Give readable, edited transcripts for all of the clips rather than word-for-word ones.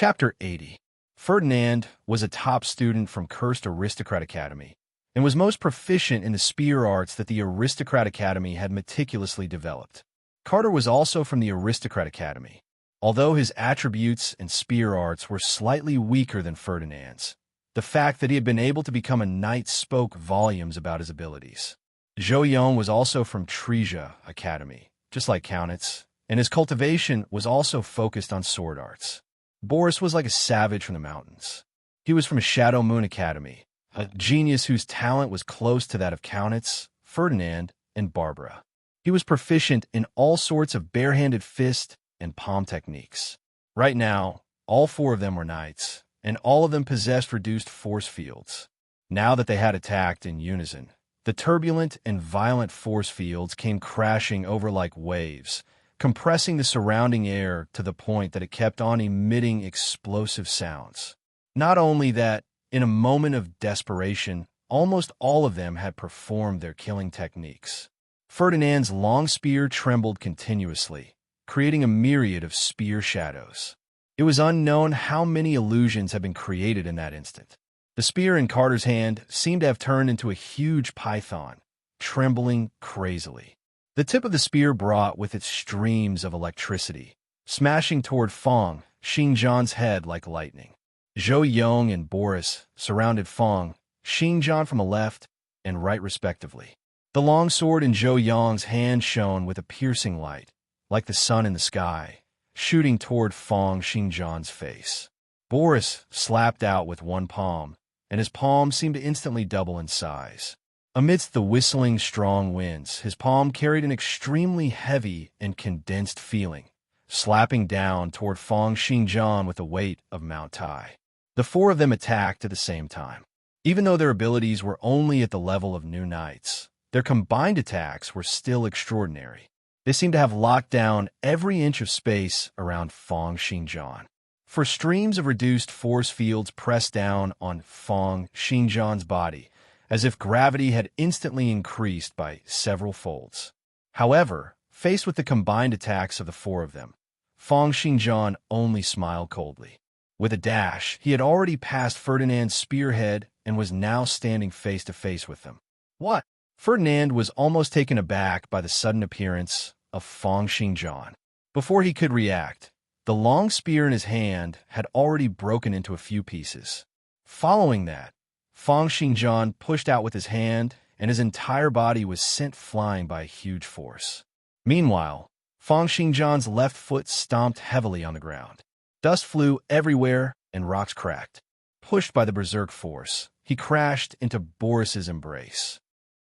Chapter 80. Ferdinand was a top student from Cursed Aristocrat Academy and was most proficient in the spear arts that the Aristocrat Academy had meticulously developed. Carter was also from the Aristocrat Academy, although his attributes and spear arts were slightly weaker than Ferdinand's. The fact that he had been able to become a knight spoke volumes about his abilities. Zhou Yong was also from Treja Academy, just like Kaunitz, and his cultivation was also focused on sword arts. Boris was like a savage from the mountains. He was from Shadow Moon Academy, a genius whose talent was close to that of Kaunitz, Ferdinand, and Barbara. He was proficient in all sorts of barehanded fist and palm techniques. Right now, all four of them were knights, and all of them possessed reduced force fields. Now that they had attacked in unison, the turbulent and violent force fields came crashing over like waves, compressing the surrounding air to the point that it kept on emitting explosive sounds. Not only that, in a moment of desperation, almost all of them had performed their killing techniques. Ferdinand's long spear trembled continuously, creating a myriad of spear shadows. It was unknown how many illusions had been created in that instant. The spear in Carter's hand seemed to have turned into a huge python, trembling crazily. The tip of the spear brought with it streams of electricity, smashing toward Fong Xingjian's head like lightning. Zhou Yong and Boris surrounded Fong Xingjian from the left and right respectively. The long sword in Zhou Yong's hand shone with a piercing light, like the sun in the sky, shooting toward Fong Xingjian's face. Boris slapped out with one palm, and his palm seemed to instantly double in size. Amidst the whistling strong winds, his palm carried an extremely heavy and condensed feeling, slapping down toward Fong Xingjian with the weight of Mount Tai. The four of them attacked at the same time. Even though their abilities were only at the level of new knights, their combined attacks were still extraordinary. They seemed to have locked down every inch of space around Fong Xingjian. For streams of reduced force fields pressed down on Fong Xingjian's body, as if gravity had instantly increased by several folds. However, faced with the combined attacks of the four of them, Fong Xingjian only smiled coldly. With a dash, he had already passed Ferdinand's spearhead and was now standing face to face with them. What? Ferdinand was almost taken aback by the sudden appearance of Fong Xingjian. Before he could react, the long spear in his hand had already broken into a few pieces. Following that, Fong Xingjian pushed out with his hand, and his entire body was sent flying by a huge force. Meanwhile, Fong Xingjian's left foot stomped heavily on the ground. Dust flew everywhere, and rocks cracked. Pushed by the berserk force, he crashed into Boris's embrace.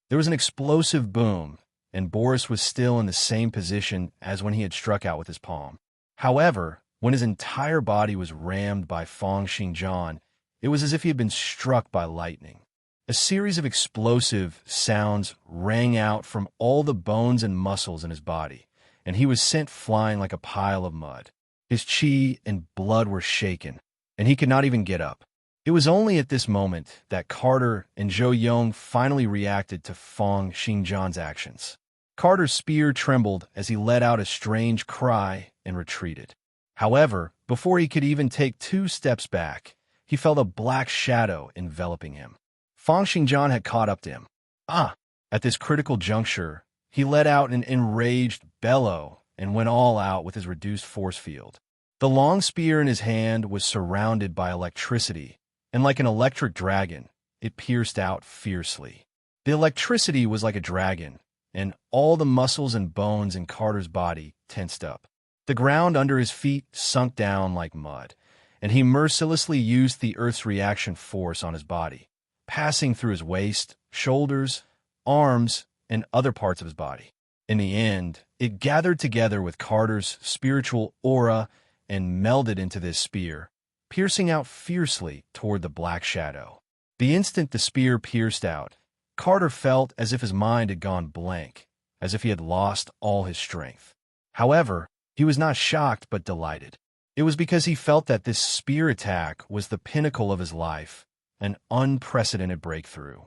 There was an explosive boom, and Boris was still in the same position as when he had struck out with his palm. However, when his entire body was rammed by Fong Xingjian, it was as if he had been struck by lightning. A series of explosive sounds rang out from all the bones and muscles in his body, and he was sent flying like a pile of mud. His chi and blood were shaken, and he could not even get up. It was only at this moment that Carter and Zhou Yong finally reacted to Fong Xingjian's actions. Carter's spear trembled as he let out a strange cry and retreated. However, before he could even take 2 steps back, he felt a black shadow enveloping him. Fong Xingjian had caught up to him. At this critical juncture, he let out an enraged bellow and went all out with his reduced force field. The long spear in his hand was surrounded by electricity, and like an electric dragon, it pierced out fiercely. The electricity was like a dragon, and all the muscles and bones in Carter's body tensed up. The ground under his feet sunk down like mud, and he mercilessly used the Earth's reaction force on his body, passing through his waist, shoulders, arms, and other parts of his body. In the end, it gathered together with Carter's spiritual aura and melded into this spear, piercing out fiercely toward the black shadow. The instant the spear pierced out, Carter felt as if his mind had gone blank, as if he had lost all his strength. However, he was not shocked but delighted. It was because he felt that this spear attack was the pinnacle of his life, an unprecedented breakthrough.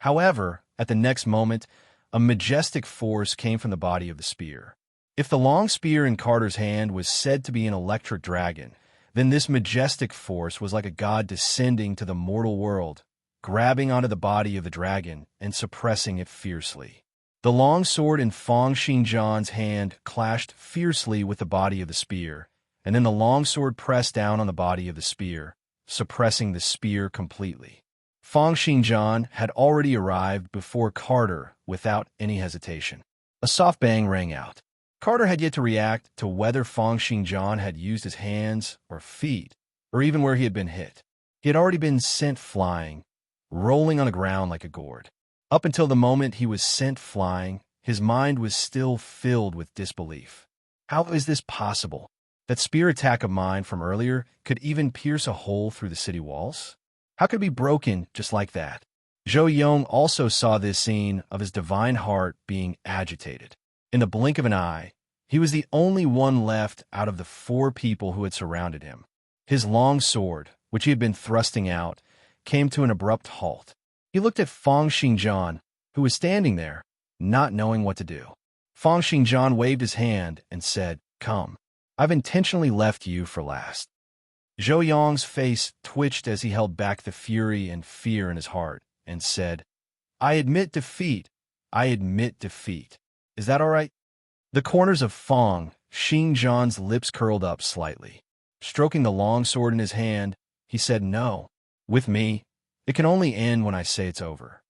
However, at the next moment, a majestic force came from the body of the spear. If the long spear in Carter's hand was said to be an electric dragon, Then this majestic force was like a god descending to the mortal world, grabbing onto the body of the dragon and suppressing it fiercely. The long sword in Fang Xingjian's hand clashed fiercely with the body of the spear, and then the long sword pressed down on the body of the spear, suppressing the spear completely. Fang Xingjian had already arrived before Carter without any hesitation. A soft bang rang out. Carter had yet to react to whether Fang Xingjian had used his hands or feet, or even where he had been hit. He had already been sent flying, rolling on the ground like a gourd. Up until the moment he was sent flying, his mind was still filled with disbelief. How is this possible? That spear attack of mine from earlier could even pierce a hole through the city walls? How could it be broken just like that? Zhou Yong also saw this scene of his divine heart being agitated. In the blink of an eye, he was the only one left out of the 4 people who had surrounded him. His long sword, which he had been thrusting out, came to an abrupt halt. He looked at Fang Xingjian, who was standing there, not knowing what to do. Fang Xingjian waved his hand and said, "Come. I've intentionally left you for last." Zhou Yong's face twitched as he held back the fury and fear in his heart and said, "I admit defeat. I admit defeat. Is that all right?" The corners of Fang Xingjian's lips curled up slightly. Stroking the long sword in his hand, he said, "No. With me, it can only end when I say it's over."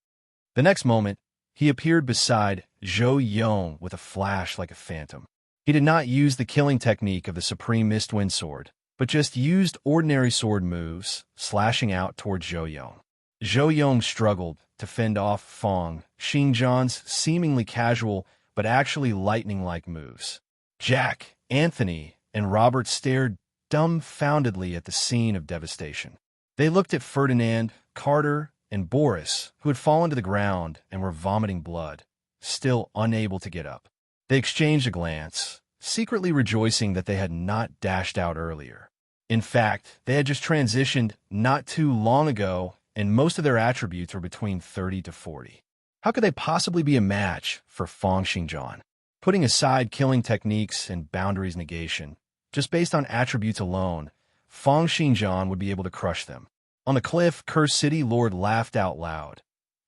The next moment, he appeared beside Zhou Yong with a flash like a phantom. He did not use the killing technique of the Supreme Mistwind Sword, but just used ordinary sword moves, slashing out toward Zhou Yong. Zhou Yong struggled to fend off Fang Xingjian's seemingly casual but actually lightning-like moves. Jack, Anthony, and Robert stared dumbfoundedly at the scene of devastation. They looked at Ferdinand, Carter, and Boris, who had fallen to the ground and were vomiting blood, still unable to get up. They exchanged a glance, secretly rejoicing that they had not dashed out earlier. In fact, they had just transitioned not too long ago, and most of their attributes were between 30 to 40. How could they possibly be a match for Fang Xingjian? Putting aside killing techniques and boundaries negation, just based on attributes alone, Fang Xingjian would be able to crush them. On the cliff, Cursed City Lord laughed out loud.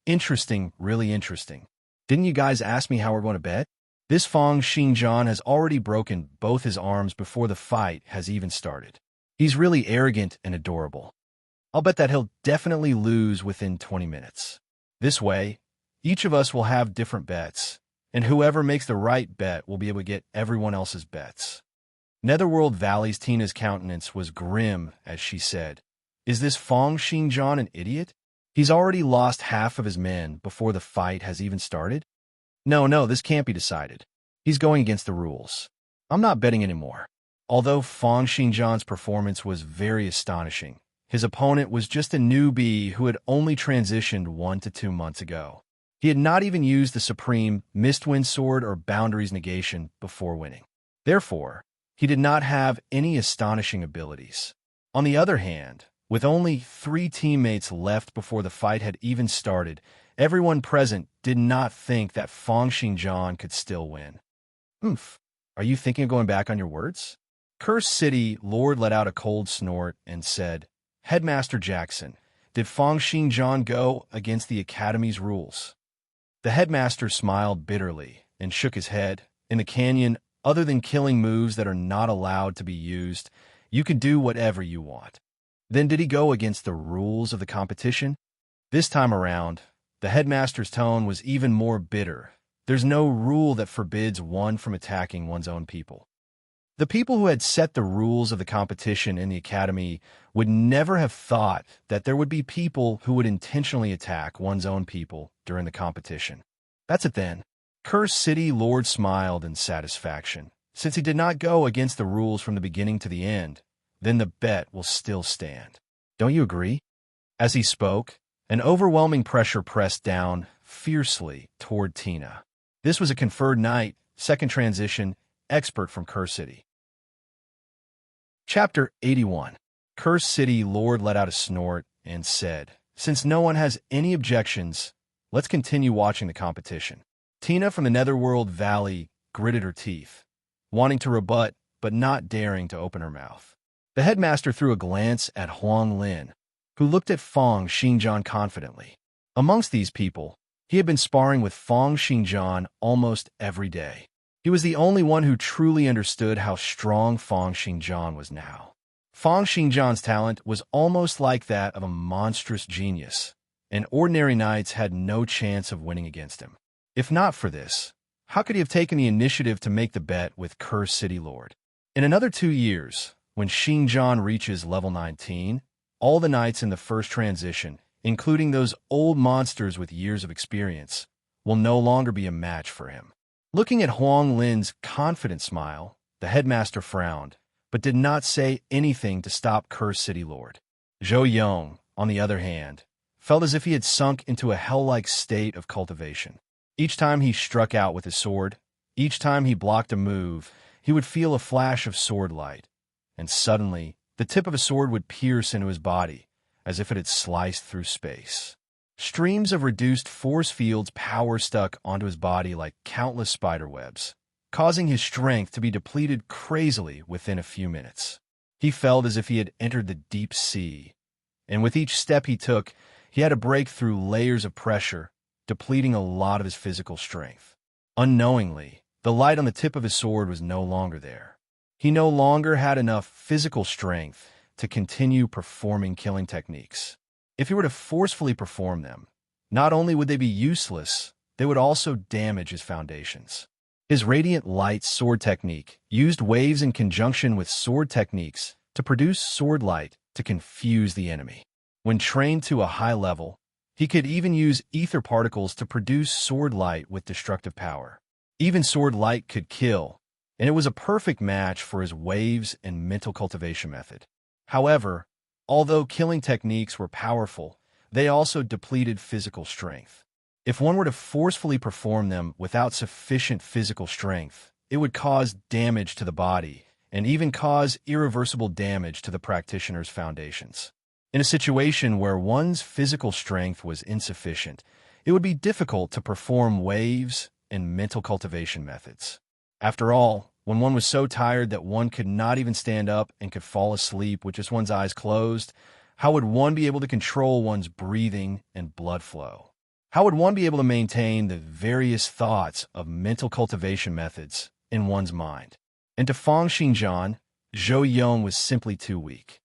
"Interesting, really interesting. Didn't you guys ask me how we're going to bet? This Fang Xingjian has already broken both his arms before the fight has even started. He's really arrogant and adorable. I'll bet that he'll definitely lose within 20 minutes. This way, each of us will have different bets, and whoever makes the right bet will be able to get everyone else's bets." Netherworld Valley's Tina's countenance was grim as she said, "Is this Fang Xingjian an idiot? He's already lost half of his men before the fight has even started? No, this can't be decided. He's going against the rules. I'm not betting anymore." Although Fang Xingjian's performance was very astonishing, his opponent was just a newbie who had only transitioned 1 to 2 months ago. He had not even used the Supreme Mistwind Sword or Boundaries Negation before winning. Therefore, he did not have any astonishing abilities. On the other hand, with only 3 teammates left before the fight had even started, everyone present did not think that Fang Xingjian could still win. Are you thinking of going back on your words?" Cursed City Lord let out a cold snort and said, "Headmaster Jackson, did Fang Xingjian go against the Academy's rules?" The headmaster smiled bitterly and shook his head. "In the canyon, other than killing moves that are not allowed to be used, you can do whatever you want." "Then did he go against the rules of the competition?" This time around, the headmaster's tone was even more bitter. "There's no rule that forbids one from attacking one's own people." The people who had set the rules of the competition in the academy would never have thought that there would be people who would intentionally attack one's own people during the competition. "That's it then." Cursed City Lord smiled in satisfaction. "Since he did not go against the rules from the beginning to the end, then the bet will still stand. Don't you agree?" As he spoke, an overwhelming pressure pressed down fiercely toward Tina. This was a conferred knight, second transition, expert from Cursed City. Chapter 81. Cursed City Lord let out a snort and said, "Since no one has any objections, let's continue watching the competition." Tina from the Netherworld Valley gritted her teeth, wanting to rebut but not daring to open her mouth. The headmaster threw a glance at Huang Lin, who looked at Fang Xingjian confidently. Amongst these people, he had been sparring with Fang Xingjian almost every day. He was the only one who truly understood how strong Fang Xingjian was now. Fang Xingjian's talent was almost like that of a monstrous genius, and ordinary knights had no chance of winning against him. If not for this, how could he have taken the initiative to make the bet with Cursed City Lord? In another 2 years, when Xingjian reaches level 19, all the knights in the first transition, including those old monsters with years of experience, will no longer be a match for him. Looking at Huang Lin's confident smile, the headmaster frowned, but did not say anything to stop Cursed City Lord. Zhou Yong, on the other hand, felt as if he had sunk into a hell-like state of cultivation. Each time he struck out with his sword, each time he blocked a move, he would feel a flash of sword light, and suddenly, the tip of a sword would pierce into his body, as if it had sliced through space. Streams of reduced force fields power stuck onto his body like countless spider webs, causing his strength to be depleted crazily within a few minutes. He felt as if he had entered the deep sea, and with each step he took, he had to break through layers of pressure, depleting a lot of his physical strength. Unknowingly, the light on the tip of his sword was no longer there. He no longer had enough physical strength to continue performing killing techniques. If he were to forcefully perform them, not only would they be useless, they would also damage his foundations. His Radiant Light sword technique used waves in conjunction with sword techniques to produce sword light to confuse the enemy. When trained to a high level, he could even use ether particles to produce sword light with destructive power. Even sword light could kill, and it was a perfect match for his waves and mental cultivation method. However, although killing techniques were powerful, they also depleted physical strength. If one were to forcefully perform them without sufficient physical strength, it would cause damage to the body and even cause irreversible damage to the practitioner's foundations. In a situation where one's physical strength was insufficient, it would be difficult to perform waves and mental cultivation methods. After all, when one was so tired that one could not even stand up and could fall asleep with just one's eyes closed, how would one be able to control one's breathing and blood flow? How would one be able to maintain the various thoughts of mental cultivation methods in one's mind? And to Fang Xingjian, Zhou Yong was simply too weak.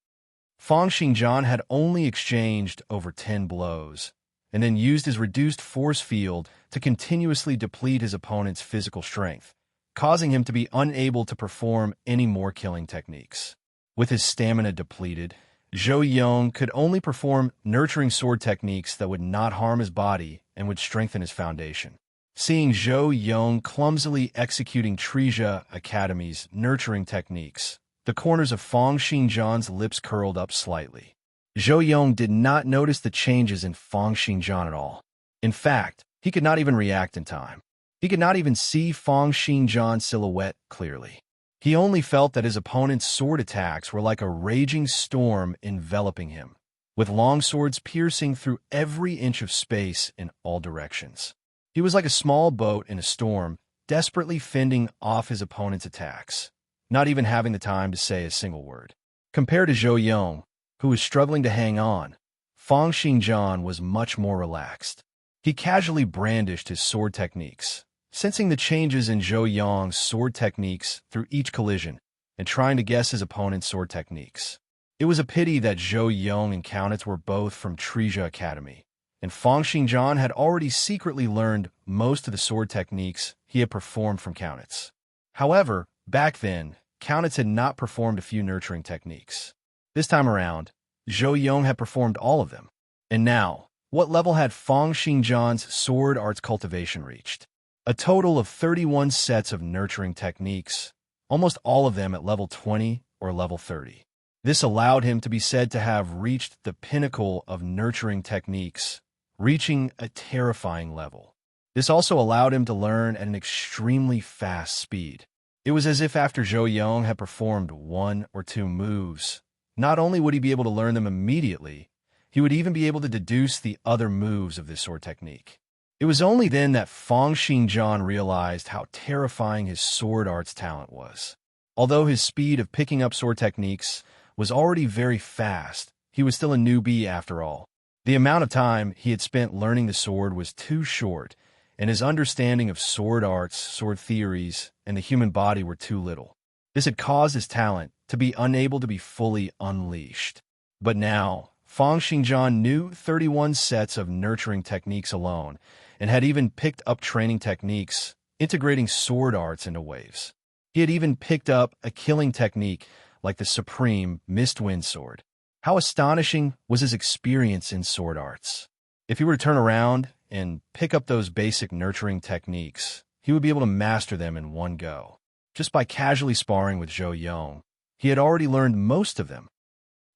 Fang Xingjian had only exchanged over 10 blows, and then used his reduced force field to continuously deplete his opponent's physical strength, causing him to be unable to perform any more killing techniques. With his stamina depleted, Zhou Yong could only perform nurturing sword techniques that would not harm his body and would strengthen his foundation. Seeing Zhou Yong clumsily executing Treja Academy's nurturing techniques, the corners of Fang Xingjian's lips curled up slightly. Zhou Yong did not notice the changes in Fang Xingjian at all. In fact, he could not even react in time. He could not even see Fang Xingjian's silhouette clearly. He only felt that his opponent's sword attacks were like a raging storm enveloping him, with long swords piercing through every inch of space in all directions. He was like a small boat in a storm, desperately fending off his opponent's attacks, not even having the time to say a single word. Compared to Zhou Yong, who was struggling to hang on, Fang Xingjian was much more relaxed. He casually brandished his sword techniques, sensing the changes in Zhou Yong's sword techniques through each collision and trying to guess his opponent's sword techniques. It was a pity that Zhou Yong and Countess were both from Treja Academy, and Fang Xingjian had already secretly learned most of the sword techniques he had performed from Countess. However, back then, Countess had not performed a few nurturing techniques. This time around, Zhou Yong had performed all of them. And now, what level had Fang Xingjian's sword arts cultivation reached? A total of 31 sets of nurturing techniques, almost all of them at level 20 or level 30. This allowed him to be said to have reached the pinnacle of nurturing techniques, reaching a terrifying level. This also allowed him to learn at an extremely fast speed. It was as if after Zhou Yong had performed 1 or 2 moves, not only would he be able to learn them immediately, he would even be able to deduce the other moves of this sword technique. It was only then that Fang Xingjian realized how terrifying his sword arts talent was. Although his speed of picking up sword techniques was already very fast. He was still a newbie after all. The amount of time he had spent learning the sword was too short, and his understanding of sword arts, sword theories, and the human body were too little. This had caused his talent to be unable to be fully unleashed. But now, Fang Xingjian knew 31 sets of nurturing techniques alone, and had even picked up training techniques, integrating sword arts into waves. He had even picked up a killing technique like the supreme Mistwind sword. How astonishing was his experience in sword arts! If he were to turn around and pick up those basic nurturing techniques, he would be able to master them in one go. Just by casually sparring with Zhou Yong, he had already learned most of them.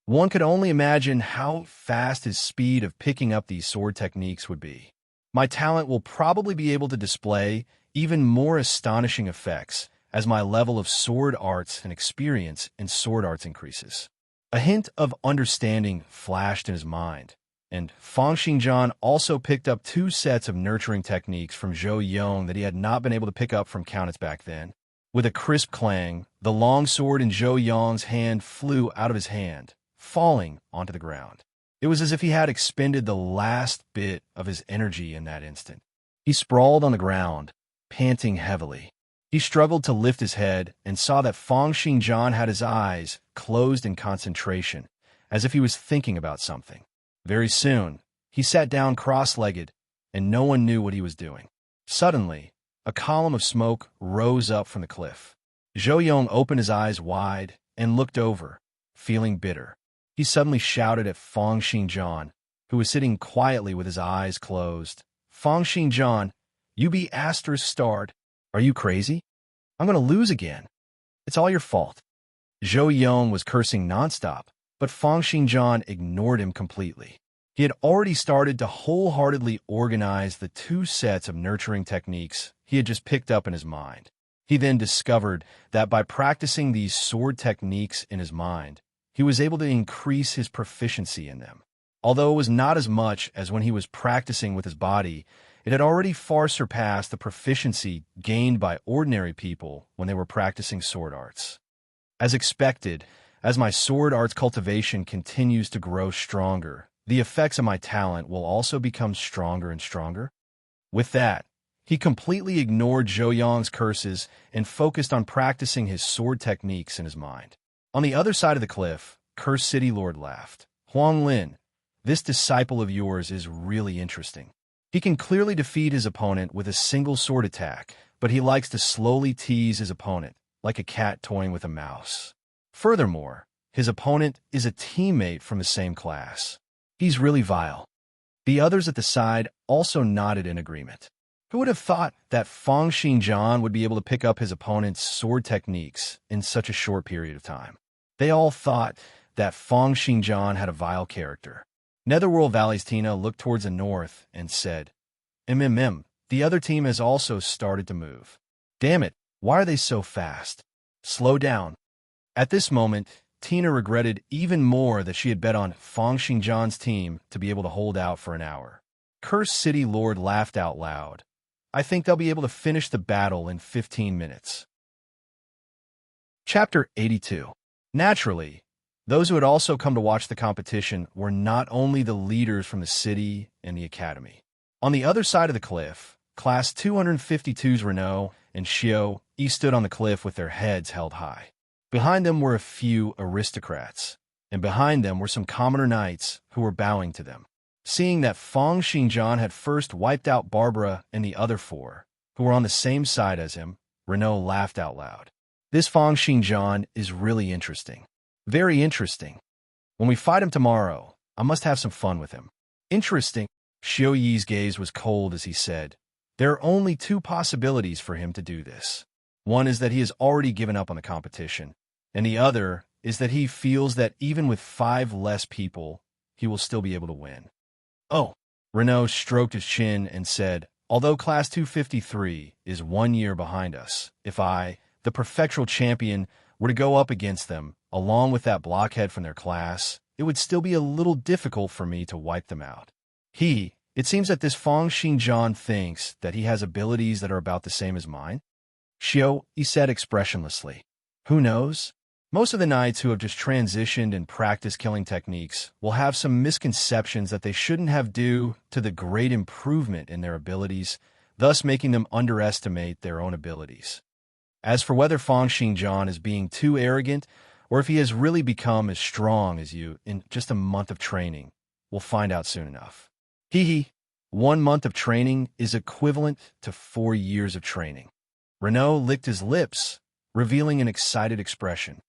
One could only imagine how fast his speed of picking up these sword techniques would be. My talent will probably be able to display even more astonishing effects as my level of sword arts and experience in sword arts increases. A hint of understanding flashed in his mind, and Fang Xingjian also picked up 2 sets of nurturing techniques from Zhou Yong that he had not been able to pick up from Countess back then. With a crisp clang, the long sword in Zhou Yong's hand flew out of his hand, falling onto the ground. It was as if he had expended the last bit of his energy in that instant. He sprawled on the ground, panting heavily. He struggled to lift his head and saw that Fang Xingjian had his eyes closed in concentration, as if he was thinking about something. Very soon, he sat down cross-legged, and no one knew what he was doing. Suddenly, a column of smoke rose up from the cliff. Zhou Yong opened his eyes wide and looked over, feeling bitter. He suddenly shouted at Fang Xingjian, who was sitting quietly with his eyes closed. "Fang Xingjian, you be Aster's starred. Are you crazy? I'm going to lose again. It's all your fault." Zhou Yong was cursing nonstop, but Fang Xingjian ignored him completely. He had already started to wholeheartedly organize the 2 sets of nurturing techniques he had just picked up in his mind. He then discovered that by practicing these sword techniques in his mind, he was able to increase his proficiency in them. Although it was not as much as when he was practicing with his body, it had already far surpassed the proficiency gained by ordinary people when they were practicing sword arts. As expected, as my sword arts cultivation continues to grow stronger, the effects of my talent will also become stronger and stronger. With that, he completely ignored Zhou Yong's curses and focused on practicing his sword techniques in his mind. On the other side of the cliff, Cursed City Lord laughed. "Huang Lin, this disciple of yours is really interesting. He can clearly defeat his opponent with a single sword attack, but he likes to slowly tease his opponent, like a cat toying with a mouse. Furthermore, his opponent is a teammate from the same class. He's really vile." The others at the side also nodded in agreement. Who would have thought that Fang Xingjian would be able to pick up his opponent's sword techniques in such a short period of time? They all thought that Fang Xingjian had a vile character. Netherworld Valley's Tina looked towards the north and said, The other team has also started to move. Damn it, why are they so fast? Slow down." At this moment, Tina regretted even more that she had bet on Fang Xingjian's team to be able to hold out for an hour. Cursed City Lord laughed out loud. "I think they'll be able to finish the battle in 15 minutes. Chapter 82. Naturally, those who had also come to watch the competition were not only the leaders from the city and the academy. On the other side of the cliff, Class 252's Renault and Xiao stood on the cliff with their heads held high. Behind them were a few aristocrats, and behind them were some commoner knights who were bowing to them. Seeing that Fang Xingjian had first wiped out Barbara and the other 4, who were on the same side as him, Renault laughed out loud. "This Fang Xingjian is really interesting. Very interesting. When we fight him tomorrow, I must have some fun with him." "Interesting." Xiao Yi's gaze was cold as he said, "There are only 2 possibilities for him to do this. One is that he has already given up on the competition, and the other is that he feels that even with 5 less people, he will still be able to win." "Oh." Renault stroked his chin and said, "Although Class 253 is 1 year behind us, if I, the prefectural champion, were to go up against them, along with that blockhead from their class, it would still be a little difficult for me to wipe them out. It seems that this Fang Xingjian thinks that he has abilities that are about the same as mine." Xiao, he said expressionlessly. "Who knows? Most of the knights who have just transitioned and practiced killing techniques will have some misconceptions that they shouldn't have due to the great improvement in their abilities, thus making them underestimate their own abilities. As for whether Fang Xingjian is being too arrogant, or if he has really become as strong as you in just a month of training, we'll find out soon enough. Hee hee, 1 month of training is equivalent to 4 years of training. Renaud licked his lips, revealing an excited expression.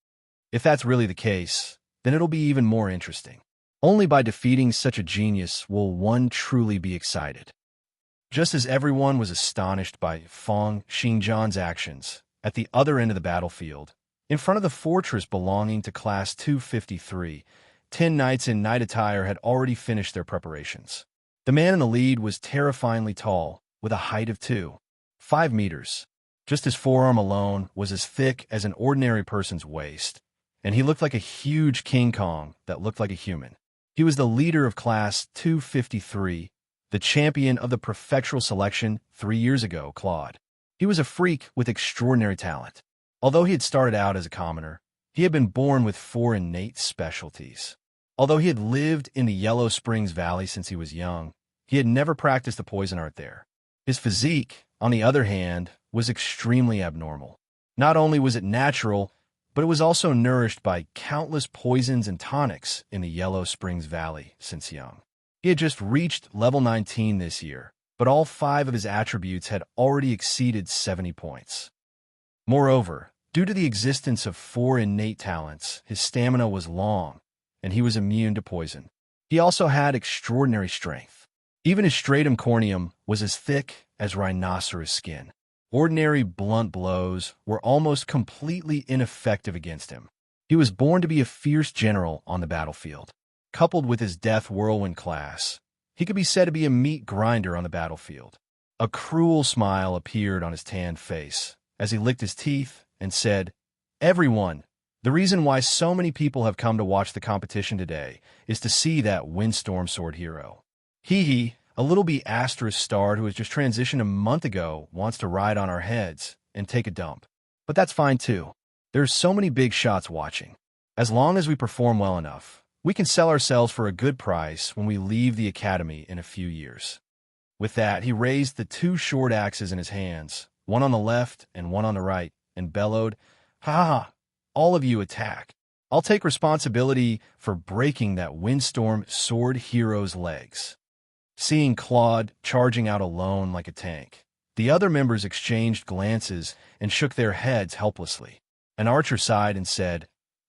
If that's really the case, then it'll be even more interesting. Only by defeating such a genius will one truly be excited. Just as everyone was astonished by Fang Xingjian's actions, at the other end of the battlefield, in front of the fortress belonging to Class 253, 10 knights in knight attire had already finished their preparations. The man in the lead was terrifyingly tall, with a height of 5 meters. Just his forearm alone was as thick as an ordinary person's waist, and he looked like a huge King Kong that looked like a human. He was the leader of Class 253, the champion of the prefectural selection 3 years ago, Claude. He was a freak with extraordinary talent. Although he had started out as a commoner, he had been born with 4 innate specialties. Although he had lived in the Yellow Springs Valley since he was young, he had never practiced the poison art there. His physique, on the other hand, was extremely abnormal. Not only was it natural, but it was also nourished by countless poisons and tonics in the Yellow Springs Valley since young. He had just reached level 19 this year, but all 5 of his attributes had already exceeded 70 points. Moreover, due to the existence of 4 innate talents, his stamina was long, and he was immune to poison. He also had extraordinary strength. Even his stratum corneum was as thick as rhinoceros skin. Ordinary blunt blows were almost completely ineffective against him. He was born to be a fierce general on the battlefield. Coupled with his death whirlwind class, he could be said to be a meat grinder on the battlefield. A cruel smile appeared on his tanned face as he licked his teeth and said, "Everyone, the reason why so many people have come to watch the competition today is to see that windstorm sword hero. Hee hee, a little B asterisk star who has just transitioned a month ago wants to ride on our heads and take a dump. But that's fine too. There's so many big shots watching. As long as we perform well enough, we can sell ourselves for a good price when we leave the academy in a few years." With that, he raised the 2 short axes in his hands, one on the left and one on the right, and bellowed, "Ha ha ha, all of you attack. I'll take responsibility for breaking that windstorm sword hero's legs." Seeing Claude charging out alone like a tank, the other members exchanged glances and shook their heads helplessly. An archer sighed and said,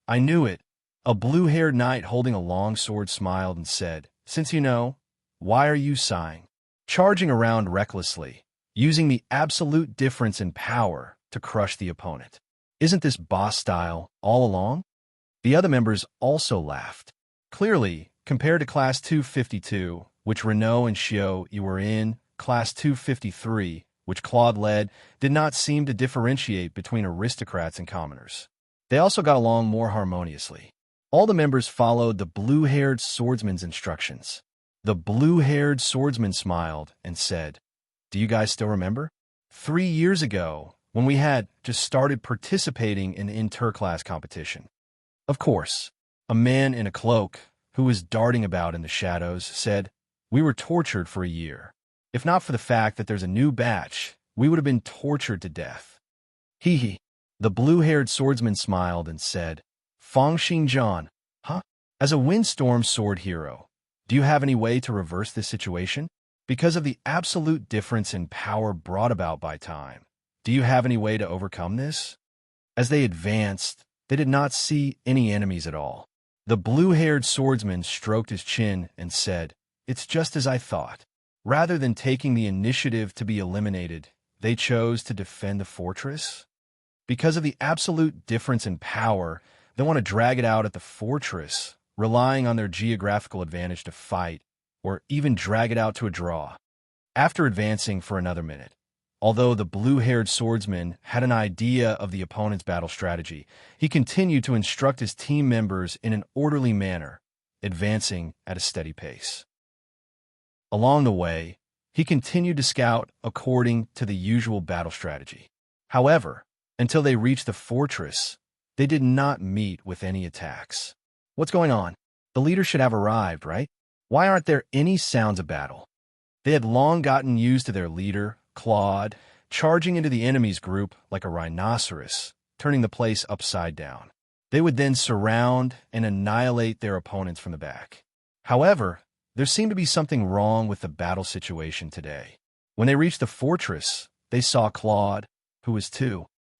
"I knew it." A blue-haired knight holding a long sword smiled and said, "Since you know, why are you sighing?" Charging around recklessly, using the absolute difference in power to crush the opponent. Isn't this boss style all along? The other members also laughed. Clearly, compared to Class 252, which Renaud and Xiao were in, Class 253, which Claude led, did not seem to differentiate between aristocrats and commoners. They also got along more harmoniously. All the members followed the blue-haired swordsman's instructions. The blue-haired swordsman smiled and said, "Do you guys still remember? 3 years ago, when we had just started participating in the inter-class competition." Of course, a man in a cloak, who was darting about in the shadows, said, "We were tortured for a year. If not for the fact that there's a new batch, we would have been tortured to death." Hee hee. The blue-haired swordsman smiled and said, "Fang Xingjian, huh? As a windstorm sword hero, do you have any way to reverse this situation? Because of the absolute difference in power brought about by time, do you have any way to overcome this?" As they advanced, they did not see any enemies at all. The blue-haired swordsman stroked his chin and said, "It's just as I thought. Rather than taking the initiative to be eliminated, they chose to defend the fortress? Because of the absolute difference in power, they want to drag it out at the fortress, relying on their geographical advantage to fight, or even drag it out to a draw." After advancing for another minute, although the blue-haired swordsman had an idea of the opponent's battle strategy, he continued to instruct his team members in an orderly manner, advancing at a steady pace. Along the way, he continued to scout according to the usual battle strategy. However, until they reached the fortress, They did not meet with any attacks. What's going on? The leader should have arrived, right? Why aren't there any sounds of battle? They had long gotten used to their leader, Claude, charging into the enemy's group like a rhinoceros, turning the place upside down. They would then surround and annihilate their opponents from the back. However, there seemed to be something wrong with the battle situation today. When they reached the fortress, they saw Claude, who was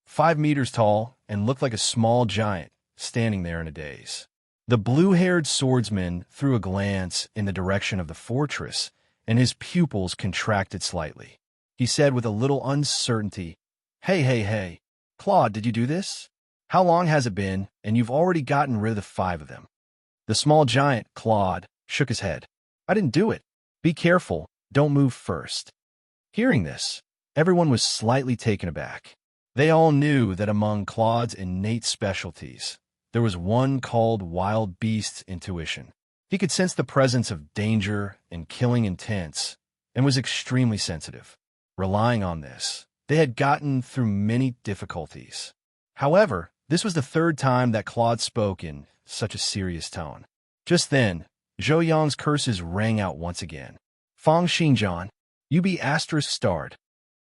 5 meters tall and looked like a small giant, standing there in a daze. The blue-haired swordsman threw a glance in the direction of the fortress, and his pupils contracted slightly. He said with a little uncertainty, Hey, Claude, did you do this? How long has it been, and you've already gotten rid of the 5 of them? The small giant, Claude, shook his head. I didn't do it. Be careful, don't move first. Hearing this, everyone was slightly taken aback. They all knew that among Claude's innate specialties, there was one called wild beast's intuition. He could sense the presence of danger and killing intents, and was extremely sensitive. Relying on this, they had gotten through many difficulties. However, this was the 3rd time that Claude spoke in such a serious tone. Just then, Zhou Yang's curses rang out once again. Fang Xingjian, you be *starred.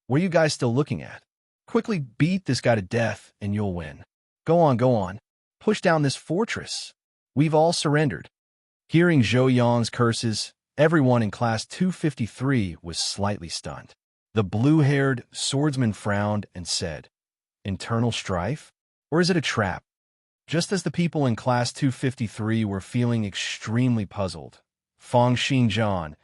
What are you guys still looking at? Quickly beat this guy to death and you'll win. Go on. Push down this fortress. We've all surrendered. Hearing Zhou Yang's curses, everyone in Class 253 was slightly stunned. The blue-haired swordsman frowned and said, Internal strife? Or is it a trap? Just as the people in Class 253 were feeling extremely puzzled, Fang Xingjian,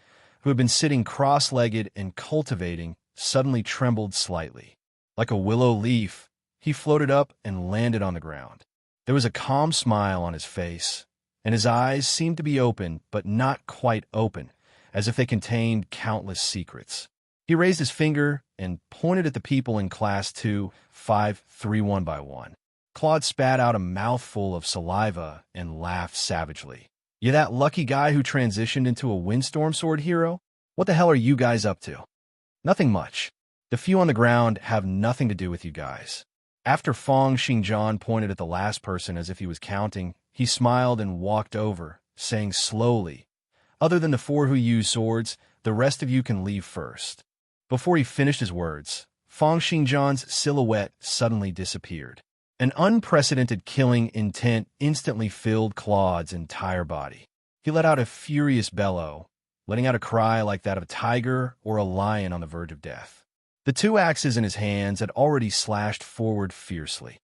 who had been sitting cross-legged and cultivating, suddenly trembled slightly. Like a willow leaf, he floated up and landed on the ground. There was a calm smile on his face, and his eyes seemed to be open but not quite open, as if they contained countless secrets. He raised his finger and pointed at the people in Class 253 one by one. Claude spat out a mouthful of saliva and laughed savagely. You that lucky guy who transitioned into a windstorm sword hero? What the hell are you guys up to? Nothing much. The few on the ground have nothing to do with you guys. After Fang Xingjian pointed at the last person as if he was counting, he smiled and walked over, saying slowly, Other than the 4 who use swords, the rest of you can leave first. Before he finished his words, Fang Xingjian's silhouette suddenly disappeared. An unprecedented killing intent instantly filled Claude's entire body. He let out a furious bellow, letting out a cry like that of a tiger or a lion on the verge of death. The 2 axes in his hands had already slashed forward fiercely.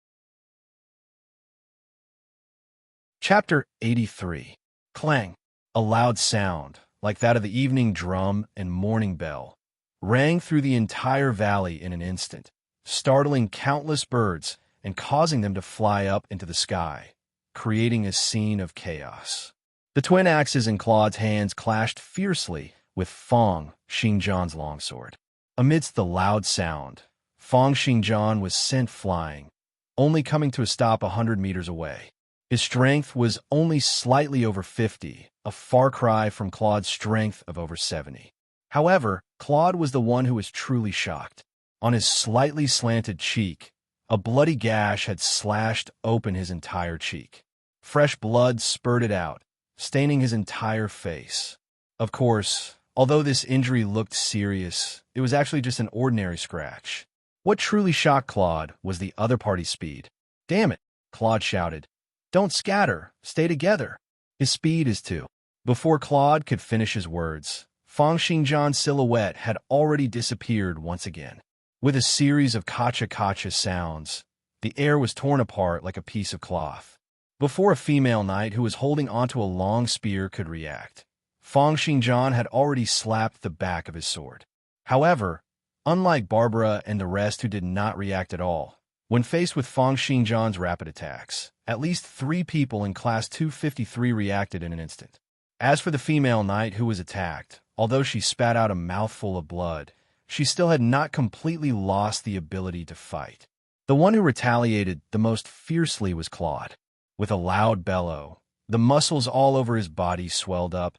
Chapter 83. Clang. A loud sound, like that of the evening drum and morning bell, rang through the entire valley in an instant, startling countless birds and causing them to fly up into the sky, creating a scene of chaos. The twin axes in Claude's hands clashed fiercely with Fang Xingjian's longsword. Amidst the loud sound, Fang Xingjian was sent flying, only coming to a stop 100 meters away. His strength was only slightly over 50, a far cry from Claude's strength of over 70. However, Claude was the one who was truly shocked. On his slightly slanted cheek, a bloody gash had slashed open his entire cheek. Fresh blood spurted out, staining his entire face. Of course, although this injury looked serious, it was actually just an ordinary scratch. What truly shocked Claude was the other party's speed. Damn it, Claude shouted. Don't scatter, stay together. His speed is 2. Before Claude could finish his words, Fang Xingjian's silhouette had already disappeared once again. With a series of kacha-kacha sounds, the air was torn apart like a piece of cloth. Before a female knight who was holding onto a long spear could react, Fang Xingjian had already slapped the back of his sword. However, unlike Barbara and the rest who did not react at all, when faced with Fang Xingjian's rapid attacks, at least 3 people in Class 253 reacted in an instant. As for the female knight who was attacked, although she spat out a mouthful of blood, she still had not completely lost the ability to fight. The one who retaliated the most fiercely was Claude. With a loud bellow, the muscles all over his body swelled up,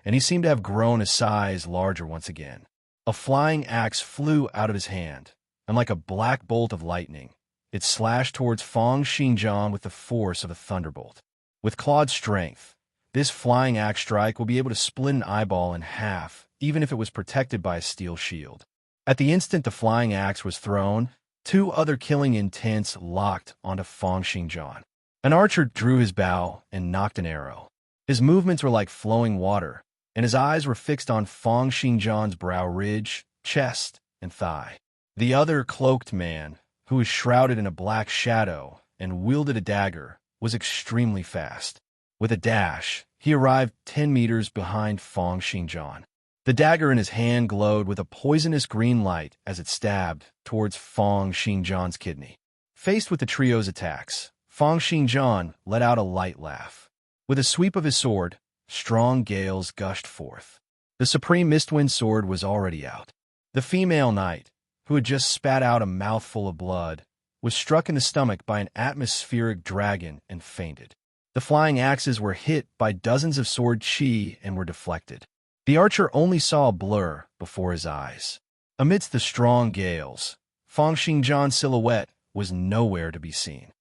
and he seemed to have grown a size larger once again. A flying axe flew out of his hand, and like a black bolt of lightning, it slashed towards Fang Xingjian with the force of a thunderbolt. With Claude's strength, this flying axe strike will be able to split an eyeball in half, even if it was protected by a steel shield. At the instant the flying axe was thrown, two other killing intents locked onto Fang Xingjian. An archer drew his bow and nocked an arrow. His movements were like flowing water, and his eyes were fixed on Fang Xingjian's brow ridge, chest, and thigh. The other cloaked man, who was shrouded in a black shadow and wielded a dagger, was extremely fast. With a dash, he arrived 10 meters behind Fang Xingjian. The dagger in his hand glowed with a poisonous green light as it stabbed towards Fang Xingjian's kidney. Faced with the trio's attacks, Fang Xingjian let out a light laugh. With a sweep of his sword, strong gales gushed forth. The supreme Mistwind sword was already out. The female knight, who had just spat out a mouthful of blood, was struck in the stomach by an atmospheric dragon and fainted. The flying axes were hit by dozens of sword chi and were deflected. The archer only saw a blur before his eyes. Amidst the strong gales, Fang Xingjian's silhouette was nowhere to be seen.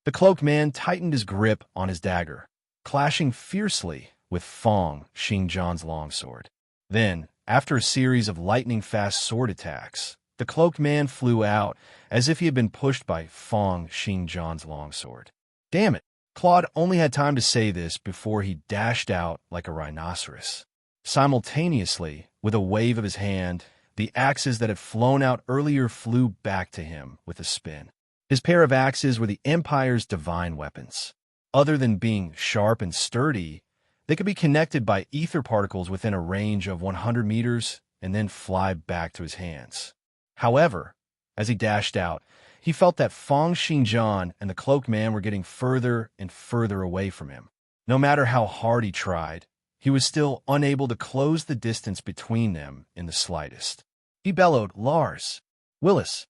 The cloaked man tightened his grip on his dagger, clashing fiercely with Fang Xingjian's longsword. Then, after a series of lightning-fast sword attacks, the cloaked man flew out as if he had been pushed by Fang Xingjian's longsword. Damn it! Claude only had time to say this before he dashed out like a rhinoceros. Simultaneously, with a wave of his hand, the axes that had flown out earlier flew back to him with a spin. His pair of axes were the Empire's divine weapons. Other than being sharp and sturdy, they could be connected by ether particles within a range of 100 meters and then fly back to his hands. However, as he dashed out, he felt that Fang Xingjian and the cloaked man were getting further and further away from him. No matter how hard he tried, he was still unable to close the distance between them in the slightest. He bellowed, "Lars! Willis!"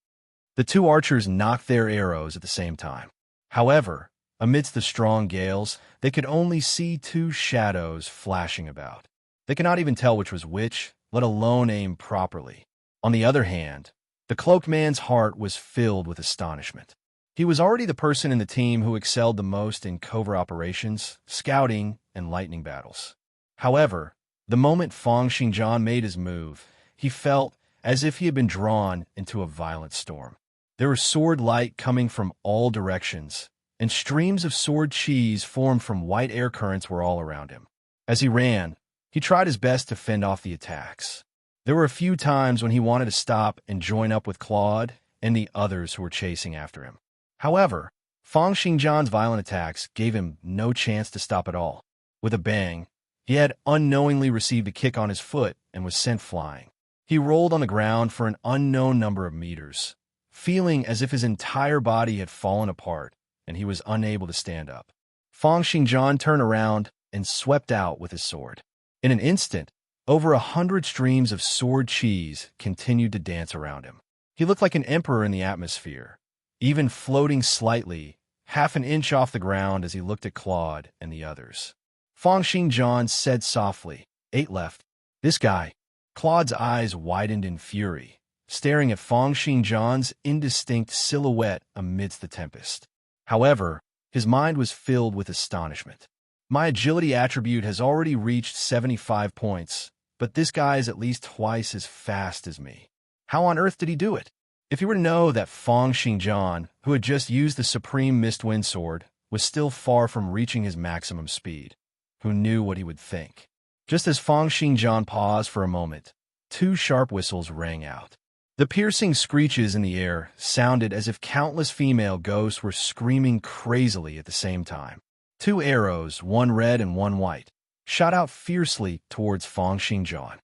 The two archers knocked their arrows at the same time. However, amidst the strong gales, they could only see two shadows flashing about. They could not even tell which was which, let alone aim properly. On the other hand, the cloaked man's heart was filled with astonishment. He was already the person in the team who excelled the most in covert operations, scouting, and lightning battles. However, the moment Fang Xingjian made his move, he felt as if he had been drawn into a violent storm. There was sword light coming from all directions, and streams of sword chis formed from white air currents were all around him. As he ran, he tried his best to fend off the attacks. There were a few times when he wanted to stop and join up with Claude and the others who were chasing after him. However, Fang Xingjian's violent attacks gave him no chance to stop at all. With a bang, he had unknowingly received a kick on his foot and was sent flying. He rolled on the ground for an unknown number of meters, feeling as if his entire body had fallen apart and he was unable to stand up. Fang Xingjian turned around and swept out with his sword. In an instant, over 100 streams of sword chis continued to dance around him. He looked like an emperor in the atmosphere, even floating slightly, half an inch off the ground as he looked at Claude and the others. Fang Xingjian said softly, "8 left. This guy." Claude's eyes widened in fury, staring at Fang Xingjian's indistinct silhouette amidst the tempest. However, his mind was filled with astonishment. My agility attribute has already reached 75 points, but this guy is at least twice as fast as me. How on earth did he do it? If he were to know that Fang Xingjian, who had just used the supreme Mistwind sword, was still far from reaching his maximum speed, who knew what he would think? Just as Fang Xingjian paused for a moment, 2 sharp whistles rang out. The piercing screeches in the air sounded as if countless female ghosts were screaming crazily at the same time. 2 arrows, one red and one white, shot out fiercely towards Fang Xingjian.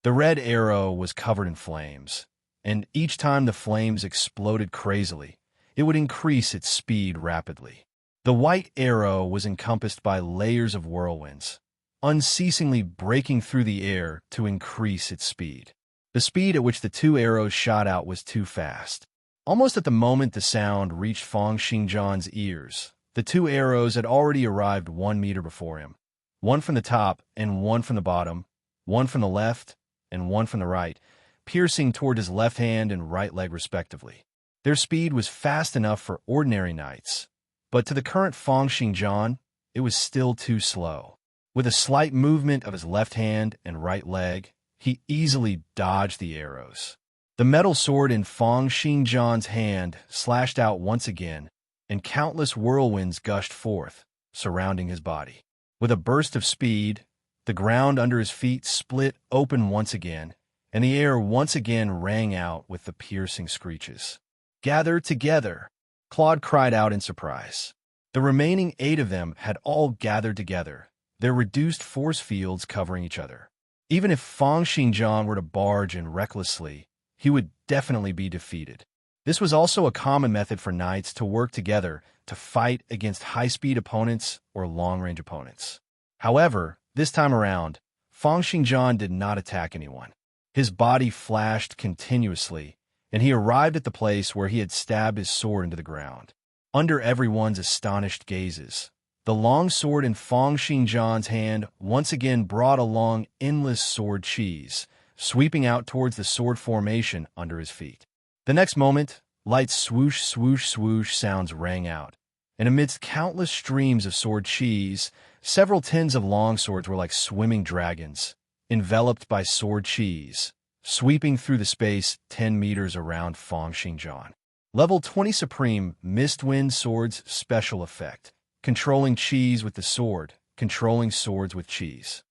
The red arrow was covered in flames, and each time the flames exploded crazily, it would increase its speed rapidly. The white arrow was encompassed by layers of whirlwinds, unceasingly breaking through the air to increase its speed. The speed at which the 2 arrows shot out was too fast. Almost at the moment the sound reached Fang Xingjian's ears, the 2 arrows had already arrived 1 meter before him. One from the top and one from the bottom, one from the left and one from the right, piercing toward his left hand and right leg respectively. Their speed was fast enough for ordinary knights, but to the current Feng Xingjian, it was still too slow. With a slight movement of his left hand and right leg, he easily dodged the arrows. The metal sword in Feng Xingjian's hand slashed out once again, and countless whirlwinds gushed forth, surrounding his body. With a burst of speed, the ground under his feet split open once again, and the air once again rang out with the piercing screeches. "Gather together!" Claude cried out in surprise. The remaining 8 of them had all gathered together, their reduced force fields covering each other. Even if Feng Xingjian were to barge in recklessly, he would definitely be defeated. This was also a common method for knights to work together to fight against high-speed opponents or long-range opponents. However, this time around, Feng Xingjian did not attack anyone. His body flashed continuously, and he arrived at the place where he had stabbed his sword into the ground. Under everyone's astonished gazes, the long sword in Feng Xingjian's hand once again brought along endless sword cheese, sweeping out towards the sword formation under his feet. The next moment, light swoosh, swoosh, swoosh sounds rang out, and amidst countless streams of sword cheese, several tens of longswords were like swimming dragons, enveloped by sword cheese, sweeping through the space 10 meters around Feng Xingjian. Level 20 Supreme Mistwind Swords Special Effect. Controlling cheese with the sword, controlling swords with cheese.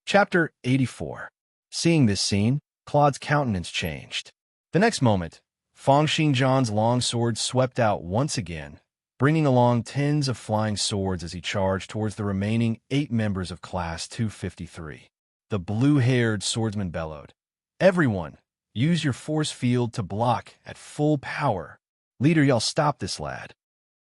Chapter 84. Seeing this scene, Claude's countenance changed. The next moment, Feng Xingjian's long sword swept out once again, bringing along tens of flying swords as he charged towards the remaining 8 members of Class 253. The blue-haired swordsman bellowed, "Everyone, use your force field to block at full power. Leader, y'all stop this lad."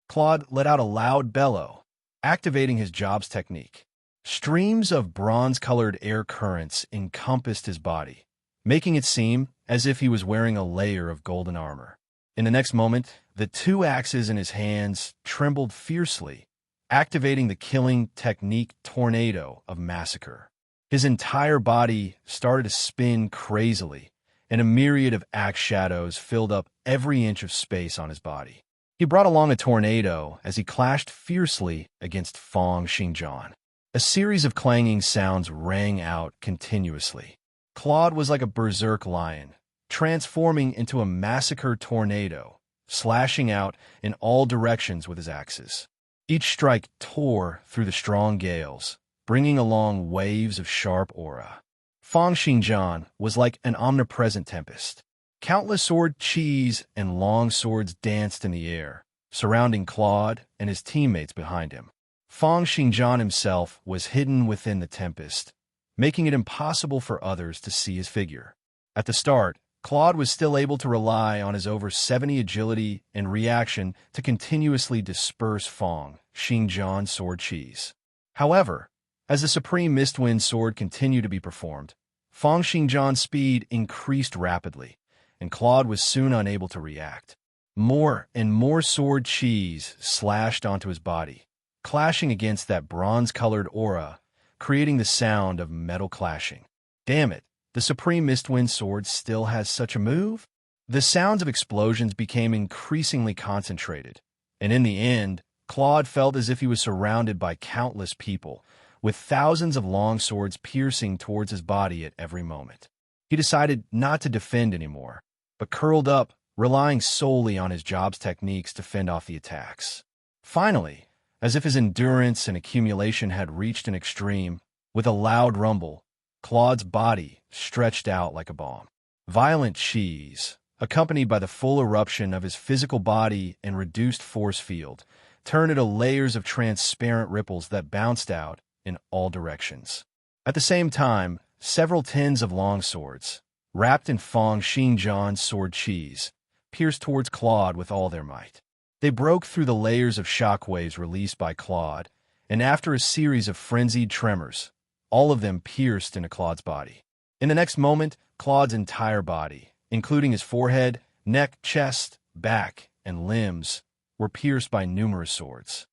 Claude let out a loud bellow, activating his job's technique. Streams of bronze-colored air currents encompassed his body, making it seem as if he was wearing a layer of golden armor. In the next moment, the 2 axes in his hands trembled fiercely, activating the killing technique tornado of massacre. His entire body started to spin crazily, and a myriad of axe shadows filled up every inch of space on his body. He brought along a tornado as he clashed fiercely against Feng Xingjian. A series of clanging sounds rang out continuously. Claude was like a berserk lion, transforming into a massacre tornado, slashing out in all directions with his axes. Each strike tore through the strong gales, bringing along waves of sharp aura. Feng Xingjian was like an omnipresent tempest. Countless sword cheese and long swords danced in the air, surrounding Claude and his teammates behind him. Feng Xingjian himself was hidden within the tempest, making it impossible for others to see his figure. At the start, Claude was still able to rely on his over 70 agility and reaction to continuously disperse Feng Xingjian's sword cheese. However, as the Supreme Mistwind Sword continued to be performed, Feng Xingjian's speed increased rapidly, and Claude was soon unable to react. More and more sword cheese slashed onto his body, clashing against that bronze-colored aura, creating the sound of metal clashing. Damn it, the Supreme Mistwind Sword still has such a move? The sounds of explosions became increasingly concentrated, and in the end, Claude felt as if he was surrounded by countless people, with thousands of long swords piercing towards his body at every moment. He decided not to defend anymore, but curled up, relying solely on his job's techniques to fend off the attacks. Finally, as if his endurance and accumulation had reached an extreme, with a loud rumble, Claude's body stretched out like a bomb. Violent cheese, accompanied by the full eruption of his physical body and reduced force field, turned into layers of transparent ripples that bounced out in all directions. At the same time, several tens of long swords, wrapped in Feng Xingjian's sword cheese, pierced towards Claude with all their might. They broke through the layers of shockwaves released by Claude, and after a series of frenzied tremors, all of them pierced into Claude's body. In the next moment, Claude's entire body, including his forehead, neck, chest, back, and limbs, were pierced by numerous swords.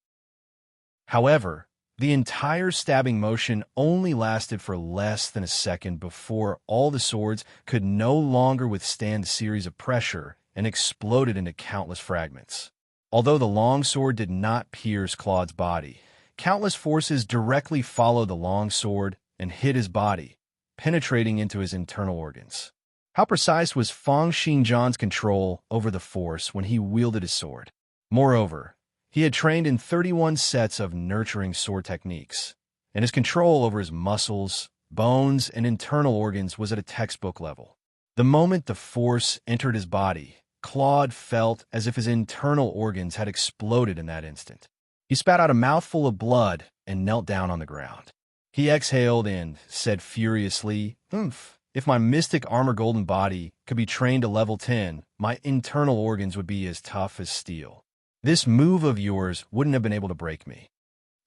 However, The entire stabbing motion only lasted for less than a second before all the swords could no longer withstand the series of pressure and exploded into countless fragments. Although the long sword did not pierce Claude's body, countless forces directly followed the long sword and hit his body, penetrating into his internal organs. How precise was Feng Xingjian's control over the force when he wielded his sword? Moreover, he had trained in 31 sets of nurturing sword techniques, and his control over his muscles, bones, and internal organs was at a textbook level. The moment the force entered his body, Claude felt as if his internal organs had exploded in that instant. He spat out a mouthful of blood and knelt down on the ground. He exhaled and said furiously, "Oomph. If my mystic armor golden body could be trained to level 10, my internal organs would be as tough as steel. This move of yours wouldn't have been able to break me."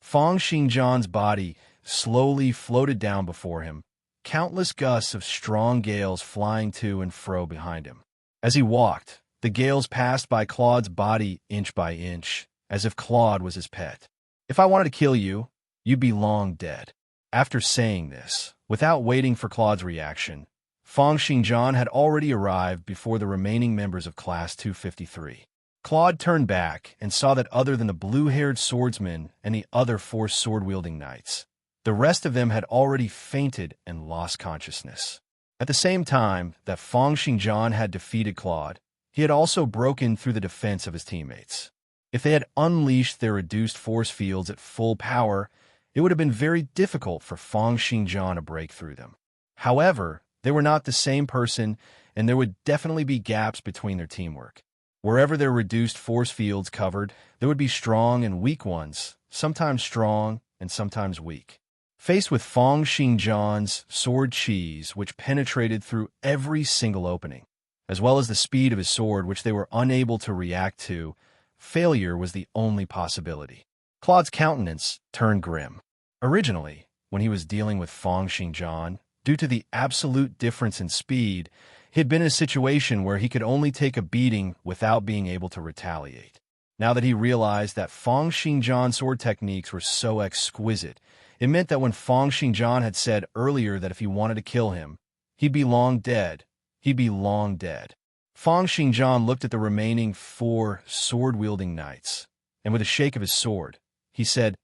Feng Xingjian's body slowly floated down before him, countless gusts of strong gales flying to and fro behind him. As he walked, the gales passed by Claude's body inch by inch, as if Claude was his pet. "If I wanted to kill you, you'd be long dead." After saying this, without waiting for Claude's reaction, Feng Xingjian had already arrived before the remaining members of Class 253. Claude turned back and saw that other than the blue-haired swordsman and the other 4 sword-wielding knights, the rest of them had already fainted and lost consciousness. At the same time that Feng Xingjian had defeated Claude, he had also broken through the defense of his teammates. If they had unleashed their reduced force fields at full power, it would have been very difficult for Feng Xingjian to break through them. However, they were not the same person, and there would definitely be gaps between their teamwork. Wherever their reduced force fields covered, there would be strong and weak ones, sometimes strong and sometimes weak. Faced with Feng Xingjian's sword cheese, which penetrated through every single opening, as well as the speed of his sword, which they were unable to react to, failure was the only possibility. Claude's countenance turned grim. Originally, when he was dealing with Feng Xingjian, due to the absolute difference in speed, he had been in a situation where he could only take a beating without being able to retaliate. Now that he realized that Feng Xingjian's sword techniques were so exquisite, it meant that when Feng Xingjian had said earlier that if he wanted to kill him, he'd be long dead. He'd be long dead. Feng Xingjian looked at the remaining 4 sword-wielding knights, and with a shake of his sword, he said,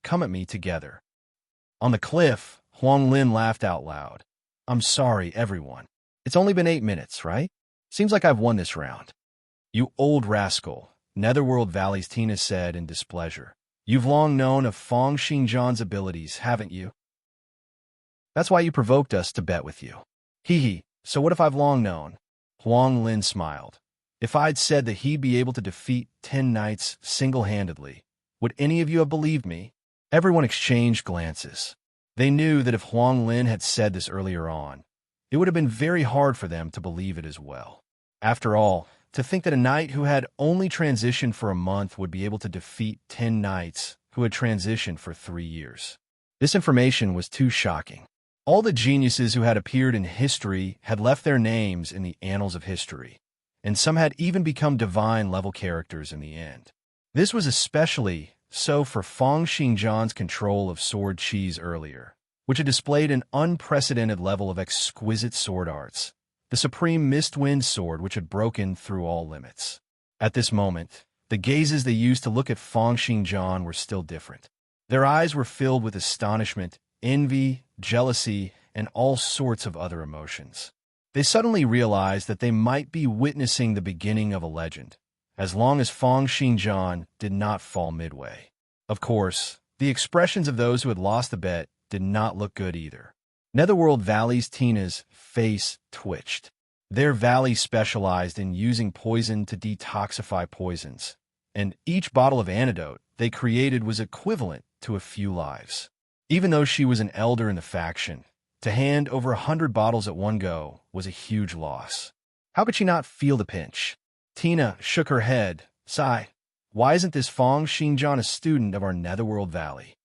"Come at me together." On the cliff, Huang Lin laughed out loud. "I'm sorry, everyone. It's only been 8 minutes, right? Seems like I've won this round." "You old rascal," Netherworld Valley's Tina said in displeasure. "You've long known of Feng Xingjian's abilities, haven't you? That's why you provoked us to bet with you." "Hee hee, so what if I've long known?" Huang Lin smiled. "If I'd said that he'd be able to defeat 10 knights single-handedly, would any of you have believed me?" Everyone exchanged glances. They knew that if Huang Lin had said this earlier on, it would have been very hard for them to believe it as well. After all, to think that a knight who had only transitioned for a month would be able to defeat 10 knights who had transitioned for 3 years. This information was too shocking. All the geniuses who had appeared in history had left their names in the annals of history, and some had even become divine-level characters in the end. This was especially so for Feng Xingjian's control of sword cheese earlier, which had displayed an unprecedented level of exquisite sword arts, the supreme Mistwind sword which had broken through all limits. At this moment, the gazes they used to look at Feng Xingjian were still different. Their eyes were filled with astonishment, envy, jealousy, and all sorts of other emotions. They suddenly realized that they might be witnessing the beginning of a legend, as long as Feng Xingjian did not fall midway. Of course, the expressions of those who had lost the bet did not look good either. Netherworld Valley's Tina's face twitched. Their valley specialized in using poison to detoxify poisons, and each bottle of antidote they created was equivalent to a few lives. Even though she was an elder in the faction, to hand over 100 bottles at one go was a huge loss. How could she not feel the pinch? Tina shook her head, sighed. Why isn't this Feng Xingjian a student of our Netherworld Valley?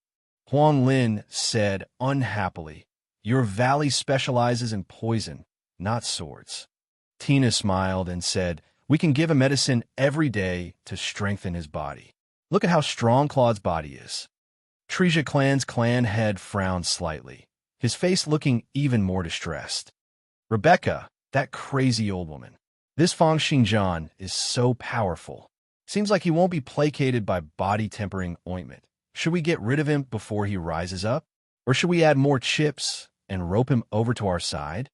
Huang Lin said unhappily, "Your valley specializes in poison, not swords." Tina smiled and said, "We can give a medicine every day to strengthen his body. Look at how strong Claude's body is." Treja Clan's clan head frowned slightly, his face looking even more distressed. Rebecca, that crazy old woman. This Feng Xingjian is so powerful. Seems like he won't be placated by body-tempering ointment. Should we get rid of him before he rises up? Or should we add more chips and rope him over to our side?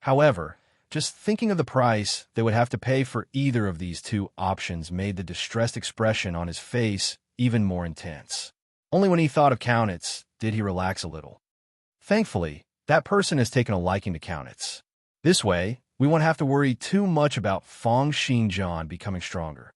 However, just thinking of the price they would have to pay for either of these two options made the distressed expression on his face even more intense. Only when he thought of Countess did he relax a little. Thankfully, that person has taken a liking to Countess. This way, we won't have to worry too much about Feng Xingjian becoming stronger.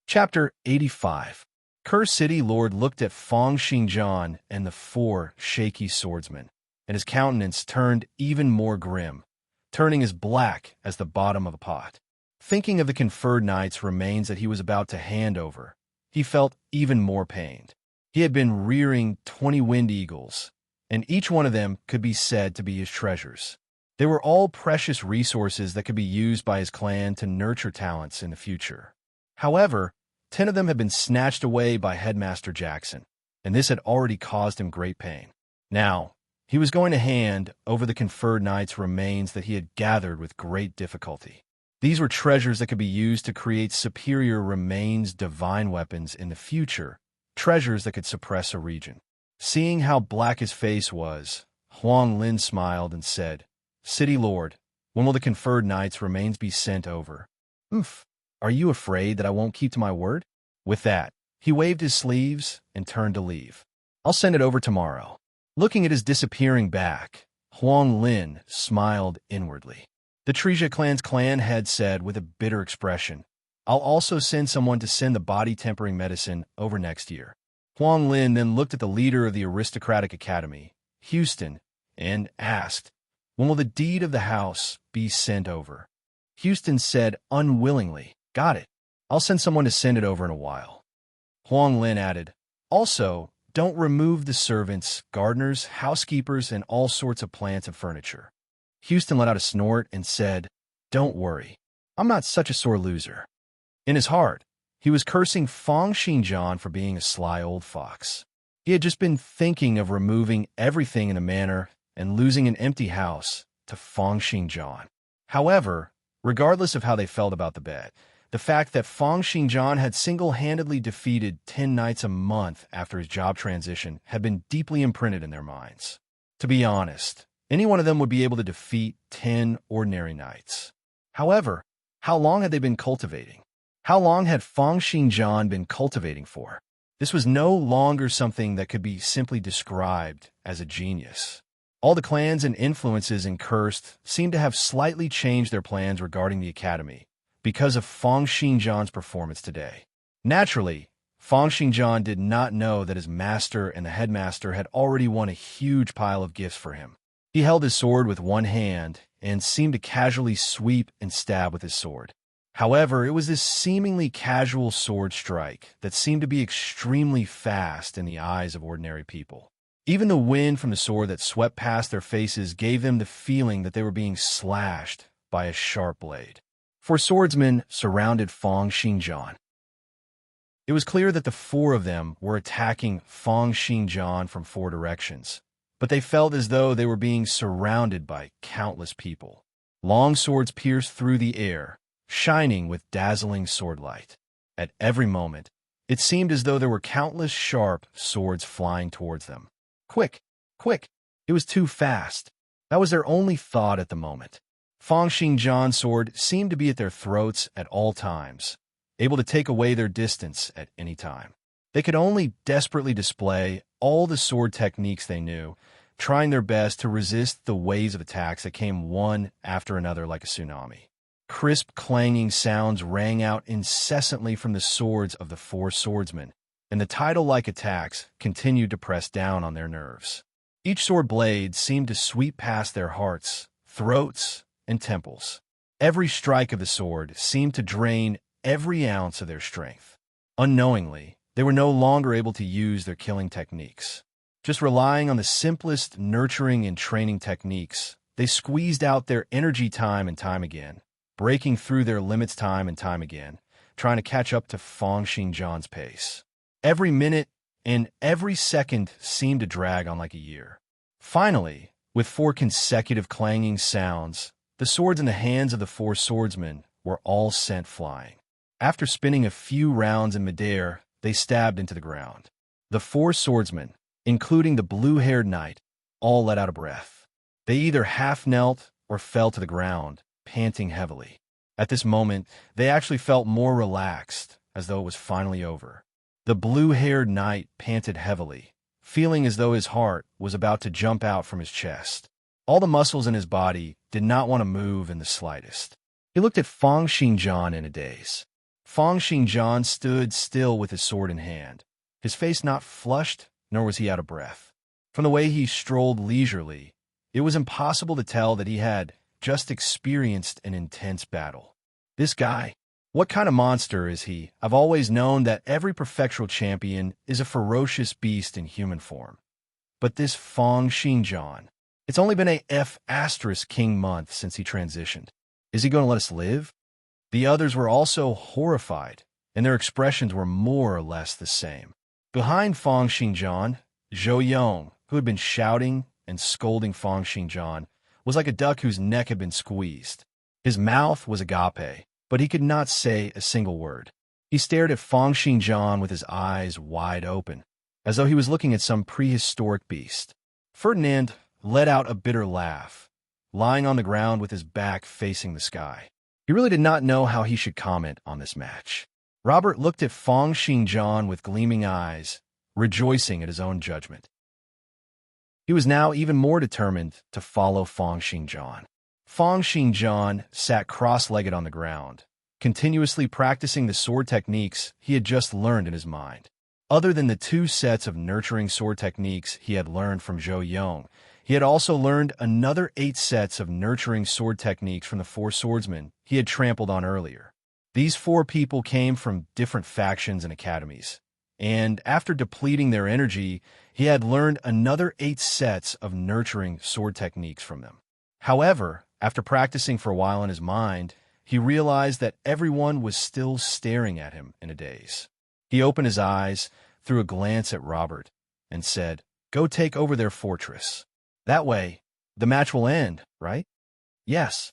Chapter 85. Curse City Lord looked at Feng Xingjian and the four shaky swordsmen, and his countenance turned even more grim, turning as black as the bottom of a pot. Thinking of the conferred knight's remains that he was about to hand over, he felt even more pained. He had been rearing 20 wind eagles, and each one of them could be said to be his treasures. They were all precious resources that could be used by his clan to nurture talents in the future. However, 10 of them had been snatched away by Headmaster Jackson, and this had already caused him great pain. Now, he was going to hand over the conferred knight's remains that he had gathered with great difficulty. These were treasures that could be used to create superior remains divine weapons in the future, treasures that could suppress a region. Seeing how black his face was, Huang Lin smiled and said, "City Lord, when will the conferred knight's remains be sent over?" Are you afraid that I won't keep to my word?" With that, he waved his sleeves and turned to leave. "I'll send it over tomorrow." Looking at his disappearing back, Huang Lin smiled inwardly. The Treja clan's clan head said with a bitter expression, "I'll also send someone to send the body-tempering medicine over next year." Huang Lin then looked at the leader of the aristocratic academy, Houston, and asked, "When will the deed of the house be sent over?" Houston said unwillingly, "Got it. I'll send someone to send it over in a while." Huang Lin added, "Also, don't remove the servants, gardeners, housekeepers, and all sorts of plants and furniture." Houston let out a snort and said, "Don't worry. I'm not such a sore loser." In his heart, he was cursing Feng Xingjian for being a sly old fox. He had just been thinking of removing everything in the manor and losing an empty house to Feng Xingjian. However, regardless of how they felt about the bet, the fact that Feng Xingjian had single-handedly defeated 10 knights a month after his job transition had been deeply imprinted in their minds. To be honest, any one of them would be able to defeat 10 ordinary knights. However, how long had they been cultivating? How long had Feng Xingjian been cultivating for? This was no longer something that could be simply described as a genius. All the clans and influences in Cursed seemed to have slightly changed their plans regarding the academy because of Feng Xingjian's performance today. Naturally, Feng Xingjian did not know that his master and the headmaster had already won a huge pile of gifts for him. He held his sword with one hand and seemed to casually sweep and stab with his sword. However, it was this seemingly casual sword strike that seemed to be extremely fast in the eyes of ordinary people. Even the wind from the sword that swept past their faces gave them the feeling that they were being slashed by a sharp blade. Four swordsmen surrounded Feng Xingjian. It was clear that the four of them were attacking Feng Xingjian from four directions, but they felt as though they were being surrounded by countless people. Long swords pierced through the air, shining with dazzling swordlight. At every moment, it seemed as though there were countless sharp swords flying towards them. Quick, quick! It was too fast. That was their only thought at the moment. Feng Xingjian's sword seemed to be at their throats at all times, able to take away their distance at any time. They could only desperately display all the sword techniques they knew, trying their best to resist the waves of attacks that came one after another like a tsunami. Crisp, clanging sounds rang out incessantly from the swords of the four swordsmen, and the tidal-like attacks continued to press down on their nerves. Each sword blade seemed to sweep past their hearts, throats, and temples. Every strike of the sword seemed to drain every ounce of their strength. Unknowingly, they were no longer able to use their killing techniques. Just relying on the simplest nurturing and training techniques, they squeezed out their energy time and time again, breaking through their limits time and time again, trying to catch up to Feng Xingjian's pace. Every minute and every second seemed to drag on like a year. Finally, with 4 consecutive clanging sounds, the swords in the hands of the 4 swordsmen were all sent flying. After spinning a few rounds in midair, they stabbed into the ground. The 4 swordsmen, including the blue-haired knight, all let out a breath. They either half-knelt or fell to the ground, panting heavily. At this moment, they actually felt more relaxed, as though it was finally over. The blue-haired knight panted heavily, feeling as though his heart was about to jump out from his chest. All the muscles in his body did not want to move in the slightest. He looked at Fang Xingjian in a daze. Fang Xingjian stood still with his sword in hand, his face not flushed, nor was he out of breath. From the way he strolled leisurely, it was impossible to tell that he had just experienced an intense battle. This guy, what kind of monster is he? I've always known that every prefectural champion is a ferocious beast in human form. But this Fang Xingjian, it's only been a F***king month since he transitioned. Is he going to let us live? The others were also horrified, and their expressions were more or less the same. Behind Fang Xingjian, Zhou Yong, who had been shouting and scolding Fang Xingjian, was like a duck whose neck had been squeezed. His mouth was agape, but he could not say a single word. He stared at Fang Xingjian with his eyes wide open, as though he was looking at some prehistoric beast. Ferdinand let out a bitter laugh, lying on the ground with his back facing the sky. He really did not know how he should comment on this match. Robert looked at Fang Xingjian with gleaming eyes, rejoicing at his own judgment. He was now even more determined to follow Fang Xingjian. Fang Xingjian sat cross-legged on the ground, continuously practicing the sword techniques he had just learned in his mind. Other than the 2 sets of nurturing sword techniques he had learned from Zhou Yong, he had also learned another 8 sets of nurturing sword techniques from the 4 swordsmen he had trampled on earlier. These 4 people came from different factions and academies, and after depleting their energy, he had learned another 8 sets of nurturing sword techniques from them. However, after practicing for a while in his mind, he realized that everyone was still staring at him in a daze. He opened his eyes, threw a glance at Robert, and said, "Go take over their fortress. That way, the match will end, right?" Yes,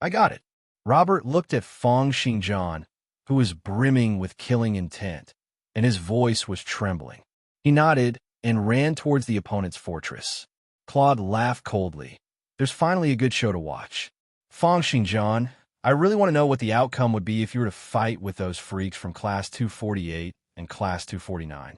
I got it." Robert looked at Fang Xingjian, who was brimming with killing intent, and his voice was trembling. He nodded and ran towards the opponent's fortress. Claude laughed coldly. "There's finally a good show to watch. Fang Xingjian, I really want to know what the outcome would be if you were to fight with those freaks from Class 248 and Class 249.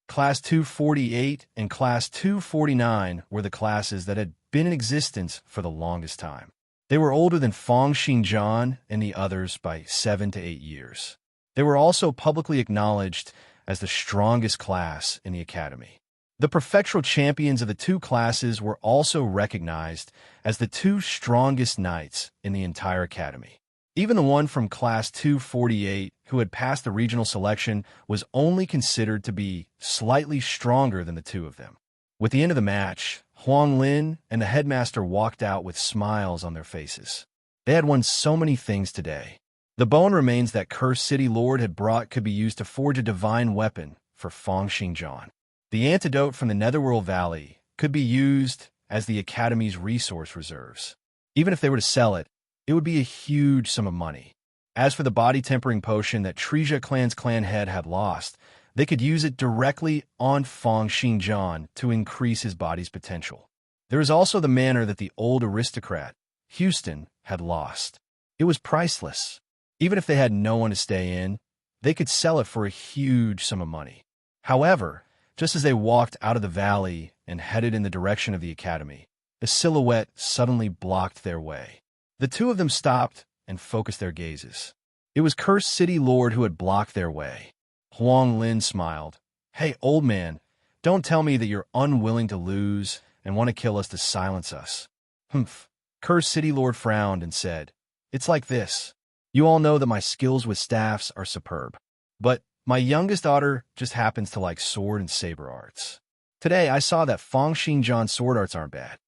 Class 248 and Class 249 were the classes that had been in existence for the longest time. They were older than Fang Xingjian and the others by 7 to 8 years. They were also publicly acknowledged as the strongest class in the academy. The prefectural champions of the 2 classes were also recognized as the 2 strongest knights in the entire academy. Even the one from Class 248, who had passed the regional selection, was only considered to be slightly stronger than the 2 of them. With the end of the match, Huang Lin and the headmaster walked out with smiles on their faces. They had won so many things today. The bone remains that Cursed City Lord had brought could be used to forge a divine weapon for Fang Xingjian. The antidote from the Netherworld Valley could be used as the Academy's resource reserves. Even if they were to sell it, it would be a huge sum of money. As for the body-tempering potion that Treja Clan's clan head had lost, they could use it directly on Fang Xingjian to increase his body's potential. There is also the manor that the old aristocrat, Houston, had lost. It was priceless. Even if they had no one to stay in, they could sell it for a huge sum of money. However, just as they walked out of the valley and headed in the direction of the academy, a silhouette suddenly blocked their way. The 2 of them stopped and focused their gazes. It was Cursed City Lord who had blocked their way. Huang Lin smiled. "Hey, old man, don't tell me that you're unwilling to lose and want to kill us to silence us." "Humph." Cursed City Lord frowned and said, "It's like this. You all know that my skills with staffs are superb. But my youngest daughter just happens to like sword and saber arts. Today I saw that Fang Xingjian's sword arts aren't bad.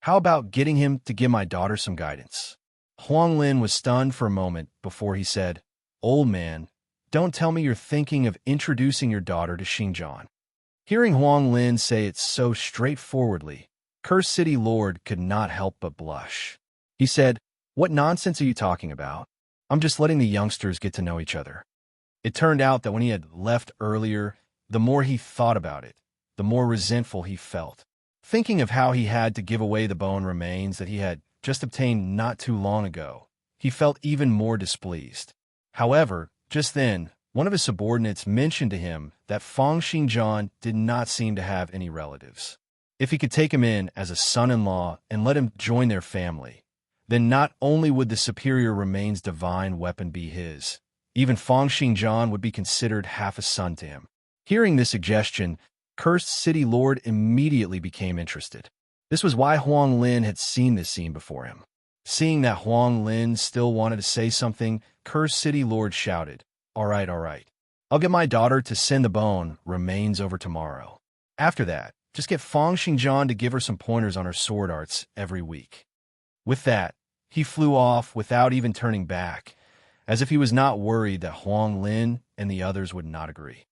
How about getting him to give my daughter some guidance?" Huang Lin was stunned for a moment before he said, "Old man, don't tell me you're thinking of introducing your daughter to Xinjiang." Hearing Huang Lin say it so straightforwardly, Cursed City Lord could not help but blush. He said, "What nonsense are you talking about? I'm just letting the youngsters get to know each other." It turned out that when he had left earlier, the more he thought about it, the more resentful he felt. Thinking of how he had to give away the bone remains that he had just obtained not too long ago, he felt even more displeased. However, just then, one of his subordinates mentioned to him that Fang Xinjiang did not seem to have any relatives. If he could take him in as a son-in-law and let him join their family, then not only would the superior remains divine weapon be his, even Fang Xinjiang would be considered half a son to him. Hearing this suggestion, Cursed City Lord immediately became interested. This was why Huang Lin had seen this scene before him. Seeing that Huang Lin still wanted to say something, Cursed City Lord shouted, all right. I'll get my daughter to send the bone remains over tomorrow. After that, just get Fang Xinjiang to give her some pointers on her sword arts every week." With that, he flew off without even turning back, as if he was not worried that Huang Lin and the others would not agree.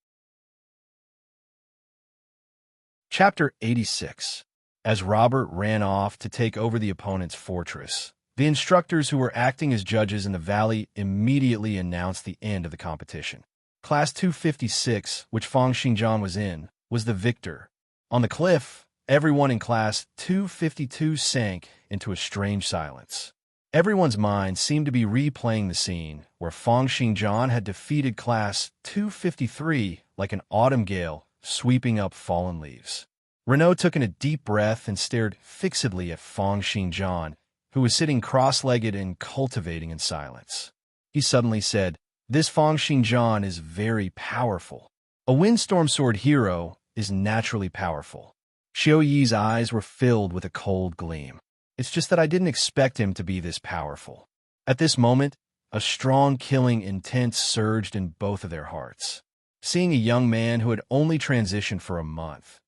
Chapter 86. As Robert ran off to take over the opponent's fortress, the instructors who were acting as judges in the valley immediately announced the end of the competition. Class 256, which Fang Xinjiang was in, was the victor. On the cliff, everyone in Class 252 sank into a strange silence. Everyone's mind seemed to be replaying the scene where Fang Xinjiang had defeated Class 253 like an autumn gale sweeping up fallen leaves. Renaud took in a deep breath and stared fixedly at Fang Xinjiang, who was sitting cross-legged and cultivating in silence. He suddenly said, "This Fang Xinjiang is very powerful. A windstorm sword hero is naturally powerful." Xiao Yi's eyes were filled with a cold gleam. "It's just that I didn't expect him to be this powerful." At this moment, a strong killing intent surged in both of their hearts. Seeing a young man who had only transitioned for a month,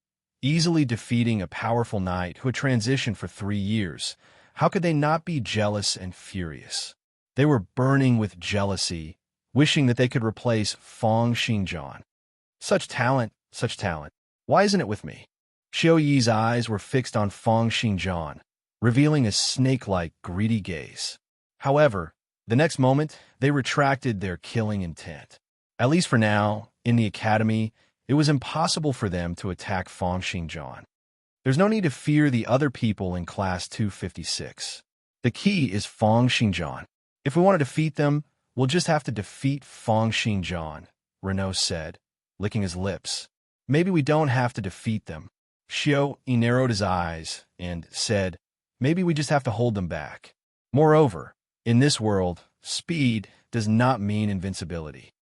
easily defeating a powerful knight who had transitioned for 3 years, how could they not be jealous and furious? They were burning with jealousy, wishing that they could replace Fang Xinjiang. Such talent. Why isn't it with me? Xiao Yi's eyes were fixed on Fang Xinjiang, revealing a snake-like, greedy gaze. However, the next moment, they retracted their killing intent. At least for now, in the academy, it was impossible for them to attack Fang Xinjiang. There's no need to fear the other people in Class 256. The key is Fang Xinjiang. If we want to defeat them, we'll just have to defeat Fang Xinjiang, Renaud said, licking his lips. Maybe we don't have to defeat them. Xiao Yi narrowed his eyes and said, maybe we just have to hold them back. Moreover, in this world, speed does not mean invincibility.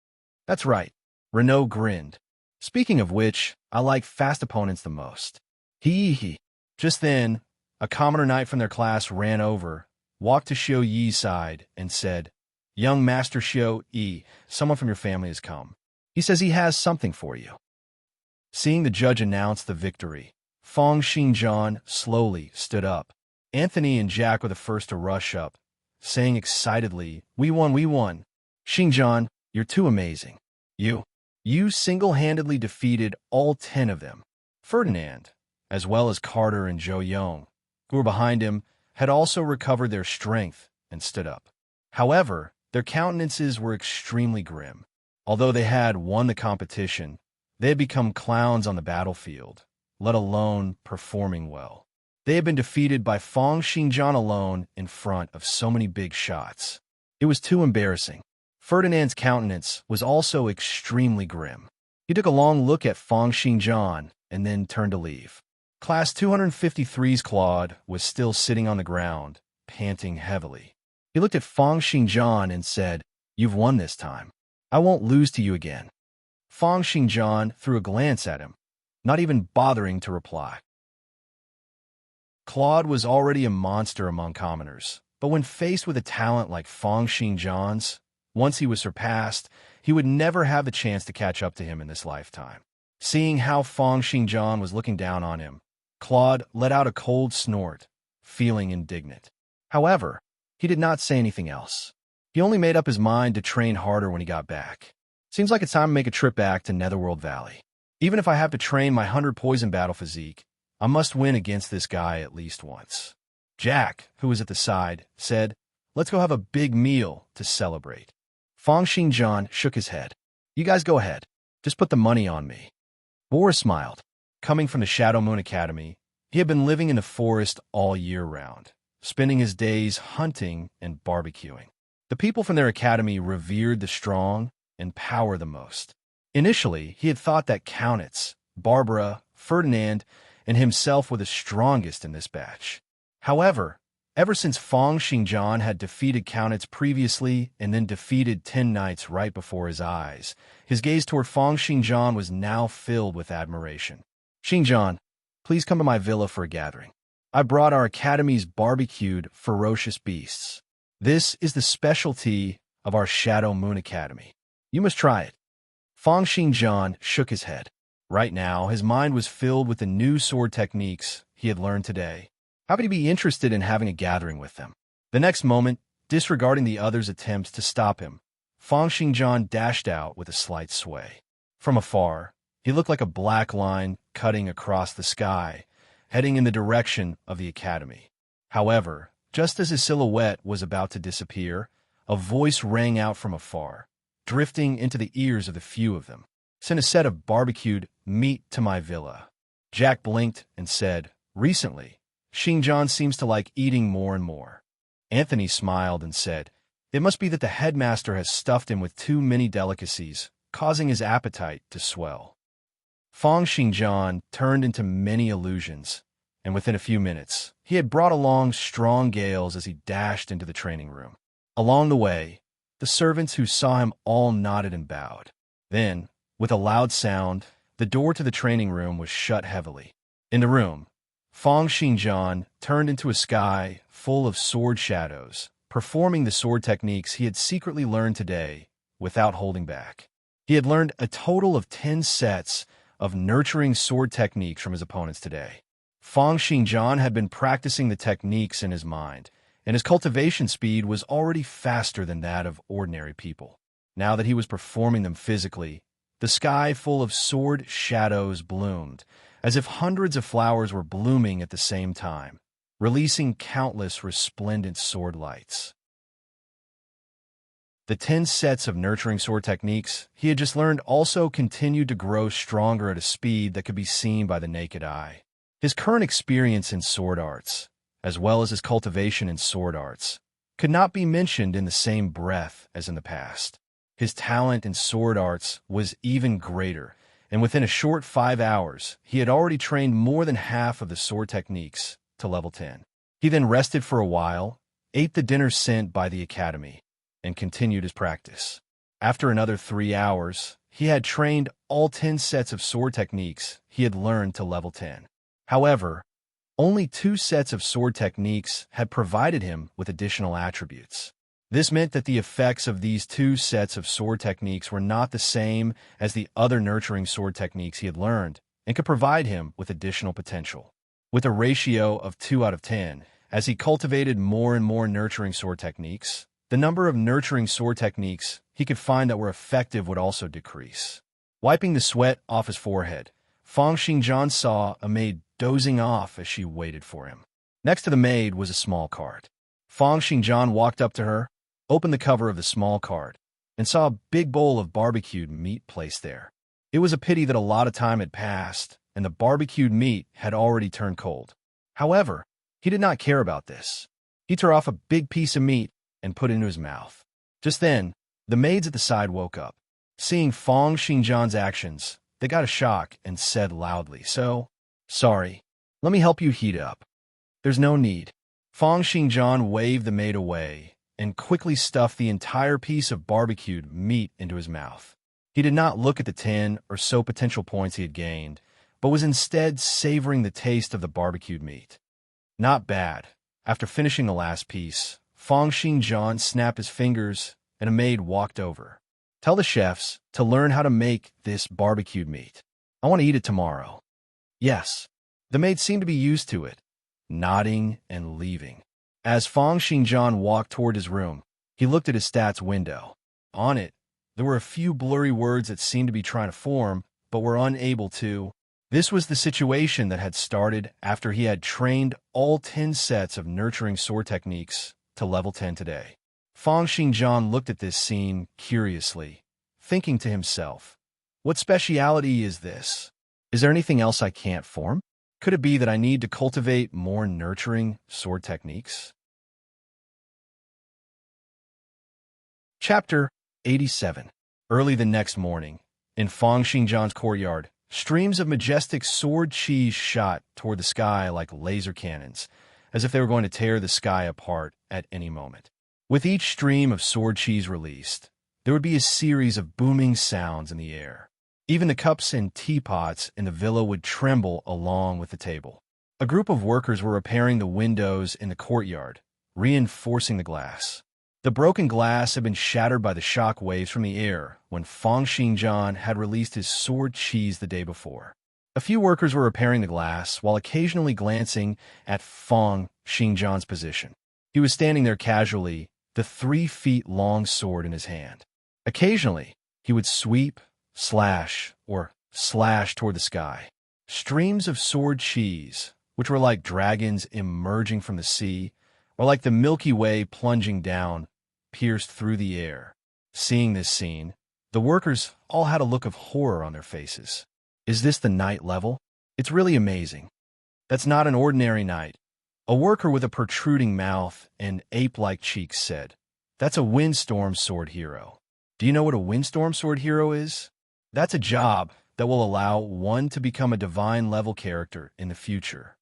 That's right, Renaud grinned. Speaking of which, I like fast opponents the most. He. Just then, a commoner knight from their class ran over, walked to Xiao Yi's side, and said, "Young Master Xiao Yi, someone from your family has come. He says he has something for you." Seeing the judge announce the victory, Fang Xinjiang slowly stood up. Anthony and Jack were the first to rush up, saying excitedly, "We won. Xinjiang, you're too amazing. You single-handedly defeated all 10 of them." Ferdinand, as well as Carter and Zhou Yong, who were behind him, had also recovered their strength and stood up. However, their countenances were extremely grim. Although they had won the competition, they had become clowns on the battlefield, let alone performing well. They had been defeated by Fang Xinjiang alone in front of so many big shots. It was too embarrassing. Ferdinand's countenance was also extremely grim. He took a long look at Fang Xinjiang and then turned to leave. Class 253's Claude was still sitting on the ground, panting heavily. He looked at Fang Xinjiang and said, "You've won this time. I won't lose to you again." Fang Xinjiang threw a glance at him, not even bothering to reply. Claude was already a monster among commoners, but when faced with a talent like Fang Xinjiang's, once he was surpassed, he would never have the chance to catch up to him in this lifetime. Seeing how Fang Xinjiang was looking down on him, Claude let out a cold snort, feeling indignant. However, he did not say anything else. He only made up his mind to train harder when he got back. Seems like it's time to make a trip back to Netherworld Valley. Even if I have to train my 100 poison battle physique, I must win against this guy at least once. Jack, who was at the side, said, "Let's go have a big meal to celebrate." Fang Xingjian shook his head. "You guys go ahead. Just put the money on me." Boris smiled. Coming from the Shadow Moon Academy, he had been living in the forest all year round, spending his days hunting and barbecuing. The people from their academy revered the strong and power the most. Initially, he had thought that Countess, Barbara, Ferdinand, and himself were the strongest in this batch. However, ever since Fang Xingjian had defeated Countess previously and then defeated 10 knights right before his eyes, his gaze toward Fang Xingjian was now filled with admiration. "Xingjian, please come to my villa for a gathering. I brought our academy's barbecued ferocious beasts. This is the specialty of our Shadow Moon Academy. You must try it." Fang Xingjian shook his head. Right now, his mind was filled with the new sword techniques he had learned today. How could he be interested in having a gathering with them? The next moment, disregarding the others' attempts to stop him, Fang Xingjian dashed out with a slight sway. From afar, he looked like a black line cutting across the sky, heading in the direction of the academy. However, just as his silhouette was about to disappear, a voice rang out from afar, drifting into the ears of the few of them. "Send a set of barbecued meat to my villa." Jack blinked and said, "Recently, Xingjian seems to like eating more and more." Anthony smiled and said, "It must be that the headmaster has stuffed him with too many delicacies, causing his appetite to swell." Fang Xingjian turned into many illusions, and within a few minutes, he had brought along strong gales as he dashed into the training room. Along the way, the servants who saw him all nodded and bowed. Then, with a loud sound, the door to the training room was shut heavily. In the room, Fang Xingjian turned into a sky full of sword shadows, performing the sword techniques he had secretly learned today without holding back. He had learned a total of 10 sets of nurturing sword techniques from his opponents today. Fang Xingjian had been practicing the techniques in his mind, and his cultivation speed was already faster than that of ordinary people. Now that he was performing them physically, the sky full of sword shadows bloomed, as if hundreds of flowers were blooming at the same time, releasing countless resplendent sword lights. The 10 sets of nurturing sword techniques he had just learned also continued to grow stronger at a speed that could be seen by the naked eye. His current experience in sword arts, as well as his cultivation in sword arts, could not be mentioned in the same breath as in the past. His talent in sword arts was even greater, and within a short 5 hours, he had already trained more than half of the sword techniques to level 10. He then rested for a while, ate the dinner sent by the academy, and continued his practice. After another 3 hours, he had trained all 10 sets of sword techniques he had learned to level 10. However, only 2 sets of sword techniques had provided him with additional attributes. This meant that the effects of these 2 sets of sword techniques were not the same as the other nurturing sword techniques he had learned, and could provide him with additional potential. With a ratio of 2 out of 10, as he cultivated more and more nurturing sword techniques, the number of nurturing sword techniques he could find that were effective would also decrease. Wiping the sweat off his forehead, Fang Xingjian saw a maid dozing off as she waited for him. Next to the maid was a small cart. Fang Xingjian walked up to her, opened the cover of the small cart, and saw a big bowl of barbecued meat placed there. It was a pity that a lot of time had passed, and the barbecued meat had already turned cold. However, he did not care about this. He tore off a big piece of meat and put it into his mouth. Just then, the maids at the side woke up. Seeing Fang Xingjian's actions, they got a shock and said loudly, "Sorry, let me help you heat up." "There's no need." Fang Xingjian waved the maid away and quickly stuffed the entire piece of barbecued meat into his mouth. He did not look at the 10 or so potential points he had gained, but was instead savoring the taste of the barbecued meat. Not bad. After finishing the last piece, Fang Xingjian snapped his fingers and a maid walked over. "Tell the chefs to learn how to make this barbecued meat. I want to eat it tomorrow." "Yes." The maid seemed to be used to it, nodding and leaving. As Fang Xingjian walked toward his room, he looked at his stats window. On it, There were a few blurry words that seemed to be trying to form, but were unable to. This was the situation that had started after he had trained all 10 sets of nurturing sword techniques to level 10 today. Fang Xingjian looked at this scene curiously, thinking to himself, what speciality is this? Is there anything else I can't form? Could it be that I need to cultivate more nurturing sword techniques? Chapter 87. Early the next morning, in Fang Xingjian's courtyard, streams of majestic sword cheese shot toward the sky like laser cannons, as if they were going to tear the sky apart at any moment. With each stream of sword cheese released, there would be a series of booming sounds in the air. Even the cups and teapots in the villa would tremble along with the table. A group of workers were repairing the windows in the courtyard, reinforcing the glass. The broken glass had been shattered by the shock waves from the air when Fang Xingjian had released his sword cheese the day before. A few workers were repairing the glass while occasionally glancing at Fang Xingjian's position. He was standing there casually, the 3-feet-long sword in his hand. Occasionally, he would sweep, slash, or slash toward the sky. Streams of sword cheese, which were like dragons emerging from the sea, or like the Milky Way plunging down, pierced through the air. Seeing this scene, the workers all had a look of horror on their faces. Is this the night level? It's really amazing. That's not an ordinary night. A worker with a protruding mouth and ape-like cheeks said, that's a windstorm sword hero. Do you know what a windstorm sword hero is? That's a job that will allow one to become a divine-level character in the future.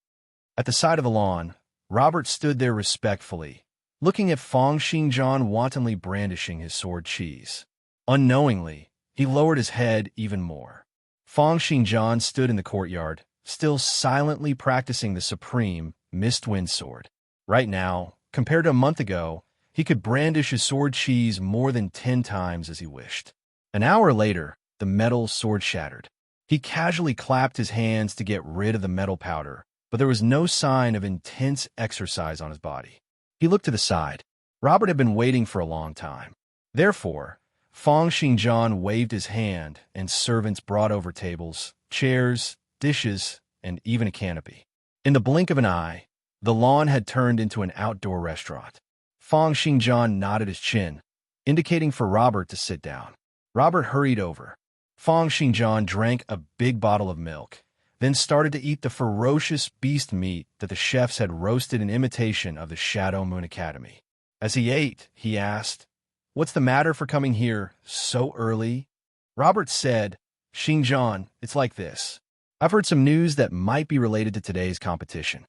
At the side of the lawn, Robert stood there respectfully, looking at Fang Xingjian wantonly brandishing his sword cheese. Unknowingly, he lowered his head even more. Fang Xingjian stood in the courtyard, still silently practicing the supreme Mistwind sword. Right now, compared to a month ago, he could brandish his sword cheese more than 10 times as he wished. An hour later, the metal sword shattered. He casually clapped his hands to get rid of the metal powder, but there was no sign of intense exercise on his body. He looked to the side. Robert had been waiting for a long time. Therefore, Fang Xingjian waved his hand, and servants brought over tables, chairs, dishes, and even a canopy. In the blink of an eye, the lawn had turned into an outdoor restaurant. Fang Xingjian nodded his chin, indicating for Robert to sit down. Robert hurried over. Fang Xingjian drank a big bottle of milk, then started to eat the ferocious beast meat that the chefs had roasted in imitation of the Shadow Moon Academy. As he ate, he asked, "What's the matter for coming here so early?" Robert said, "Xingjian, it's like this. I've heard some news that might be related to today's competition."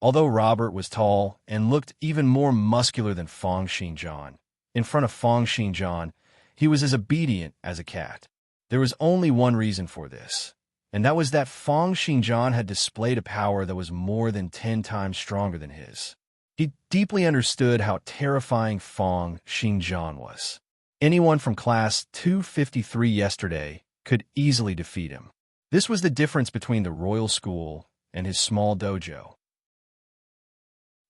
Although Robert was tall and looked even more muscular than Fang Xingjian, in front of Fang Xingjian, he was as obedient as a cat. There was only one reason for this, and that was that Fang Xingjian had displayed a power that was more than 10 times stronger than his. He deeply understood how terrifying Fang Xingjian was. Anyone from class 253 yesterday could easily defeat him. This was the difference between the royal school and his small dojo.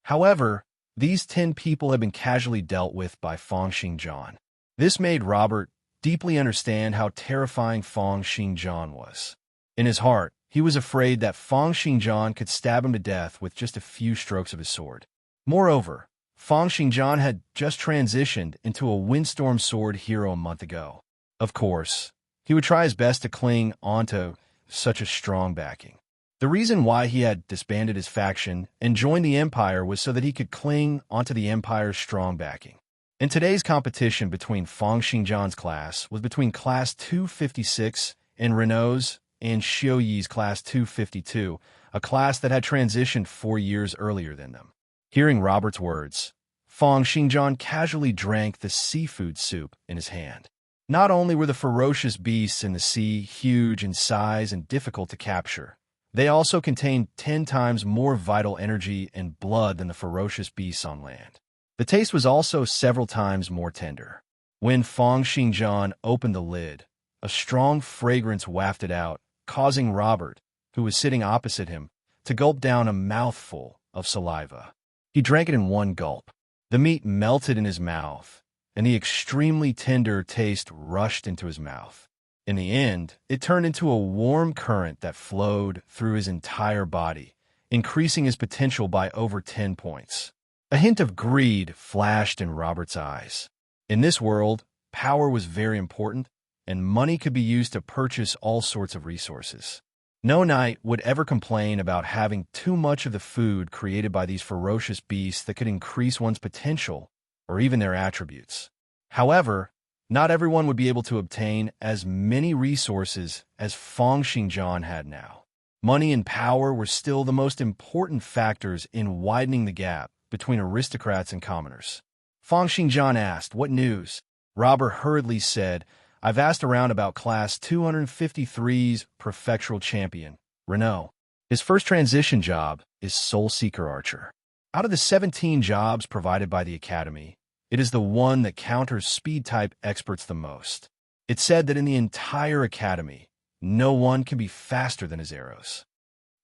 However, these 10 people had been casually dealt with by Fang Xingjian. This made Robert deeply understand how terrifying Fang Xingjian was. In his heart, he was afraid that Fang Xingjian could stab him to death with just a few strokes of his sword. Moreover, Fang Xingjian had just transitioned into a windstorm sword hero a month ago. Of course, he would try his best to cling onto such a strong backing. The reason why he had disbanded his faction and joined the Empire was so that he could cling onto the Empire's strong backing. In today's competition between Fang Xingjian's class was between Class 256 and Renault's and Xiuyi's Class 252, a class that had transitioned 4 years earlier than them. Hearing Robert's words, Fang Xingjian casually drank the seafood soup in his hand. Not only were the ferocious beasts in the sea huge in size and difficult to capture, they also contained 10 times more vital energy and blood than the ferocious beasts on land. The taste was also several times more tender. When Fang Xingjian opened the lid, a strong fragrance wafted out, causing Robert, who was sitting opposite him, to gulp down a mouthful of saliva. He drank it in one gulp. The meat melted in his mouth, and the extremely tender taste rushed into his mouth. In the end, it turned into a warm current that flowed through his entire body, increasing his potential by over 10 points. A hint of greed flashed in Robert's eyes. In this world, power was very important, and money could be used to purchase all sorts of resources. No knight would ever complain about having too much of the food created by these ferocious beasts that could increase one's potential or even their attributes. However, not everyone would be able to obtain as many resources as Feng Xingjian had now. Money and power were still the most important factors in widening the gap between aristocrats and commoners. Feng Xingjian asked, "What news?" Robert hurriedly said, "I've asked around about Class 253's prefectural champion, Renault. His first transition job is Soul Seeker Archer. Out of the 17 jobs provided by the Academy, it is the one that counters speed-type experts the most. It's said that in the entire Academy, no one can be faster than his arrows."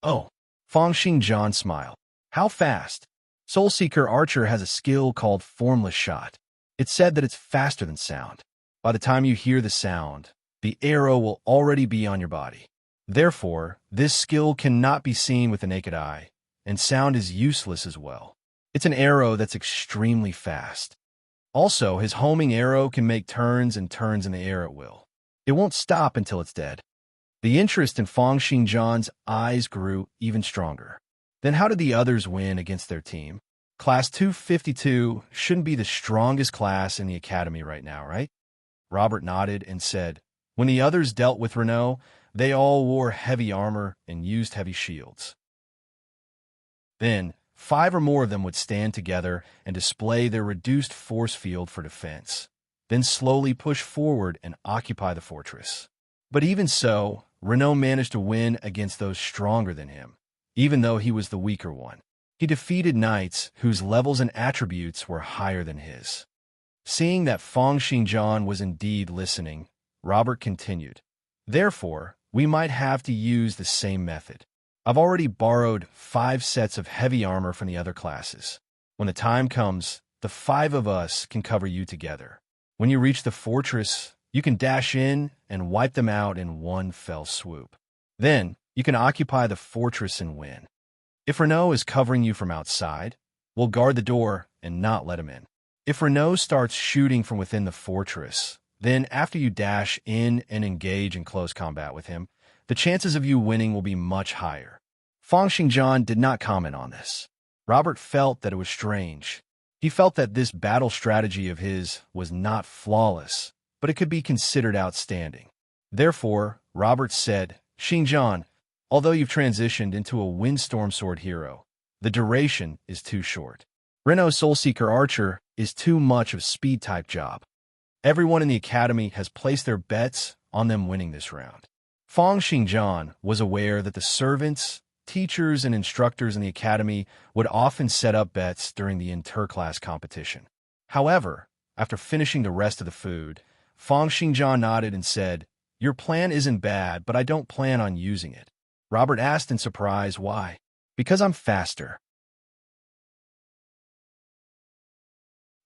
"Oh," Feng Xingjian smiled. "How fast?" "Soul Seeker Archer has a skill called Formless Shot. It's said that it's faster than sound. By the time you hear the sound, the arrow will already be on your body. Therefore, this skill cannot be seen with the naked eye, and sound is useless as well. It's an arrow that's extremely fast. Also, his homing arrow can make turns and turns in the air at will. It won't stop until it's dead." The interest in Feng Xingjian's eyes grew even stronger. Then how did the others win against their team? Class 252 shouldn't be the strongest class in the Academy right now, right? Robert nodded and said, "When the others dealt with Renault, they all wore heavy armor and used heavy shields. Then, 5 or more of them would stand together and display their reduced force field for defense, then slowly push forward and occupy the fortress. But even so, Renault managed to win against those stronger than him, even though he was the weaker one. He defeated knights whose levels and attributes were higher than his." Seeing that Feng Xingjian was indeed listening, Robert continued, "Therefore, we might have to use the same method. I've already borrowed 5 sets of heavy armor from the other classes. When the time comes, the 5 of us can cover you together. When you reach the fortress, you can dash in and wipe them out in one fell swoop. Then, you can occupy the fortress and win. If Renault is covering you from outside, we'll guard the door and not let him in. If Renault starts shooting from within the fortress, then after you dash in and engage in close combat with him, the chances of you winning will be much higher." Feng Xingjian did not comment on this. Robert felt that it was strange. He felt that this battle strategy of his was not flawless, but it could be considered outstanding. Therefore, Robert said, "Xingjian, although you've transitioned into a windstorm sword hero, the duration is too short. Renault Soul Seeker Archer is too much of a speed-type job. Everyone in the Academy has placed their bets on them winning this round." Feng Xingjian was aware that the servants, teachers, and instructors in the Academy would often set up bets during the inter-class competition. However, after finishing the rest of the food, Feng Xingjian nodded and said, "Your plan isn't bad, but I don't plan on using it." Robert asked in surprise, "Why?" "Because I'm faster."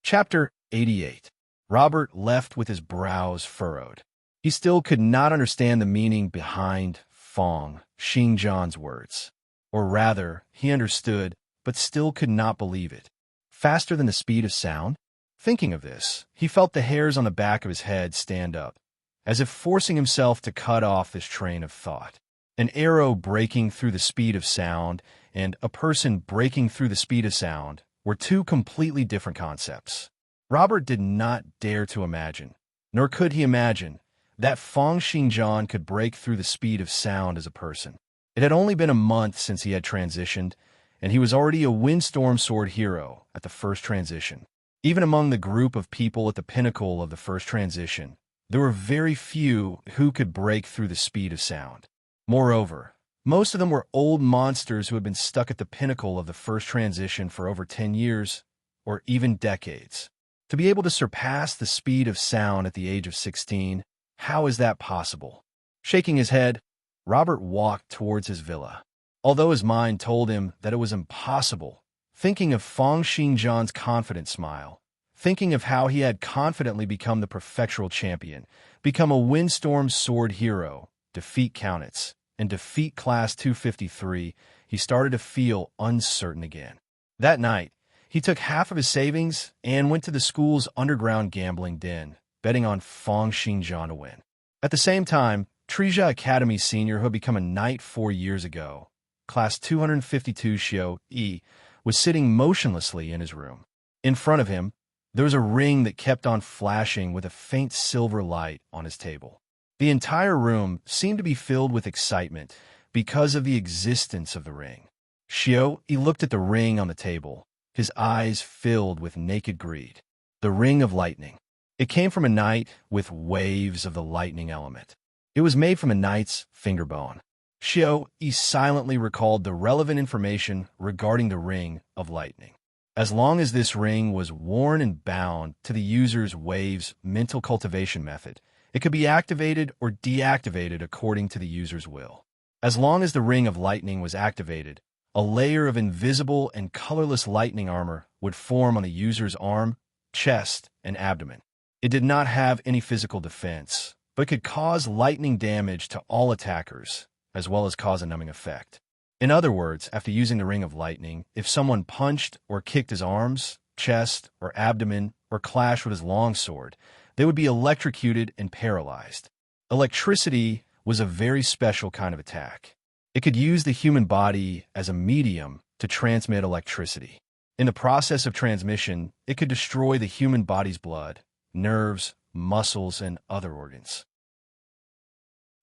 Chapter 88. Robert left with his brows furrowed. He still could not understand the meaning behind Feng Xingjian's words. Or rather, he understood, but still could not believe it. Faster than the speed of sound? Thinking of this, he felt the hairs on the back of his head stand up, as if forcing himself to cut off this train of thought. An arrow breaking through the speed of sound and a person breaking through the speed of sound were 2 completely different concepts. Robert did not dare to imagine, nor could he imagine, that Feng Xingjian could break through the speed of sound as a person. It had only been a month since he had transitioned, and he was already a windstorm sword hero at the first transition. Even among the group of people at the pinnacle of the first transition, there were very few who could break through the speed of sound. Moreover, most of them were old monsters who had been stuck at the pinnacle of the first transition for over 10 years, or even decades. To be able to surpass the speed of sound at the age of 16, how is that possible? Shaking his head, Robert walked towards his villa. Although his mind told him that it was impossible, thinking of Feng Xingjian's confident smile, thinking of how he had confidently become the perfectional champion, become a windstorm sword hero, defeat Countess, and defeat Class 253, he started to feel uncertain again. That night, he took half of his savings and went to the school's underground gambling den, betting on Feng Xingjian to win. At the same time, Treja Academy Senior, who had become a knight 4 years ago, Class 252 Xiao Yi, was sitting motionlessly in his room. In front of him, there was a ring that kept on flashing with a faint silver light on his table. The entire room seemed to be filled with excitement because of the existence of the ring. Xiao Yi looked at the ring on the table, his eyes filled with naked greed. The ring of lightning. It came from a knight with waves of the lightning element. It was made from a knight's finger bone. Xiao Yi silently recalled the relevant information regarding the ring of lightning. As long as this ring was worn and bound to the user's wave's mental cultivation method, it could be activated or deactivated according to the user's will. As long as the ring of lightning was activated, a layer of invisible and colorless lightning armor would form on the user's arm, chest, and abdomen. It did not have any physical defense, but could cause lightning damage to all attackers, as well as cause a numbing effect. In other words, after using the ring of lightning, if someone punched or kicked his arms, chest, or abdomen, or clashed with his longsword, they would be electrocuted and paralyzed. Electricity was a very special kind of attack. It could use the human body as a medium to transmit electricity. In the process of transmission, it could destroy the human body's blood, nerves, muscles, and other organs.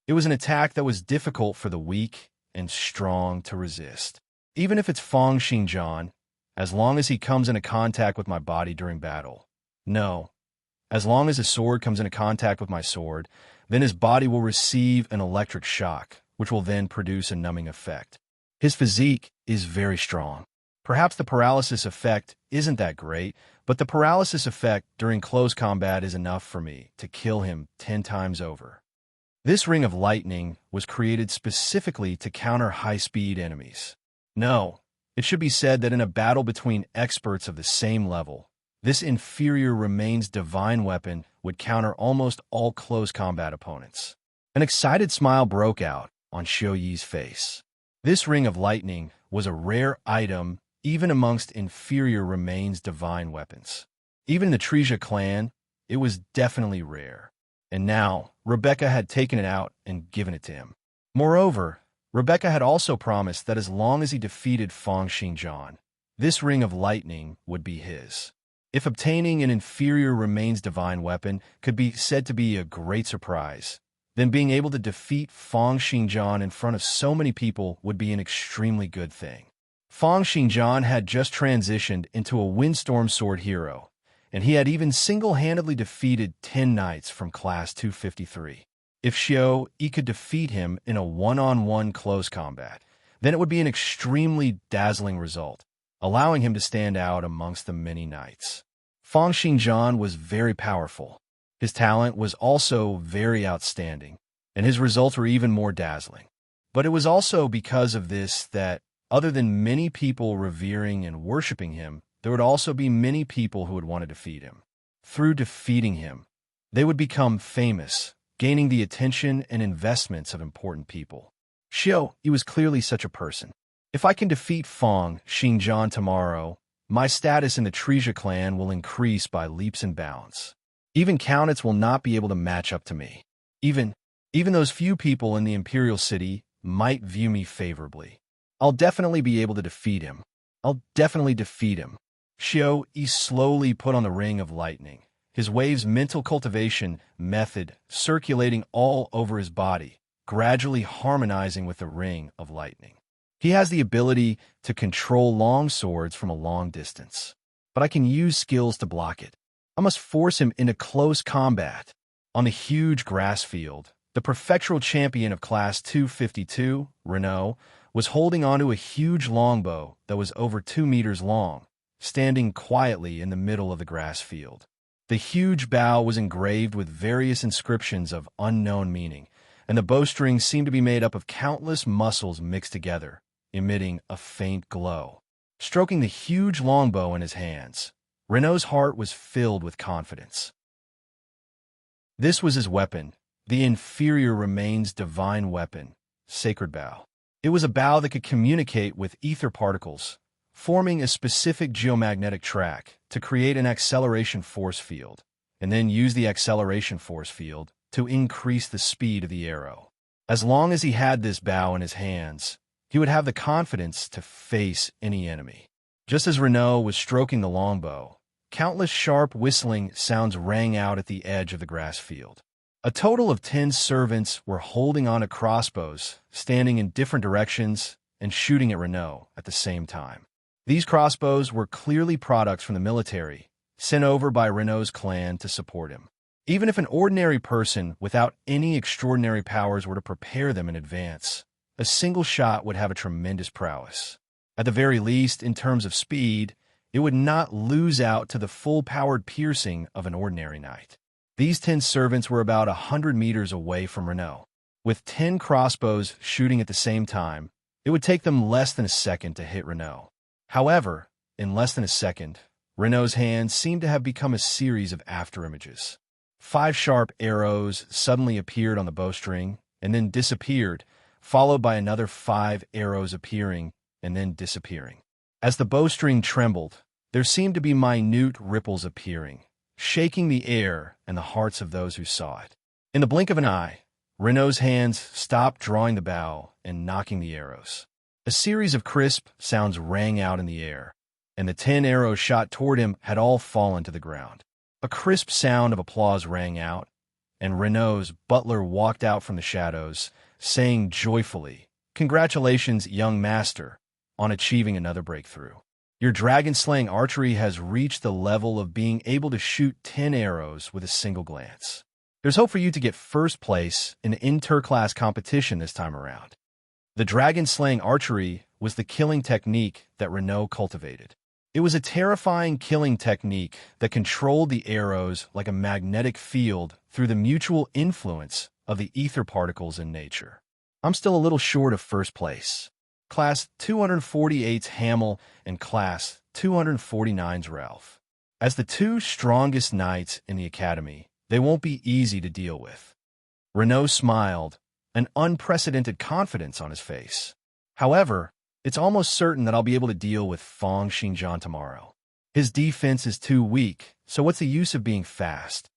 It was an attack that was difficult for the weak and strong to resist. Even if it's Feng Xingjian, as long as he comes into contact with my body during battle. No, as long as his sword comes into contact with my sword, then his body will receive an electric shock, which will then produce a numbing effect. His physique is very strong. Perhaps the paralysis effect isn't that great, but the paralysis effect during close combat is enough for me to kill him 10 times over. This ring of lightning was created specifically to counter high-speed enemies. No, it should be said that in a battle between experts of the same level, this inferior remains divine weapon would counter almost all close combat opponents. An excited smile broke out on Xiao Yi's face. This ring of lightning was a rare item even amongst inferior remains divine weapons. Even in the Treja clan, it was definitely rare. And now, Rebecca had taken it out and given it to him. Moreover, Rebecca had also promised that as long as he defeated Feng Xingjian, this ring of lightning would be his. If obtaining an inferior remains divine weapon could be said to be a great surprise, then being able to defeat Feng Xingjian in front of so many people would be an extremely good thing. Feng Xingjian had just transitioned into a windstorm sword hero, and he had even single-handedly defeated 10 knights from Class 253. If Xiao Yi could defeat him in a one-on-one close combat, then it would be an extremely dazzling result, allowing him to stand out amongst the many knights. Feng Xingjian was very powerful. His talent was also very outstanding, and his results were even more dazzling. But it was also because of this that, other than many people revering and worshiping him, there would also be many people who would want to defeat him. Through defeating him, they would become famous, gaining the attention and investments of important people. Xiao Yi was clearly such a person. If I can defeat Feng Xingjian tomorrow, my status in the Treja clan will increase by leaps and bounds. Even Countess will not be able to match up to me. Even those few people in the Imperial City might view me favorably. I'll definitely be able to defeat him. I'll definitely defeat him. Xiao Yi slowly put on the ring of lightning, his wave's mental cultivation method circulating all over his body, gradually harmonizing with the ring of lightning. He has the ability to control long swords from a long distance, but I can use skills to block it. I must force him into close combat. On the huge grass field, the prefectural champion of Class 252, Renault, was holding onto a huge longbow that was over 2 meters long, standing quietly in the middle of the grass field. The huge bow was engraved with various inscriptions of unknown meaning, and the bowstring seemed to be made up of countless muscles mixed together, emitting a faint glow. Stroking the huge longbow in his hands, Renault's heart was filled with confidence. This was his weapon, the inferior remains divine weapon, Sacred Bow. It was a bow that could communicate with ether particles, forming a specific geomagnetic track to create an acceleration force field, and then use the acceleration force field to increase the speed of the arrow. As long as he had this bow in his hands, he would have the confidence to face any enemy. Just as Renault was stroking the longbow, countless sharp whistling sounds rang out at the edge of the grass field. A total of 10 servants were holding on to crossbows, standing in different directions and shooting at Renault at the same time. These crossbows were clearly products from the military, sent over by Renault's clan to support him. Even if an ordinary person without any extraordinary powers were to prepare them in advance, a single shot would have a tremendous prowess. At the very least, in terms of speed, it would not lose out to the full-powered piercing of an ordinary knight. These 10 servants were about 100 meters away from Renault. With 10 crossbows shooting at the same time, it would take them less than a second to hit Renault. However, in less than a second, Renault's hands seemed to have become a series of afterimages. 5 sharp arrows suddenly appeared on the bowstring and then disappeared, followed by another 5 arrows appearing and then disappearing. As the bowstring trembled, there seemed to be minute ripples appearing, shaking the air and the hearts of those who saw it. In the blink of an eye, Renault's hands stopped drawing the bow and knocking the arrows. A series of crisp sounds rang out in the air, and the 10 arrows shot toward him had all fallen to the ground. A crisp sound of applause rang out, and Renault's butler walked out from the shadows, saying joyfully, "Congratulations, young master, on achieving another breakthrough. Your dragon-slaying archery has reached the level of being able to shoot 10 arrows with a single glance. There's hope for you to get first place in the inter-class competition this time around." The dragon-slaying archery was the killing technique that Renault cultivated. It was a terrifying killing technique that controlled the arrows like a magnetic field through the mutual influence of the ether particles in nature. I'm still a little short of first place. Class 248's Hamel and Class 249's Ralph. As the 2 strongest knights in the academy, they won't be easy to deal with. Renault smiled, an unprecedented confidence on his face. However, it's almost certain that I'll be able to deal with Feng Xinjian tomorrow. His defense is too weak, so what's the use of being fast?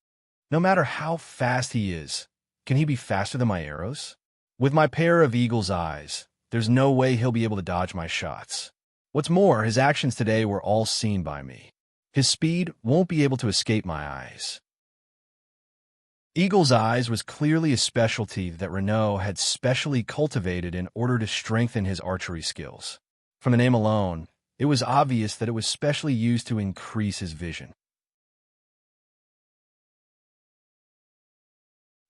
No matter how fast he is, can he be faster than my arrows? With my pair of eagle's eyes, there's no way he'll be able to dodge my shots. What's more, his actions today were all seen by me. His speed won't be able to escape my eyes. Eagle's eyes was clearly a specialty that Renault had specially cultivated in order to strengthen his archery skills. From the name alone, it was obvious that it was specially used to increase his vision.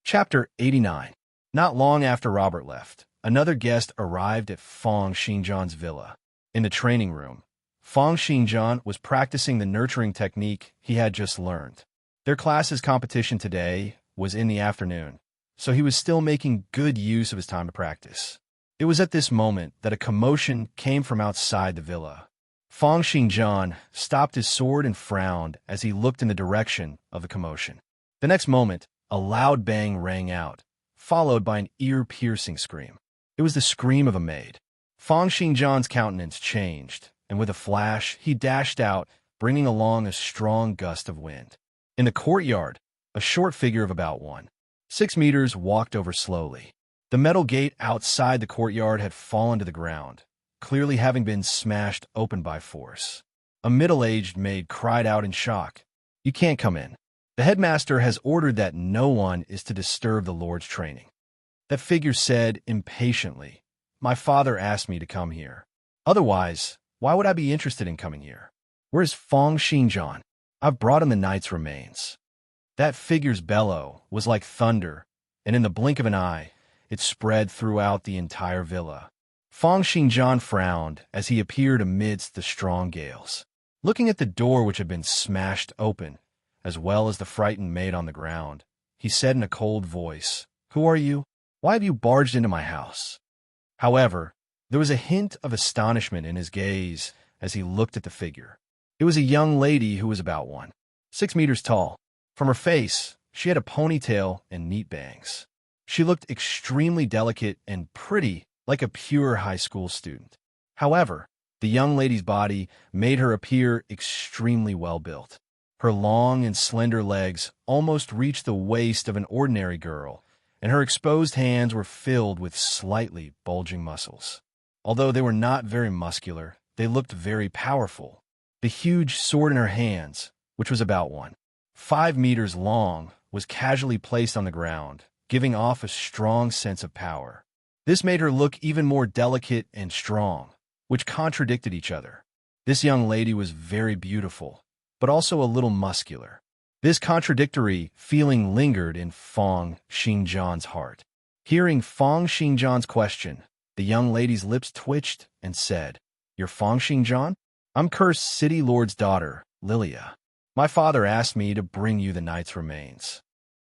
Chapter 89. Not long after Robert left, another guest arrived at Feng Xinjian's villa. In the training room, Feng Xinjian was practicing the nurturing technique he had just learned. Their class's competition today was in the afternoon, so he was still making good use of his time to practice. It was at this moment that a commotion came from outside the villa. Feng Xinjian stopped his sword and frowned as he looked in the direction of the commotion. The next moment, a loud bang rang out, followed by an ear-piercing scream. It was the scream of a maid. Feng Xinjian's countenance changed, and with a flash, he dashed out, bringing along a strong gust of wind. In the courtyard, a short figure of about 1.6 meters walked over slowly. The metal gate outside the courtyard had fallen to the ground, clearly having been smashed open by force. A middle-aged maid cried out in shock, "You can't come in. The headmaster has ordered that no one is to disturb the Lord's training." That figure said impatiently, "My father asked me to come here. Otherwise, why would I be interested in coming here? Where's Feng Xinjian? I've brought him the knight's remains." That figure's bellow was like thunder, and in the blink of an eye, it spread throughout the entire villa. Feng Xinjian frowned as he appeared amidst the strong gales. Looking at the door which had been smashed open, as well as the frightened maid on the ground, he said in a cold voice, "Who are you? Why have you barged into my house?" However, there was a hint of astonishment in his gaze as he looked at the figure. It was a young lady who was about 6 meters tall. From her face, she had a ponytail and neat bangs. She looked extremely delicate and pretty, like a pure high school student. However, the young lady's body made her appear extremely well-built. Her long and slender legs almost reached the waist of an ordinary girl, and her exposed hands were filled with slightly bulging muscles. Although they were not very muscular, they looked very powerful. The huge sword in her hands, which was about 5 meters long, was casually placed on the ground, giving off a strong sense of power. This made her look even more delicate and strong, which contradicted each other. This young lady was very beautiful, but also a little muscular. This contradictory feeling lingered in Feng Xingjian's heart. Hearing Feng Xingjian's question, the young lady's lips twitched and said, "You're Feng Xingjian? I'm Cursed City Lord's daughter, Lilia. My father asked me to bring you the knight's remains."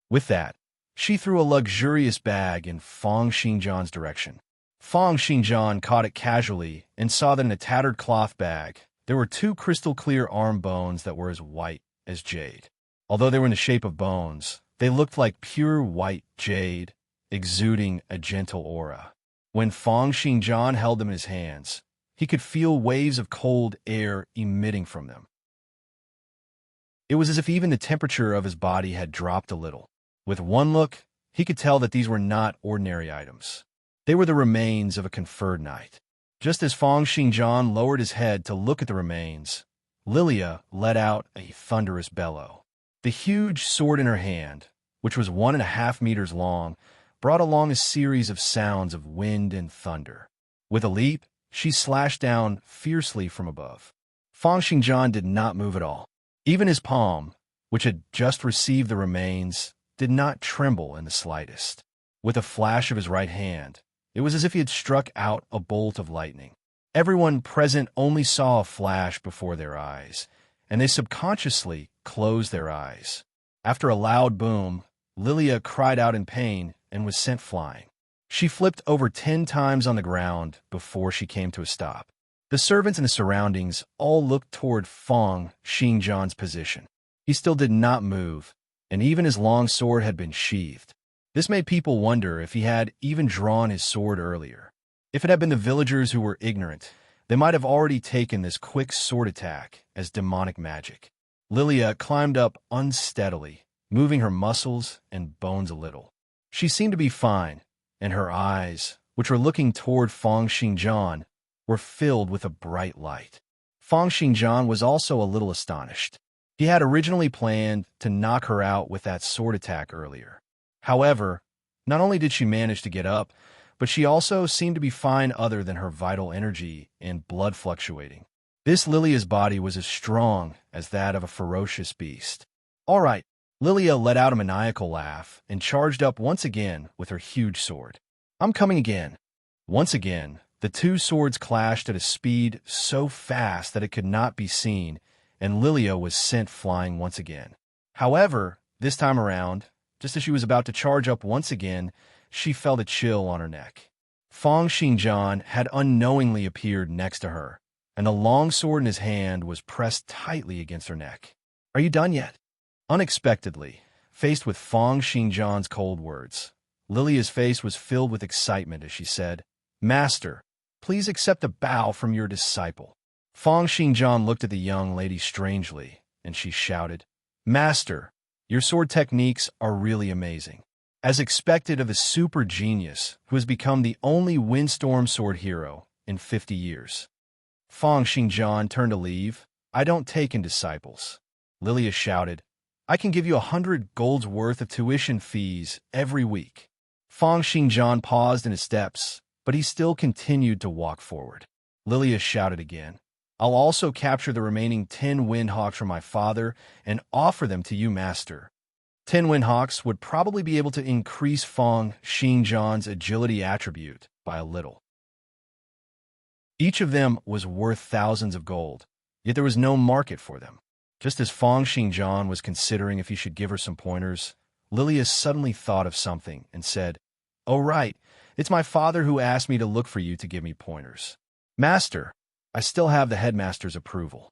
With that, she threw a luxurious bag in Feng Xingjian's direction. Feng Xingjian caught it casually and saw that in a tattered cloth bag, there were 2 crystal-clear arm bones that were as white as jade. Although they were in the shape of bones, they looked like pure white jade, exuding a gentle aura. When Feng Xingjian held them in his hands, he could feel waves of cold air emitting from them. It was as if even the temperature of his body had dropped a little. With one look, he could tell that these were not ordinary items. They were the remains of a conferred knight. Just as Feng Xingjian lowered his head to look at the remains, Lilia let out a thunderous bellow. The huge sword in her hand, which was 1.5 meters long, brought along a series of sounds of wind and thunder. With a leap, she slashed down fiercely from above. Feng Xingjian did not move at all. Even his palm, which had just received the remains, did not tremble in the slightest. With a flash of his right hand, it was as if he had struck out a bolt of lightning. Everyone present only saw a flash before their eyes, and they subconsciously closed their eyes. After a loud boom, Lilia cried out in pain and was sent flying. She flipped over 10 times on the ground before she came to a stop. The servants in the surroundings all looked toward Feng Xingjian's position. He still did not move, and even his long sword had been sheathed. This made people wonder if he had even drawn his sword earlier. If it had been the villagers who were ignorant, they might have already taken this quick sword attack as demonic magic. Lilia climbed up unsteadily, moving her muscles and bones a little. She seemed to be fine, and her eyes, which were looking toward Feng Xingjian, were filled with a bright light. Feng Xingjian was also a little astonished. He had originally planned to knock her out with that sword attack earlier. However, not only did she manage to get up, but she also seemed to be fine other than her vital energy and blood fluctuating. This Lilia's body was as strong as that of a ferocious beast. "All right," Lilia let out a maniacal laugh and charged up once again with her huge sword. "I'm coming again." Once again, the 2 swords clashed at a speed so fast that it could not be seen, and Lilia was sent flying once again. However, this time around, just as she was about to charge up once again, she felt a chill on her neck. Feng Xingjian had unknowingly appeared next to her, and the long sword in his hand was pressed tightly against her neck. "Are you done yet?" Unexpectedly, faced with Feng Xingjian's cold words, Lilia's face was filled with excitement as she said, "Master, please accept a bow from your disciple." Feng Xingjian looked at the young lady strangely, and she shouted, "Master, your sword techniques are really amazing." As expected of a super genius who has become the only windstorm sword hero in 50 years. Feng Xingjian turned to leave. "I don't take in disciples." Lilia shouted, "I can give you 100 gold's worth of tuition fees every week." Feng Xingjian paused in his steps, but he still continued to walk forward. Lilia shouted again, "I'll also capture the remaining 10 windhawks from my father and offer them to you, master." 10 windhawks would probably be able to increase Feng Xingjian's agility attribute by a little. Each of them was worth thousands of gold, yet there was no market for them. Just as Feng Xingjian was considering if he should give her some pointers, Lilia suddenly thought of something and said, "Oh right, it's my father who asked me to look for you to give me pointers. Master, I still have the headmaster's approval."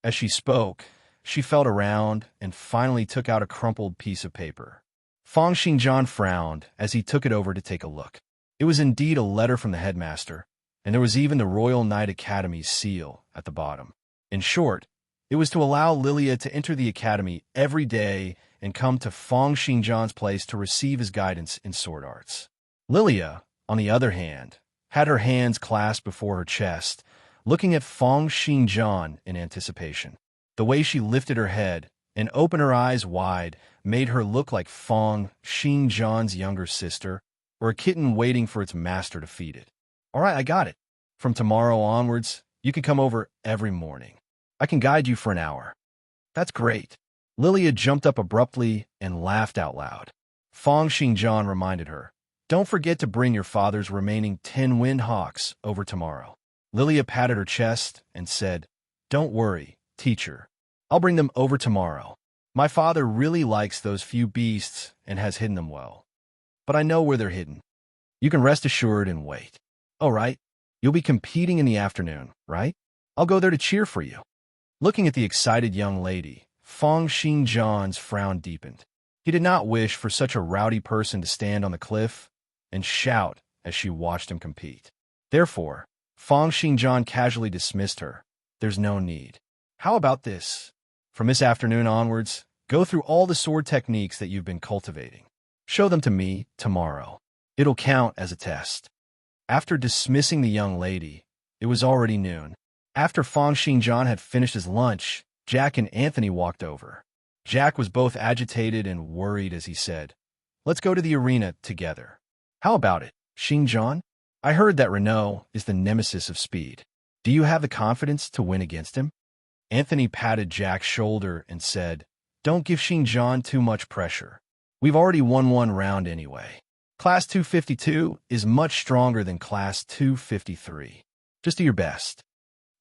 As she spoke, she felt around and finally took out a crumpled piece of paper. Fang Xingjian frowned as he took it over to take a look. It was indeed a letter from the headmaster, and there was even the Royal Knight Academy's seal at the bottom. In short, it was to allow Lilia to enter the academy every day and come to Fang Xingjian's place to receive his guidance in sword arts. Lilia, on the other hand, had her hands clasped before her chest, looking at Fang Xingjian in anticipation. The way she lifted her head and opened her eyes wide made her look like Fang Xingjian's younger sister, or a kitten waiting for its master to feed it. All right, I got it. From tomorrow onwards, you can come over every morning. I can guide you for an hour. That's great. Lilia jumped up abruptly and laughed out loud. Fang Xingjian reminded her, don't forget to bring your father's remaining 10 wind hawks over tomorrow. Lilia patted her chest and said, don't worry, teacher. I'll bring them over tomorrow. My father really likes those few beasts and has hidden them well. But I know where they're hidden. You can rest assured and wait. All right, you'll be competing in the afternoon, right? I'll go there to cheer for you. Looking at the excited young lady, Fang Xingjian's frown deepened. He did not wish for such a rowdy person to stand on the cliff and shout as she watched him compete. Therefore, Fang Xingjian casually dismissed her. There's no need. How about this? From this afternoon onwards, go through all the sword techniques that you've been cultivating. Show them to me tomorrow. It'll count as a test. After dismissing the young lady, it was already noon. After Fang Xingjian had finished his lunch, Jack and Anthony walked over. Jack was both agitated and worried as he said, let's go to the arena together. How about it, Xingjian? I heard that Renault is the nemesis of speed. Do you have the confidence to win against him? Anthony patted Jack's shoulder and said, don't give Xingjian too much pressure. We've already won one round anyway. Class 252 is much stronger than Class 253. Just do your best.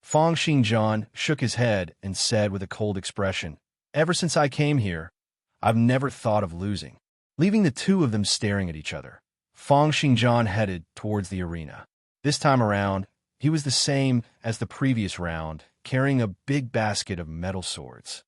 Fang Xingjian shook his head and said with a cold expression, ever since I came here, I've never thought of losing. Leaving the two of them staring at each other, Fang Xingjian headed towards the arena. This time around, he was the same as the previous round, carrying a big basket of metal swords.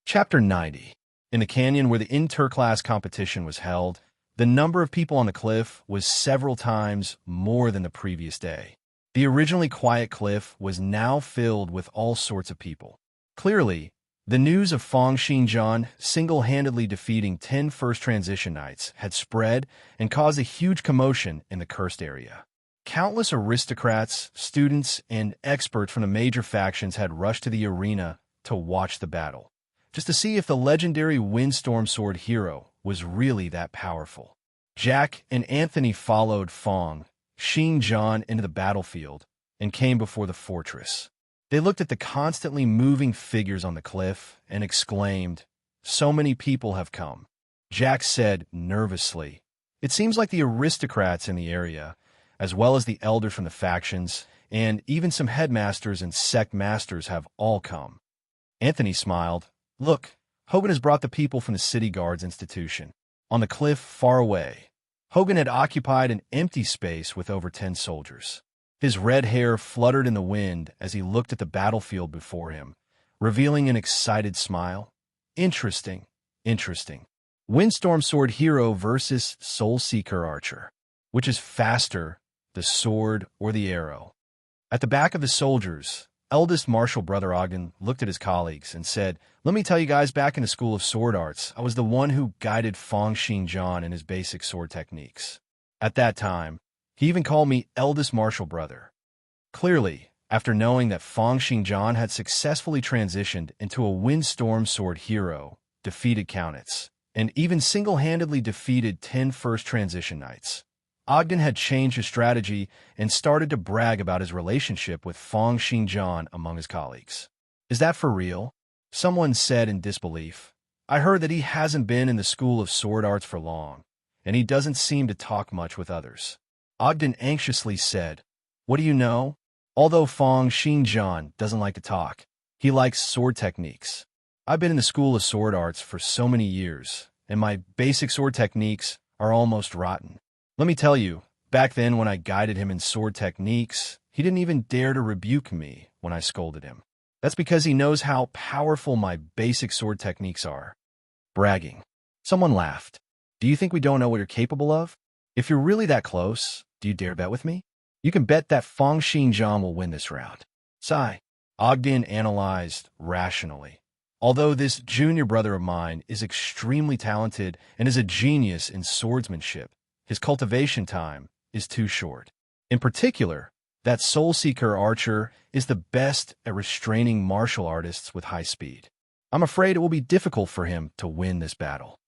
Chapter 90. In the canyon where the inter-class competition was held, the number of people on the cliff was several times more than the previous day. The originally quiet cliff was now filled with all sorts of people. Clearly, the news of Fang Xingjian single-handedly defeating 10 first transition knights had spread and caused a huge commotion in the cursed area. Countless aristocrats, students, and experts from the major factions had rushed to the arena to watch the battle, just to see if the legendary Windstorm Sword hero was really that powerful. Jack and Anthony followed Fang Xingjian into the battlefield and came before the fortress. They looked at the constantly moving figures on the cliff and exclaimed, so many people have come. Jack said nervously, it seems like the aristocrats in the area, as well as the elders from the factions, and even some headmasters and sect masters have all come. Anthony smiled. Look, Hogan has brought the people from the City Guards Institution. On the cliff far away, Hogan had occupied an empty space with over 10 soldiers. His red hair fluttered in the wind as he looked at the battlefield before him, revealing an excited smile. Interesting, interesting. Windstorm Sword Hero versus Soul Seeker Archer. Which is faster, the sword or the arrow? At the back of the soldiers, eldest martial brother Ogden looked at his colleagues and said, let me tell you guys, back in the School of Sword Arts, I was the one who guided Fang Xingjian in his basic sword techniques. At that time, he even called me eldest martial brother. Clearly, after knowing that Fang Xingjian had successfully transitioned into a Windstorm Sword hero, defeated Countess, and even single-handedly defeated 10 first transition knights, Ogden had changed his strategy and started to brag about his relationship with Fang Xingjian among his colleagues. Is that for real? Someone said in disbelief. I heard that he hasn't been in the School of Sword Arts for long, and he doesn't seem to talk much with others. Ogden anxiously said, what do you know? Although Fang Xingjian doesn't like to talk, he likes sword techniques. I've been in the School of Sword Arts for so many years, and my basic sword techniques are almost rotten. Let me tell you, back then when I guided him in sword techniques, he didn't even dare to rebuke me when I scolded him. That's because he knows how powerful my basic sword techniques are. Bragging. Someone laughed. Do you think we don't know what you're capable of? If you're really that close, do you dare bet with me? You can bet that Fang Xinjiang will win this round. Sigh. Ogden analyzed rationally. Although this junior brother of mine is extremely talented and is a genius in swordsmanship, his cultivation time is too short. In particular, that soul-seeker archer is the best at restraining martial artists with high speed. I'm afraid it will be difficult for him to win this battle.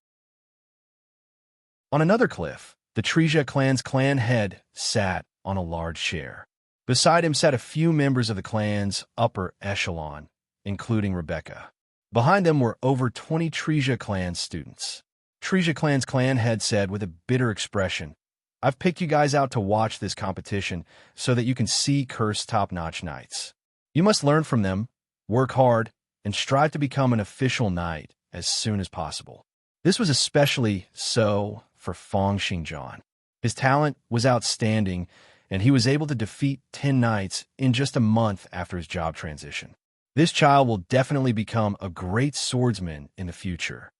On another cliff, the Trija clan's clan head sat on a large chair. Beside him sat a few members of the clan's upper echelon, including Rebecca. Behind them were over 20 Trija clan students. Trija clan's clan head said with a bitter expression, I've picked you guys out to watch this competition so that you can see Cursed top-notch knights. You must learn from them, work hard, and strive to become an official knight as soon as possible. This was especially so for Fang Xinjiang. His talent was outstanding, and he was able to defeat 10 knights in just a month after his job transition. This child will definitely become a great swordsman in the future.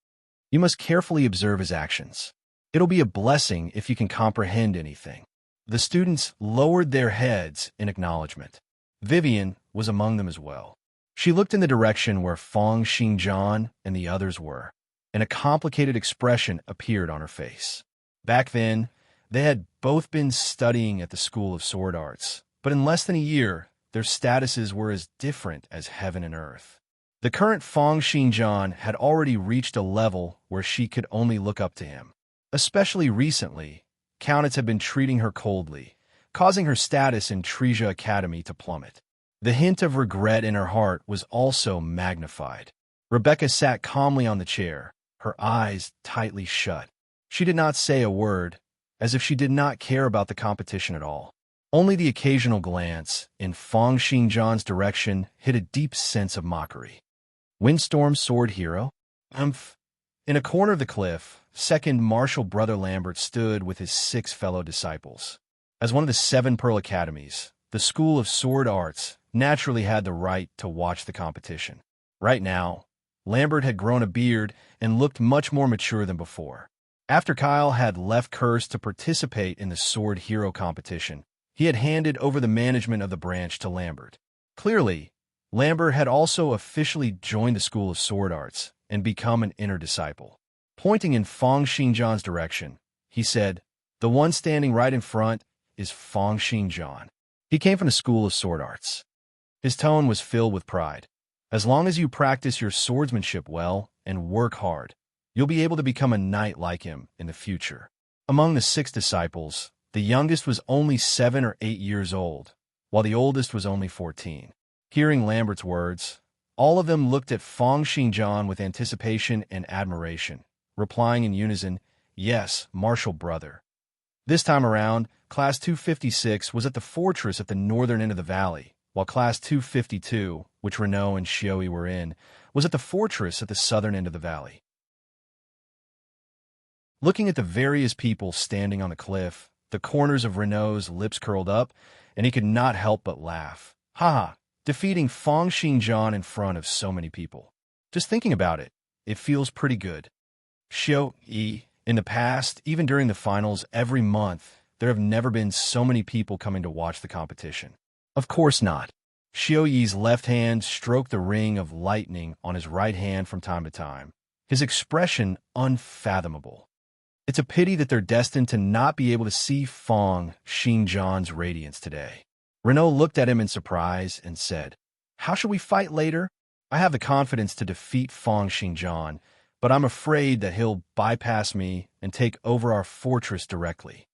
You must carefully observe his actions. It'll be a blessing if you can comprehend anything. The students lowered their heads in acknowledgement. Vivian was among them as well. She looked in the direction where Fang Xinjiang and the others were, and a complicated expression appeared on her face. Back then, they had both been studying at the School of Sword Arts, but in less than a year, their statuses were as different as heaven and earth. The current Fang Xinjiang had already reached a level where she could only look up to him. Especially recently, Countess had been treating her coldly, causing her status in Trija Academy to plummet. The hint of regret in her heart was also magnified. Rebecca sat calmly on the chair, her eyes tightly shut. She did not say a word, as if she did not care about the competition at all. Only the occasional glance in Fang Xinjiang's direction hid a deep sense of mockery. Windstorm Sword Hero? In a corner of the cliff, second Martial Brother Lambert stood with his 6 fellow disciples. As one of the 7 Pearl Academies, the School of Sword Arts naturally had the right to watch the competition. Right now, Lambert had grown a beard and looked much more mature than before. After Kyle had left Curse to participate in the Sword Hero competition, he had handed over the management of the branch to Lambert. Clearly, Lambert had also officially joined the School of Sword Arts and become an inner disciple. Pointing in Fang Xinjiang's direction, he said, The one standing right in front is Fang Xinjiang. He came from the School of Sword Arts. His tone was filled with pride. As long as you practice your swordsmanship well and work hard, you'll be able to become a knight like him in the future. Among the 6 disciples, the youngest was only 7 or 8 years old, while the oldest was only 14. Hearing Lambert's words, all of them looked at Fang Xinjiang with anticipation and admiration, replying in unison, Yes, Martial Brother. This time around, Class 256 was at the fortress at the northern end of the valley, while Class 252, which Renault and Xioi were in, was at the fortress at the southern end of the valley. Looking at the various people standing on the cliff, the corners of Renault's lips curled up, and he could not help but laugh. Ha! Defeating Fang Xinjiang in front of so many people. Just thinking about it, it feels pretty good. Xioi, in the past, even during the finals every month, there have never been so many people coming to watch the competition. Of course not. Xiuyi's left hand stroked the ring of lightning on his right hand from time to time, his expression unfathomable. It's a pity that they're destined to not be able to see Fang Xinjiang's radiance today. Renault looked at him in surprise and said, How shall we fight later? I have the confidence to defeat Fang Xinjiang, but I'm afraid that he'll bypass me and take over our fortress directly.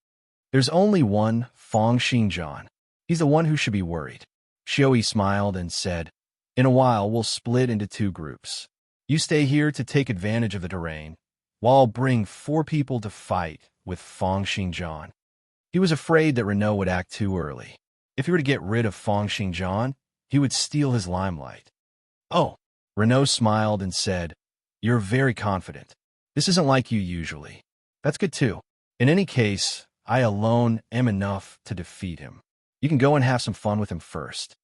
There's only one Fang Xinjiang. He's the one who should be worried. Xioi smiled and said, In a while, we'll split into 2 groups. You stay here to take advantage of the terrain, while I'll bring 4 people to fight with Fang Xinjiang. He was afraid that Renault would act too early. If he were to get rid of Fang Xinjiang, he would steal his limelight. Oh, Renault smiled and said, You're very confident. This isn't like you usually. That's good too. In any case, I alone am enough to defeat him. You can go and have some fun with him first."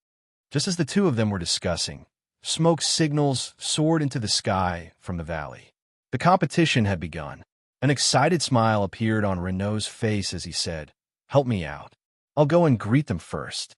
Just as the two of them were discussing, smoke signals soared into the sky from the valley. The competition had begun. An excited smile appeared on Renault's face as he said, "Help me out. I'll go and greet them first."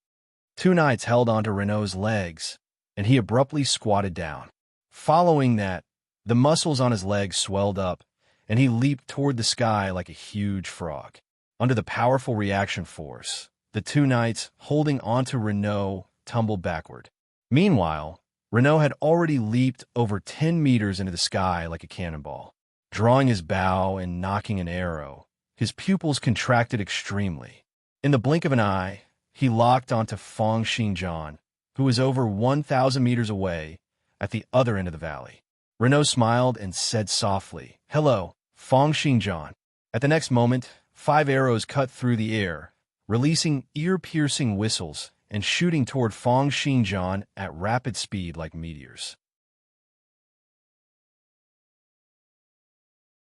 Two knights held onto Renault's legs, and he abruptly squatted down. Following that, the muscles on his legs swelled up, and he leaped toward the sky like a huge frog. Under the powerful reaction force, the two knights, holding onto Renault, tumbled backward. Meanwhile, Renault had already leaped over 10 meters into the sky like a cannonball. Drawing his bow and nocking an arrow, his pupils contracted extremely. In the blink of an eye, he locked onto Feng Xingjian, who was over 1,000 meters away at the other end of the valley. Renault smiled and said softly, "Hello, Feng Xingjian." At the next moment, 5 arrows cut through the air, releasing ear-piercing whistles and shooting toward Feng Xingjian at rapid speed like meteors.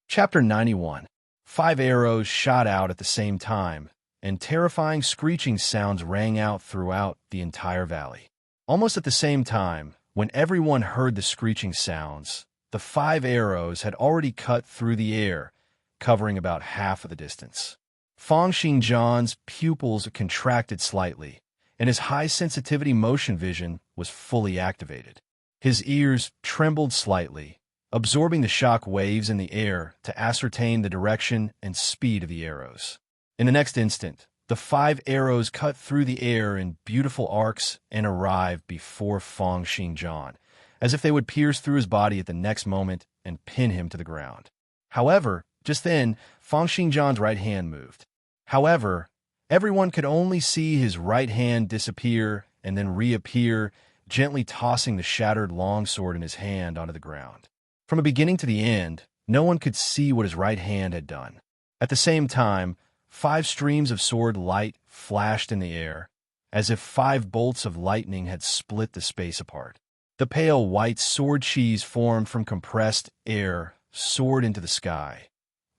Chapter 91. 5 arrows shot out at the same time, and terrifying screeching sounds rang out throughout the entire valley. Almost at the same time, when everyone heard the screeching sounds, the 5 arrows had already cut through the air, covering about half of the distance. Feng Xingjian's pupils contracted slightly, and his high-sensitivity motion vision was fully activated. His ears trembled slightly, absorbing the shock waves in the air to ascertain the direction and speed of the arrows. In the next instant, the 5 arrows cut through the air in beautiful arcs and arrived before Feng Xingjian, as if they would pierce through his body at the next moment and pin him to the ground. However, just then, Feng Xingjian's right hand moved. However, everyone could only see his right hand disappear and then reappear, gently tossing the shattered longsword in his hand onto the ground. From the beginning to the end, no one could see what his right hand had done. At the same time, 5 streams of sword light flashed in the air, as if 5 bolts of lightning had split the space apart. The pale white sword cheese formed from compressed air soared into the sky,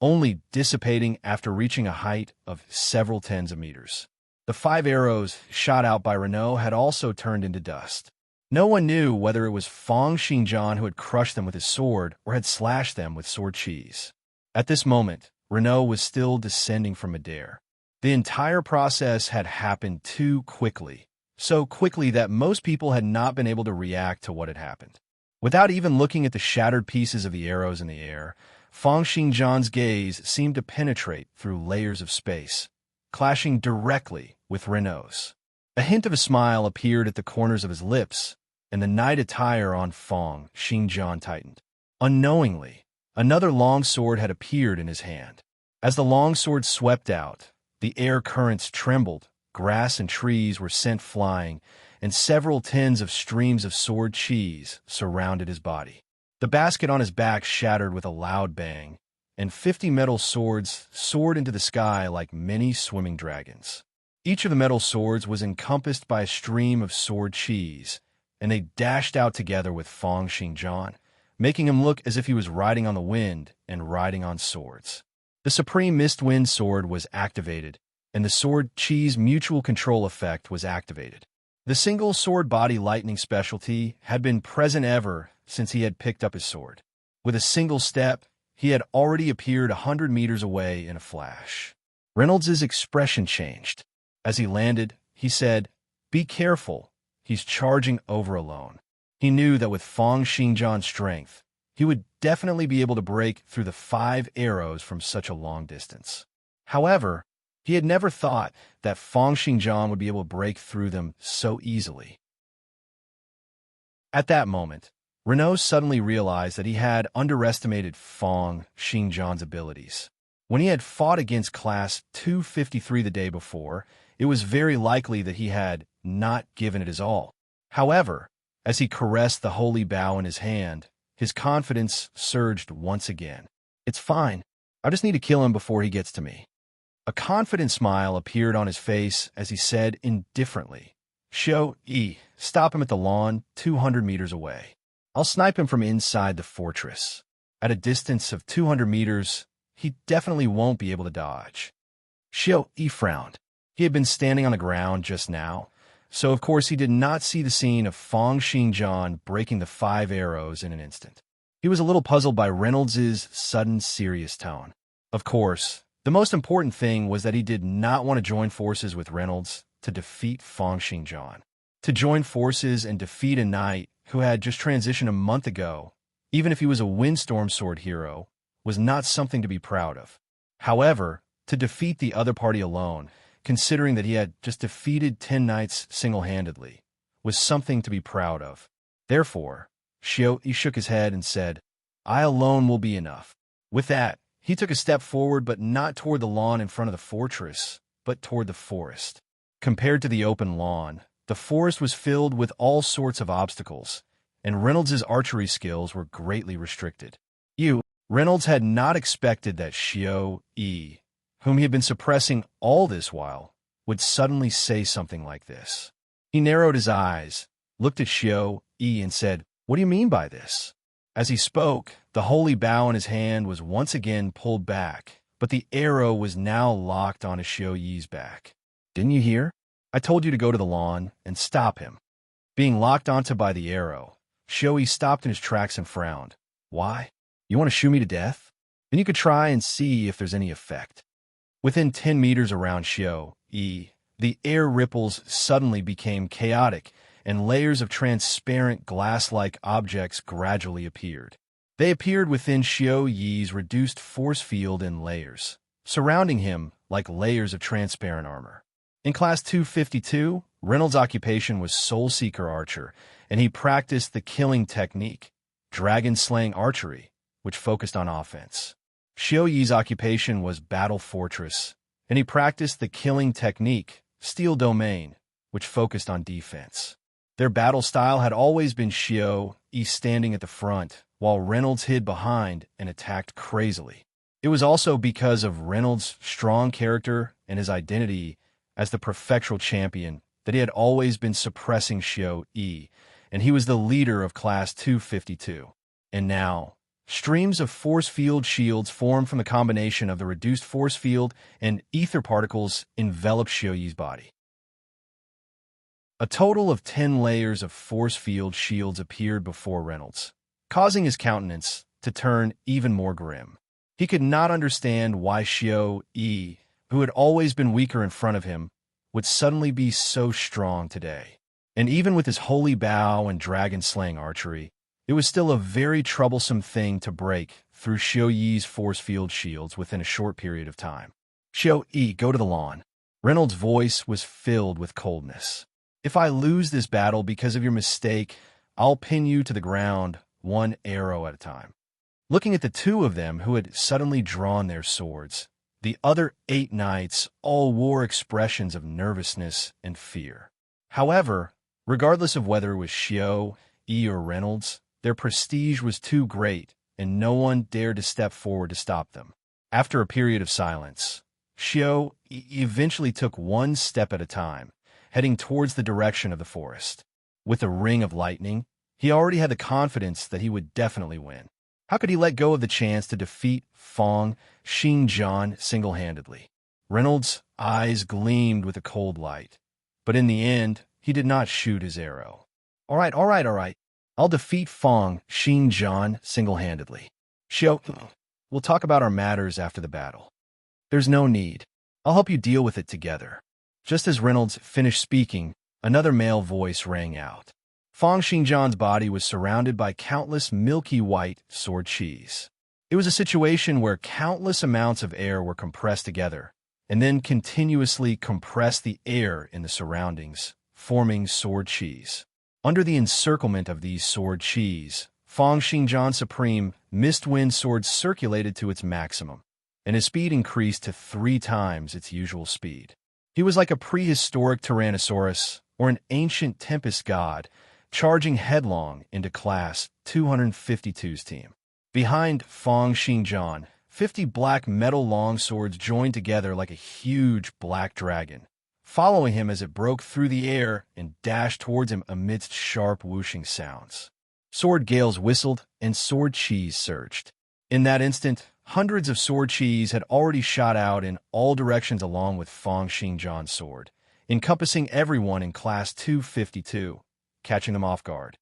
only dissipating after reaching a height of several tens of meters. The 5 arrows shot out by Renault had also turned into dust. No one knew whether it was Feng Xingjian who had crushed them with his sword or had slashed them with sword cheese. At this moment, Renault was still descending from midair. The entire process had happened too quickly, so quickly that most people had not been able to react to what had happened. Without even looking at the shattered pieces of the arrows in the air, Feng Xingjian's gaze seemed to penetrate through layers of space, clashing directly with Renault's. A hint of a smile appeared at the corners of his lips, and the knight attire on Feng Xingjian tightened. Unknowingly, another long sword had appeared in his hand. As the long sword swept out, the air currents trembled, grass and trees were sent flying, and several tins of streams of sword cheese surrounded his body. The basket on his back shattered with a loud bang, and 50 metal swords soared into the sky like many swimming dragons. Each of the metal swords was encompassed by a stream of sword cheese, and they dashed out together with Feng Xingjian, making him look as if he was riding on the wind and riding on swords. The Supreme Mist Wind Sword was activated, and the Sword Cheese Mutual Control effect was activated. The single sword body lightning specialty had been present ever since he had picked up his sword. With a single step, he had already appeared 100 meters away in a flash. Reynolds's expression changed. As he landed, he said, "Be careful. He's charging over alone." He knew that with Feng Xingjian's strength, he would definitely be able to break through the 5 arrows from such a long distance. However, he had never thought that Feng Xingjian would be able to break through them so easily. At that moment, Renault suddenly realized that he had underestimated Feng Xingjian's abilities. When he had fought against Class 253 the day before, it was very likely that he had not given it his all. However, as he caressed the holy bow in his hand, his confidence surged once again. "It's fine. I just need to kill him before he gets to me." A confident smile appeared on his face as he said indifferently, "Stop him at the lawn 200 meters away. I'll snipe him from inside the fortress. At a distance of 200 meters, he definitely won't be able to dodge." Xiao Yi frowned. He had been standing on the ground just now, so of course he did not see the scene of Fang Xingjian breaking the 5 arrows in an instant. He was a little puzzled by Reynolds's sudden serious tone. Of course, the most important thing was that he did not want to join forces with Reynolds to defeat Fang Xingjian. To join forces and defeat a knight who had just transitioned a month ago, even if he was a windstorm sword hero, was not something to be proud of. However, to defeat the other party alone, considering that he had just defeated 10 knights single-handedly, was something to be proud of. Therefore, he shook his head and said, "I alone will be enough." With that, he took a step forward, but not toward the lawn in front of the fortress, but toward the forest. Compared to the open lawn, the forest was filled with all sorts of obstacles, and Reynolds's archery skills were greatly restricted. Reynolds had not expected that Xiao Yi, whom he had been suppressing all this while, would suddenly say something like this. He narrowed his eyes, looked at Xiao Yi and said, "What do you mean by this?" As he spoke, the holy bow in his hand was once again pulled back, but the arrow was now locked onto Xiao Yi's back. "Didn't you hear? I told you to go to the lawn and stop him." Being locked onto by the arrow, Xiao Yi stopped in his tracks and frowned. "Why? You want to shoot me to death? Then you could try and see if there's any effect." Within 10 meters around Xiao Yi, the air ripples suddenly became chaotic, and layers of transparent glass-like objects gradually appeared. They appeared within Xiao Yi's reduced force field in layers, surrounding him like layers of transparent armor. In Class 252, Reynolds' occupation was Soul Seeker Archer, and he practiced the killing technique, dragon-slaying archery, which focused on offense. Xiao Yi's occupation was Battle Fortress, and he practiced the killing technique, Steel Domain, which focused on defense. Their battle style had always been Xiao Yi standing at the front, while Reynolds hid behind and attacked crazily. It was also because of Reynolds' strong character and his identity as the prefectural champion that he had always been suppressing Xiao Yi, and he was the leader of Class 252. And now, streams of force field shields formed from the combination of the reduced force field and ether particles enveloped Xiao Yi's body. A total of 10 layers of force field shields appeared before Reynolds, causing his countenance to turn even more grim. He could not understand why Xiao Yi, who had always been weaker in front of him, would suddenly be so strong today. And even with his holy bow and dragon-slaying archery, it was still a very troublesome thing to break through Xiao Yi's force field shields within a short period of time. "Xiao Yi, go to the lawn." Reynolds' voice was filled with coldness. "If I lose this battle because of your mistake, I'll pin you to the ground 1 arrow at a time." Looking at the 2 of them who had suddenly drawn their swords, the other 8 knights all wore expressions of nervousness and fear. However, regardless of whether it was Xiao Yi or Reynolds, their prestige was too great, and no one dared to step forward to stop them. After a period of silence, Xiao Yi eventually took 1 step at a time, heading towards the direction of the forest. With a ring of lightning, he already had the confidence that he would definitely win. How could he let go of the chance to defeat Fang Xingjian single-handedly? Reynolds' eyes gleamed with a cold light, but in the end, he did not shoot his arrow. All right. I'll defeat Fang Xingjian single-handedly. Xiao, we'll talk about our matters after the battle. There's no need. I'll help you deal with it together." Just as Reynolds finished speaking, another male voice rang out. Fang Xingjian's body was surrounded by countless milky white sword cheese. It was a situation where countless amounts of air were compressed together, and then continuously compressed the air in the surroundings, forming sword cheese. Under the encirclement of these sword cheese, Fang Xingjian's supreme mist-wind sword circulated to its maximum, and his speed increased to 3 times its usual speed. He was like a prehistoric Tyrannosaurus or an ancient tempest god, charging headlong into Class 252's team. Behind Fang Xingjian, 50 black metal longswords joined together like a huge black dragon, following him as it broke through the air and dashed towards him amidst sharp whooshing sounds. Sword gales whistled and sword cheese surged. In that instant, Hundreds of sword chis had already shot out in all directions along with Fang Xingjian's sword, encompassing everyone in Class 252, catching them off guard.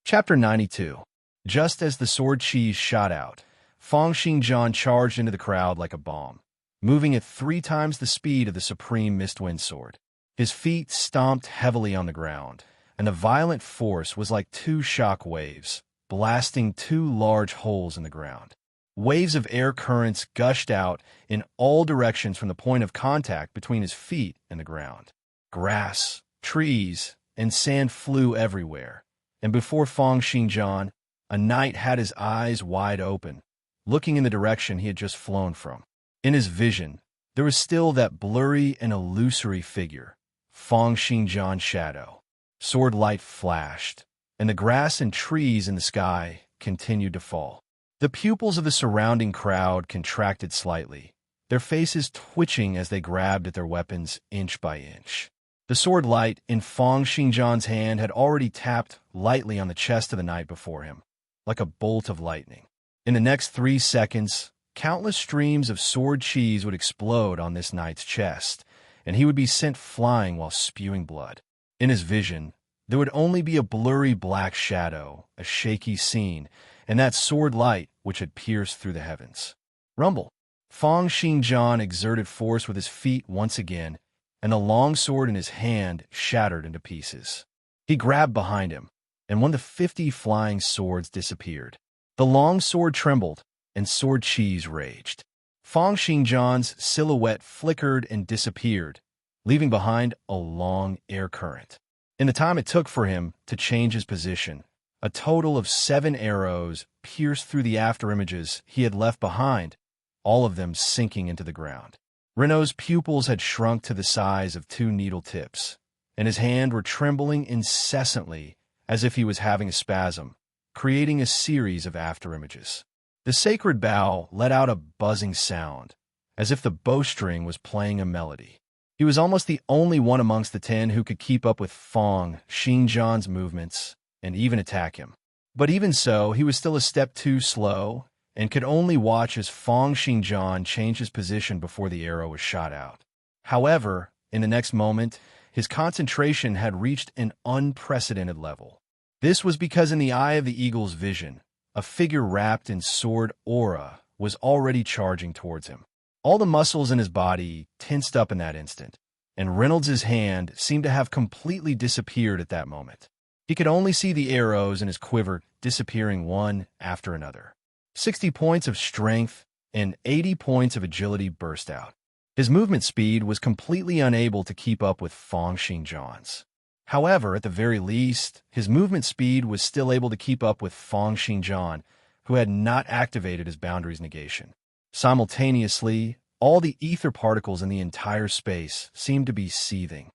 Chapter 92. Just as the sword chis shot out, Fang Xingjian charged into the crowd like a bomb, moving at 3 times the speed of the supreme Mistwind sword. His feet stomped heavily on the ground, and the violent force was like 2 shock waves, blasting 2 large holes in the ground. Waves of air currents gushed out in all directions from the point of contact between his feet and the ground. Grass, trees, and sand flew everywhere, and before Fang Xingjian, a knight had his eyes wide open, looking in the direction he had just flown from. In his vision, there was still that blurry and illusory figure, Fang Xingjian's shadow. Sword light flashed, and the grass and trees in the sky continued to fall. The pupils of the surrounding crowd contracted slightly, their faces twitching as they grabbed at their weapons inch by inch. The sword light in Fang Xingjian's hand had already tapped lightly on the chest of the knight before him, like a bolt of lightning. In the next 3 seconds, countless streams of sword chis would explode on this knight's chest, and he would be sent flying while spewing blood. In his vision, there would only be a blurry black shadow, a shaky scene, and that sword light which had pierced through the heavens. Rumble! Fang Xingjian exerted force with his feet once again, and the long sword in his hand shattered into pieces. He grabbed behind him, and one of the 50 flying swords disappeared. The long sword trembled, and sword chis raged. Fang Xingjian's silhouette flickered and disappeared, leaving behind a long air current. In the time it took for him to change his position, a total of 7 arrows pierced through the afterimages he had left behind, all of them sinking into the ground. Renault's pupils had shrunk to the size of 2 needle tips, and his hands were trembling incessantly as if he was having a spasm, creating a series of afterimages. The sacred bow let out a buzzing sound, as if the bowstring was playing a melody. He was almost the only one amongst the 10 who could keep up with Fang Xingjian's movements and even attack him. But even so, he was still a step too slow and could only watch as Fang Xingjian changed his position before the arrow was shot out. However, in the next moment, his concentration had reached an unprecedented level. This was because in the eye of the eagle's vision, a figure wrapped in sword aura was already charging towards him. All the muscles in his body tensed up in that instant, and Reynolds's hand seemed to have completely disappeared at that moment. He could only see the arrows in his quiver disappearing one after another. 60 points of strength and 80 points of agility burst out. His movement speed was completely unable to keep up with Fang Xingjian's. However, at the very least, his movement speed was still able to keep up with Fang Xingjian, who had not activated his boundaries negation. Simultaneously, all the ether particles in the entire space seemed to be seething.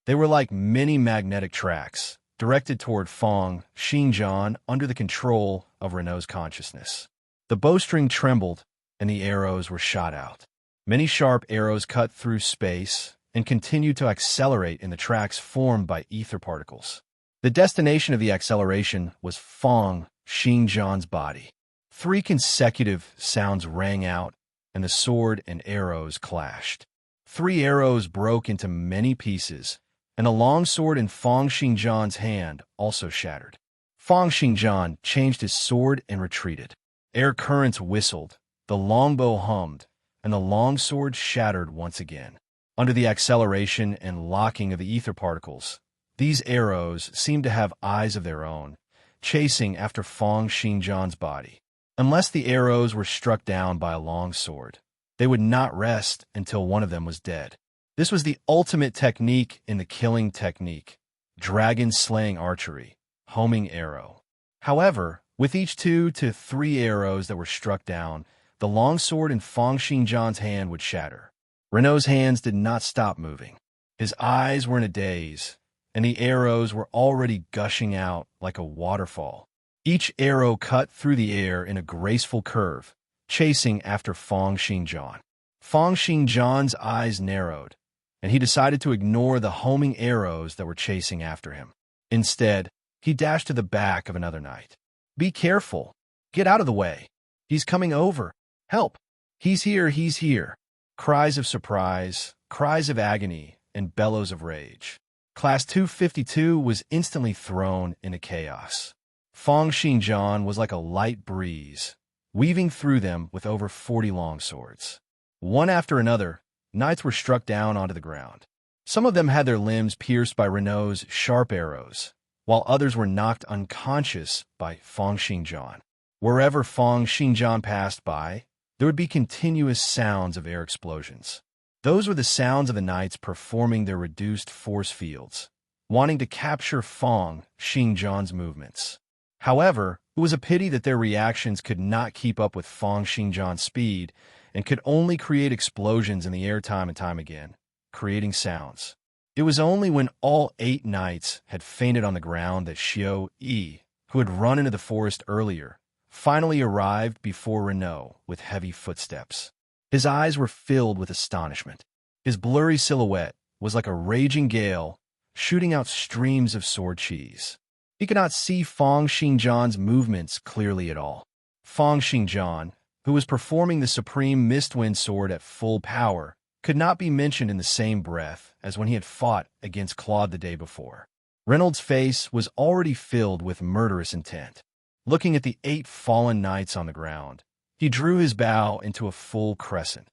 They were like many magnetic tracks, directed toward Fang Xingjian under the control of Renault's consciousness. The bowstring trembled, and the arrows were shot out. Many sharp arrows cut through space and continued to accelerate in the tracks formed by ether particles. The destination of the acceleration was Fang Xingjian's body. 3 consecutive sounds rang out, and the sword and arrows clashed. 3 arrows broke into many pieces, and the long sword in Fang Xingjian's hand also shattered. Fang Xingjian changed his sword and retreated. Air currents whistled, the longbow hummed, and the long sword shattered once again. Under the acceleration and locking of the ether particles, these arrows seemed to have eyes of their own, chasing after Fang Xingjian's body. Unless the arrows were struck down by a long sword, they would not rest until one of them was dead. This was the ultimate technique in the killing technique, dragon-slaying archery, homing arrow. However, with each 2 to 3 arrows that were struck down, the long sword in Fang Xingjian's hand would shatter. Renault's hands did not stop moving. His eyes were in a daze, and the arrows were already gushing out like a waterfall. Each arrow cut through the air in a graceful curve, chasing after Fang Xingjian. Fang Xingjian's eyes narrowed, and he decided to ignore the homing arrows that were chasing after him. Instead, He dashed to the back of another knight. "Be careful! Get out of the way! He's coming over! Help! He's here! He's here!" Cries of surprise, cries of agony, and bellows of rage. Class 252 was instantly thrown into chaos. Fang Xinjian was like a light breeze, weaving through them with over 40 longswords. One after another, knights were struck down onto the ground. Some of them had their limbs pierced by Renault's sharp arrows, while others were knocked unconscious by Fang Xinjian. Wherever Fang Xinjian passed by, there would be continuous sounds of air explosions. Those were the sounds of the knights performing their reduced force fields, wanting to capture Fang Xinjian's movements. However, it was a pity that their reactions could not keep up with Fang Xinjian's speed and could only create explosions in the air time and time again, creating sounds. It was only when all 8 knights had fainted on the ground that Xiao Yi, who had run into the forest earlier, finally arrived before Renault with heavy footsteps. His eyes were filled with astonishment. His blurry silhouette was like a raging gale, shooting out streams of sword cheese. He could not see Fang Xinjian's movements clearly at all. Fang Xinjian, who was performing the supreme Mistwind sword at full power, could not be mentioned in the same breath as when he had fought against Claude the day before. Reynolds' face was already filled with murderous intent. Looking at the 8 fallen knights on the ground, he drew his bow into a full crescent.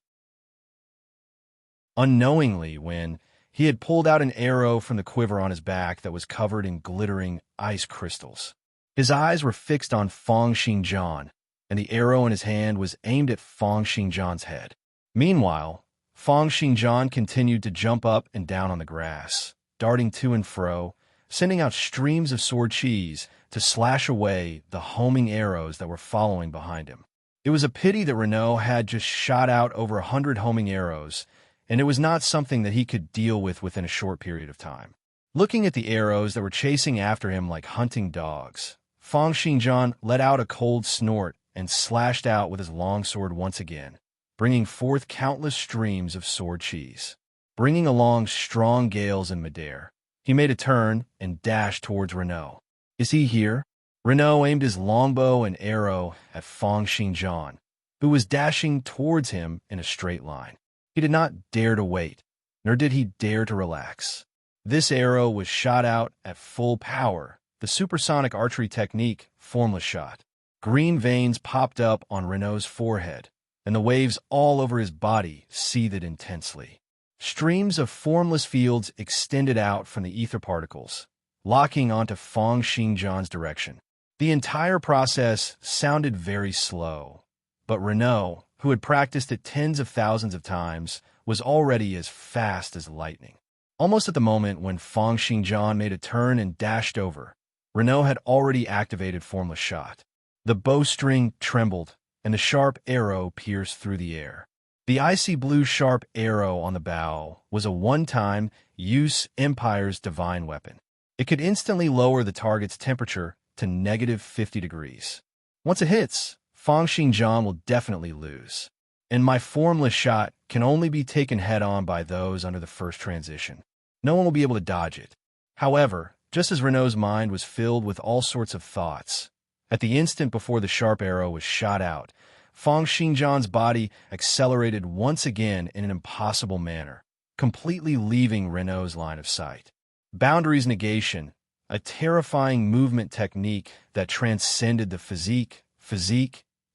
Unknowingly, when he had pulled out an arrow from the quiver on his back that was covered in glittering ice crystals. His eyes were fixed on Fang Xinjian, and the arrow in his hand was aimed at Fang Xinjian's head. Meanwhile, Fang Xinjian continued to jump up and down on the grass, darting to and fro, sending out streams of sword cheese to slash away the homing arrows that were following behind him. It was a pity that Renault had just shot out over 100 homing arrows, and it was not something that he could deal with within a short period of time. Looking at the arrows that were chasing after him like hunting dogs, Fang Xinjian let out a cold snort and slashed out with his longsword once again, bringing forth countless streams of sword cheese. Bringing along strong gales in midair, he made a turn and dashed towards Renault. "Is he here?" Renault aimed his longbow and arrow at Fang Xinjian, who was dashing towards him in a straight line. He did not dare to wait, nor did he dare to relax. This arrow was shot out at full power, the supersonic archery technique, formless shot. Green veins popped up on Renault's forehead, and the waves all over his body seethed intensely. Streams of formless fields extended out from the ether particles, locking onto Fang Xinjian's direction. The entire process sounded very slow, but Renault, who had practiced it tens of thousands of times, was already as fast as lightning. Almost at the moment when Fang Xinjian made a turn and dashed over, Renault had already activated formless shot. The bowstring trembled, and the sharp arrow pierced through the air. The icy blue sharp arrow on the bow was a one-time use Empire's divine weapon. It could instantly lower the target's temperature to -50 degrees. Once it hits, Fang Xinjian will definitely lose, and my formless shot can only be taken head-on by those under the first transition. No one will be able to dodge it. However, just as Renault's mind was filled with all sorts of thoughts, at the instant before the sharp arrow was shot out, Fang Xinjian's body accelerated once again in an impossible manner, completely leaving Renault's line of sight. Boundaries negation, a terrifying movement technique that transcended the physique,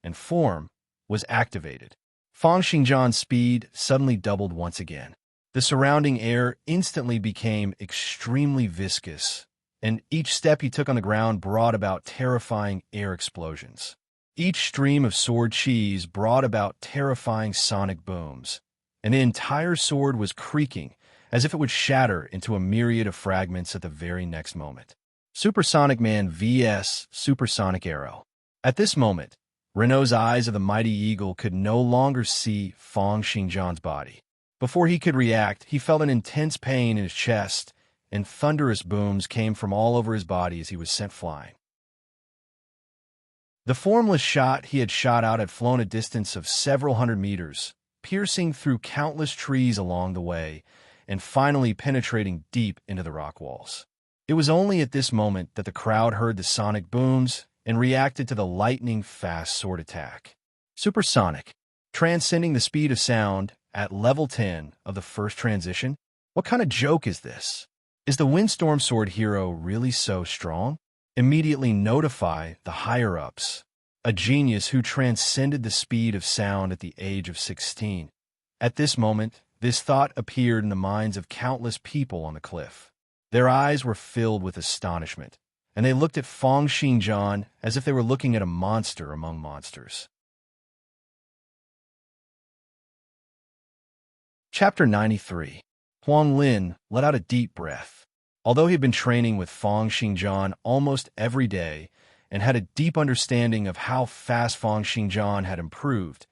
and form, was activated. Fang Xinjian's speed suddenly doubled once again. The surrounding air instantly became extremely viscous, and each step he took on the ground brought about terrifying air explosions. Each stream of sword cheese brought about terrifying sonic booms, and the entire sword was creaking as if it would shatter into a myriad of fragments at the very next moment. Supersonic Man vs. Supersonic Arrow. At this moment, Renault's eyes of the mighty eagle could no longer see Fang Xinjian's body. Before he could react, he felt an intense pain in his chest, and thunderous booms came from all over his body as he was sent flying. The formless shot he had shot out had flown a distance of several hundred meters, piercing through countless trees along the way, and finally penetrating deep into the rock walls. It was only at this moment that the crowd heard the sonic booms and reacted to the lightning-fast sword attack. Supersonic, transcending the speed of sound at level 10 of the first transition? What kind of joke is this? Is the Windstorm Sword hero really so strong? Immediately notify the higher-ups. A genius who transcended the speed of sound at the age of 16. At this moment, this thought appeared in the minds of countless people on the cliff. Their eyes were filled with astonishment, and they looked at Feng Xingjian as if they were looking at a monster among monsters. Chapter 93. Huang Lin let out a deep breath. Although he had been training with Feng Xingjian almost every day and had a deep understanding of how fast Feng Xingjian had improved,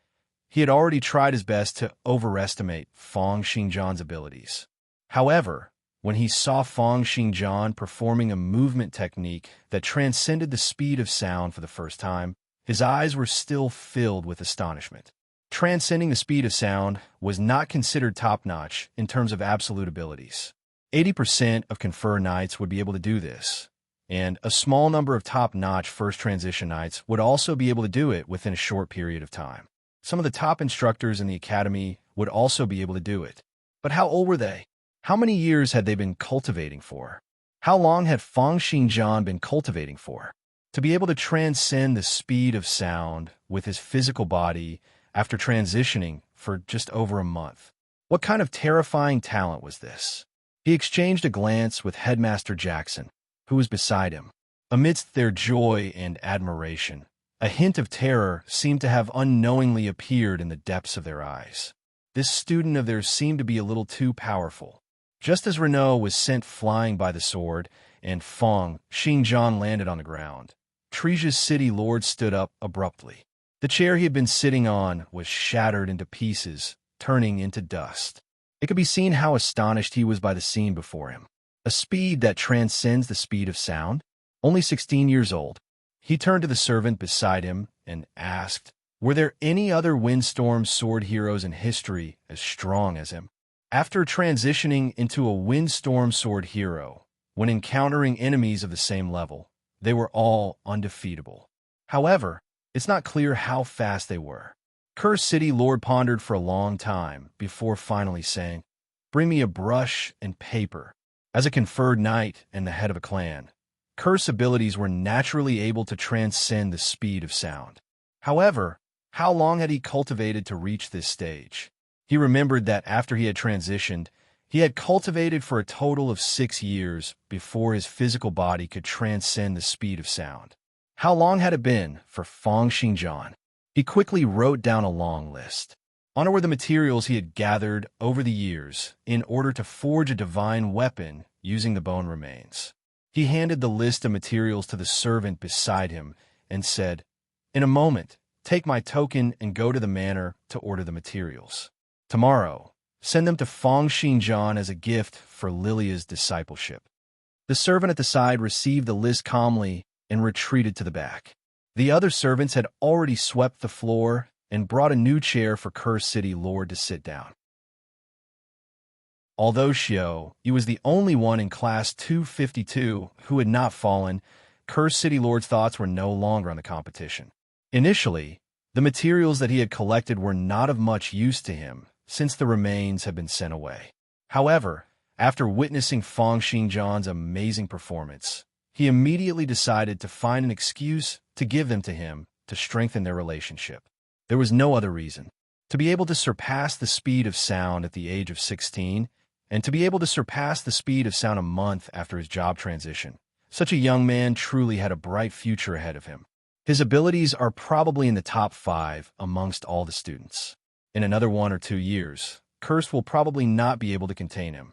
he had already tried his best to overestimate Feng Xingjian's abilities. However, when he saw Feng Xingjian performing a movement technique that transcended the speed of sound for the first time, his eyes were still filled with astonishment. Transcending the speed of sound was not considered top-notch in terms of absolute abilities. 80% of Confer Knights would be able to do this, and a small number of top-notch first transition Knights would also be able to do it within a short period of time. Some of the top instructors in the academy would also be able to do it. But how old were they? How many years had they been cultivating for? How long had Feng Xingjian been cultivating for? To be able to transcend the speed of sound with his physical body after transitioning for just over a month. What kind of terrifying talent was this? He exchanged a glance with Headmaster Jackson, who was beside him. Amidst their joy and admiration, a hint of terror seemed to have unknowingly appeared in the depths of their eyes. This student of theirs seemed to be a little too powerful. Just as Renault was sent flying by the sword and Feng Xingjian landed on the ground, Tresia's city lord stood up abruptly. The chair he had been sitting on was shattered into pieces, turning into dust. It could be seen how astonished he was by the scene before him. A speed that transcends the speed of sound? Only 16 years old. He turned to the servant beside him and asked, were there any other Windstorm Sword heroes in history as strong as him? After transitioning into a Windstorm Sword hero, when encountering enemies of the same level, they were all undefeatable. However, it's not clear how fast they were. Cursed City Lord pondered for a long time before finally saying, bring me a brush and paper. As a conferred knight and the head of a clan, Curse abilities were naturally able to transcend the speed of sound. However, how long had he cultivated to reach this stage? He remembered that after he had transitioned, he had cultivated for a total of 6 years before his physical body could transcend the speed of sound. How long had it been for Feng Xingjian? He quickly wrote down a long list. On it were the materials he had gathered over the years in order to forge a divine weapon using the bone remains. He handed the list of materials to the servant beside him and said, in a moment, take my token and go to the manor to order the materials. Tomorrow, send them to Feng Xingjian as a gift for Lilia's discipleship. The servant at the side received the list calmly and retreated to the back. The other servants had already swept the floor and brought a new chair for Cursed City Lord to sit down. Although Xiao, he was the only one in Class 252 who had not fallen, Cursed City Lord's thoughts were no longer on the competition. Initially, the materials that he had collected were not of much use to him, since the remains had been sent away. However, after witnessing Feng Xingjian's amazing performance, he immediately decided to find an excuse to give them to him to strengthen their relationship. There was no other reason. To be able to surpass the speed of sound at the age of 16, and to be able to surpass the speed of sound a month after his job transition, such a young man truly had a bright future ahead of him. His abilities are probably in the top 5 amongst all the students. In another 1 or 2 years, Cursed will probably not be able to contain him.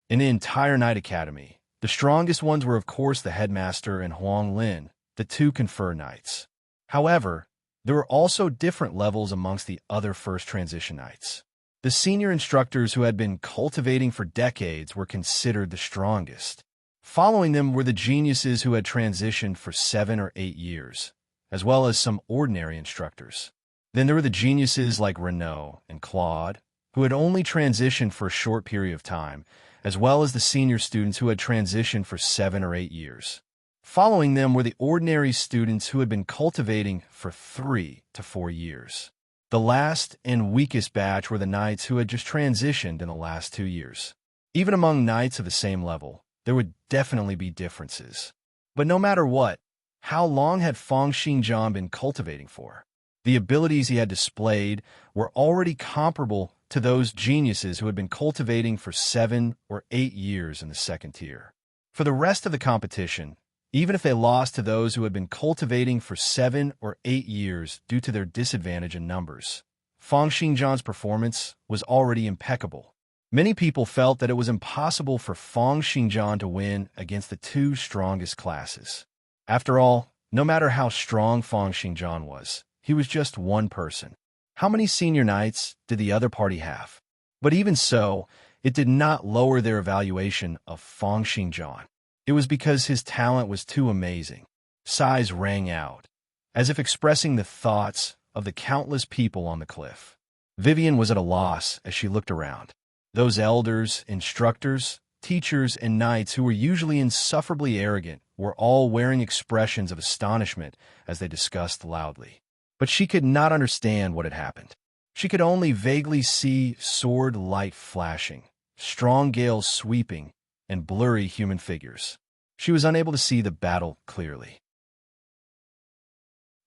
In the entire Knight Academy, the strongest ones were of course the headmaster and Huang Lin, the 2 Confer Knights. However, there were also different levels amongst the other first transition Knights. The senior instructors who had been cultivating for decades were considered the strongest. Following them were the geniuses who had transitioned for 7 or 8 years, as well as some ordinary instructors. Then there were the geniuses like Renault and Claude, who had only transitioned for a short period of time, as well as the senior students who had transitioned for 7 or 8 years. Following them were the ordinary students who had been cultivating for 3 to 4 years. The last and weakest batch were the knights who had just transitioned in the last 2 years. Even among knights of the same level, there would definitely be differences. But no matter what, how long had Feng Xingjian been cultivating for? The abilities he had displayed were already comparable to those geniuses who had been cultivating for 7 or 8 years in the second tier. For the rest of the competition, even if they lost to those who had been cultivating for 7 or 8 years due to their disadvantage in numbers, Feng Xingjian's performance was already impeccable. Many people felt that it was impossible for Feng Xingjian to win against the 2 strongest classes. After all, no matter how strong Feng Xingjian was, he was just one person. How many senior knights did the other party have? But even so, it did not lower their evaluation of Feng Xingjian. It was because his talent was too amazing. Sighs rang out, as if expressing the thoughts of the countless people on the cliff. Vivian was at a loss as she looked around. Those elders, instructors, teachers, and knights who were usually insufferably arrogant were all wearing expressions of astonishment as they discussed loudly. But she could not understand what had happened. She could only vaguely see sword light flashing, strong gales sweeping, and blurry human figures. She was unable to see the battle clearly.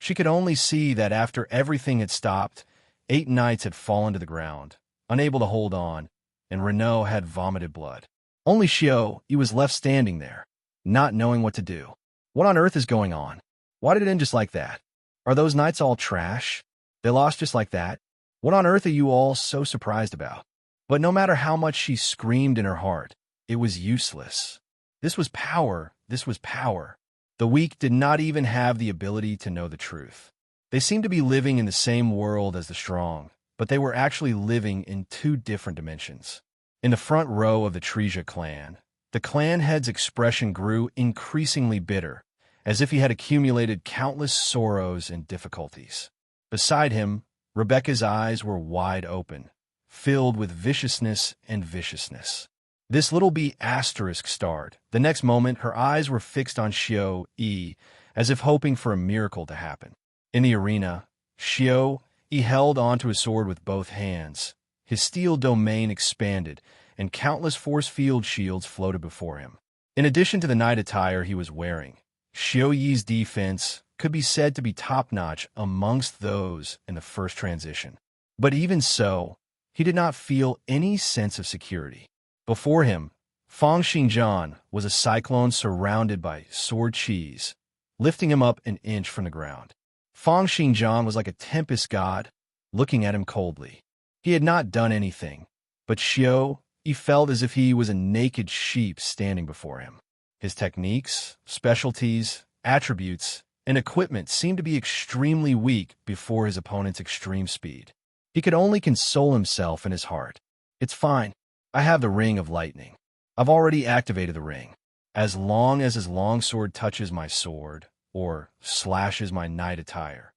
She could only see that after everything had stopped, 8 knights had fallen to the ground, unable to hold on, and Renaud had vomited blood. Only Xiao Yi was left standing there, not knowing what to do. What on earth is going on? Why did it end just like that? Are those knights all trash? They lost just like that? What on earth are you all so surprised about? But no matter how much she screamed in her heart, it was useless. This was power. This was power. The weak did not even have the ability to know the truth. They seemed to be living in the same world as the strong, but they were actually living in 2 different dimensions. In the front row of the Treja clan, the clan head's expression grew increasingly bitter, as if he had accumulated countless sorrows and difficulties. Beside him, Rebecca's eyes were wide open, filled with viciousness and viciousness. This little bee asterisk starred. The next moment, her eyes were fixed on Xiao Yi, as if hoping for a miracle to happen. In the arena, Xiao Yi held onto his sword with both hands. His steel domain expanded, and countless force field shields floated before him. In addition to the knight attire he was wearing, Xiao Yi's defense could be said to be top-notch amongst those in the first transition. But even so, he did not feel any sense of security. Before him, Feng Xingjian was a cyclone surrounded by sword cheese, lifting him up an inch from the ground. Feng Xingjian was like a tempest god, looking at him coldly. He had not done anything, but Xiao Yi felt as if he was a naked sheep standing before him. His techniques, specialties, attributes, and equipment seemed to be extremely weak before his opponent's extreme speed. He could only console himself in his heart. It's fine. I have the Ring of Lightning. I've already activated the ring. As long as his longsword touches my sword, or slashes my knight attire.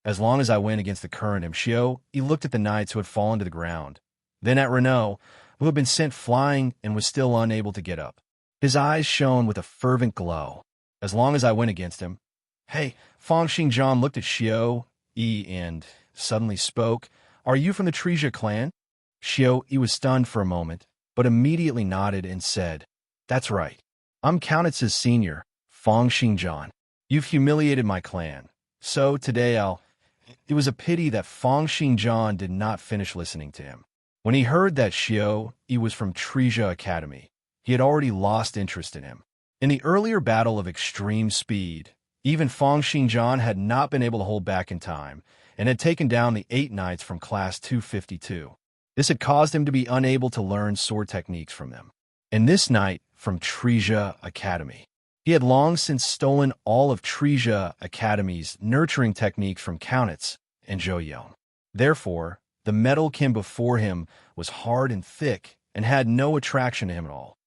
As long as I win against the current Xiao, he looked at the knights who had fallen to the ground, then at Renaud, who had been sent flying and was still unable to get up. His eyes shone with a fervent glow. As long as I win against him. Hey, Feng Xingjian looked at Xiao Yi and suddenly spoke. Are you from the Treja clan? Xiao Yi was stunned for a moment, but immediately nodded and said, That's right. I'm Countess's senior, Feng Xingjian. You've humiliated my clan, so today It was a pity that Feng Xingjian did not finish listening to him. When he heard that Xiao Yi was from Treja Academy, he had already lost interest in him. In the earlier battle of extreme speed, even Feng Xingjian had not been able to hold back in time and had taken down the 8 knights from class 252. This had caused him to be unable to learn sword techniques from them. And this knight from Treja Academy. He had long since stolen all of Treja Academy's nurturing techniques from Countess and Zhou. Therefore, the metal kin before him was hard and thick and had no attraction to him at all.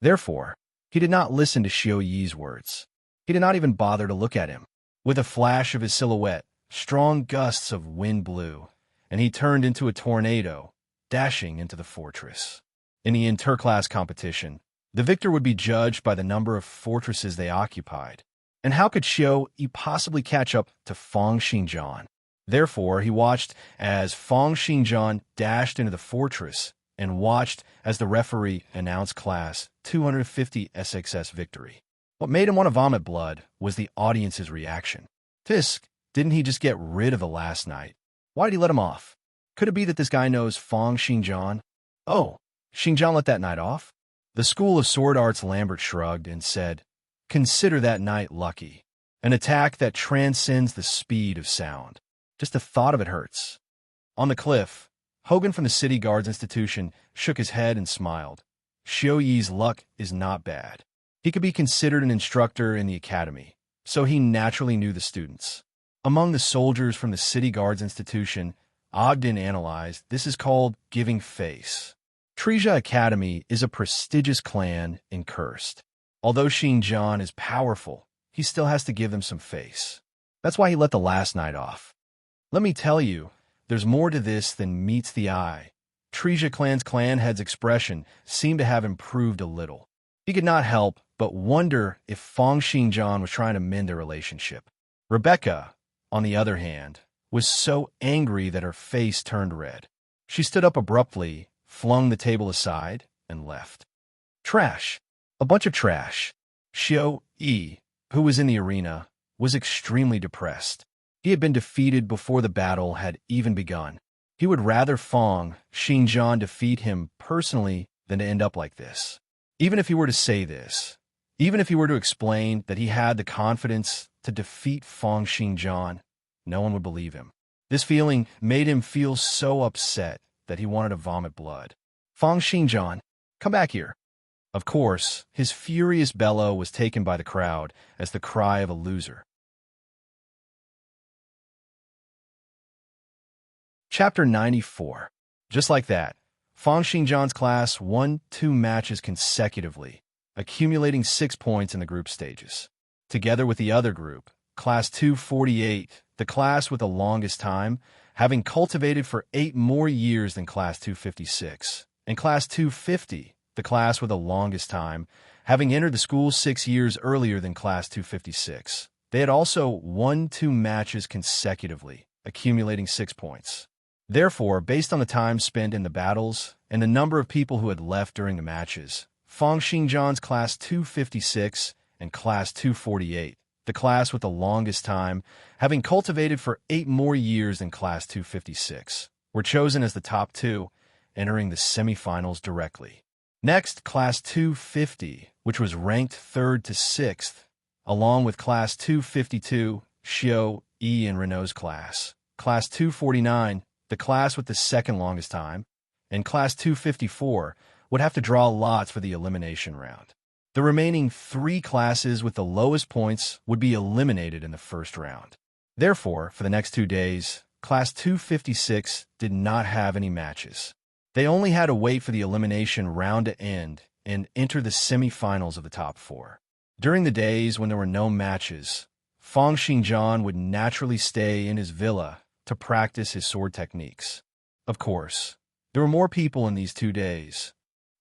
Therefore, he did not listen to Xiao Yi's words. He did not even bother to look at him. With a flash of his silhouette, strong gusts of wind blew, and he turned into a tornado, dashing into the fortress. In the interclass competition, the victor would be judged by the number of fortresses they occupied. And how could Xiao Yi possibly catch up to Fang Xingjian? Therefore, he watched as Fang Xingjian dashed into the fortress and watched as the referee announced Class 250 SXS victory. What made him want to vomit blood was the audience's reaction. Fisk, didn't he just get rid of the last night? Why did he let him off? Could it be that this guy knows Fang Xingjian? Oh, Xingjian let that night off? The School of Sword Arts Lambert shrugged and said, "Consider that night lucky. An attack that transcends the speed of sound. Just the thought of it hurts." On the cliff, Hogan from the City Guards Institution shook his head and smiled. Xiao Yi's luck is not bad. He could be considered an instructor in the academy, so he naturally knew the students. Among the soldiers from the City Guards Institution, Ogden analyzed, this is called giving face. Treja Academy is a prestigious clan in Cursed. Although Xingjian is powerful, he still has to give them some face. That's why he let the last night off. Let me tell you, there's more to this than meets the eye. Treja Clan's clan head's expression seemed to have improved a little. He could not help but wonder if Fang Xingjian was trying to mend their relationship. Rebecca, on the other hand, was so angry that her face turned red. She stood up abruptly, flung the table aside, and left. Trash. A bunch of trash. Xiao Yi, who was in the arena, was extremely depressed. He had been defeated before the battle had even begun. He would rather Fang Xingjian defeat him personally than to end up like this. Even if he were to say this, even if he were to explain that he had the confidence to defeat Fang Xingjian, no one would believe him. This feeling made him feel so upset that he wanted to vomit blood. Fang Xingjian, come back here. Of course, his furious bellow was taken by the crowd as the cry of a loser. Chapter 94. Just like that, Fang Xingjian's class won 2 matches consecutively, accumulating 6 points in the group stages. Together with the other group, Class 248, the class with the longest time, having cultivated for 8 more years than Class 256, and Class 250, the class with the longest time, having entered the school 6 years earlier than Class 256. They had also won 2 matches consecutively, accumulating 6 points. Therefore, based on the time spent in the battles and the number of people who had left during the matches, Fang Xingjian's Class 256 and Class 248, the class with the longest time, having cultivated for 8 more years than Class 256, were chosen as the top 2, entering the semifinals directly. Next, Class 250, which was ranked 3rd to 6th, along with Class 252, Xiao Yi and Renault's class, Class 249, the class with the second longest time, and Class 254 would have to draw lots for the elimination round. The remaining 3 classes with the lowest points would be eliminated in the first round. Therefore, for the next 2 days, Class 256 did not have any matches. They only had to wait for the elimination round to end and enter the semifinals of the top 4. During the days when there were no matches, Fang Xingjian would naturally stay in his villa to practice his sword techniques. Of course, there were more people in these 2 days.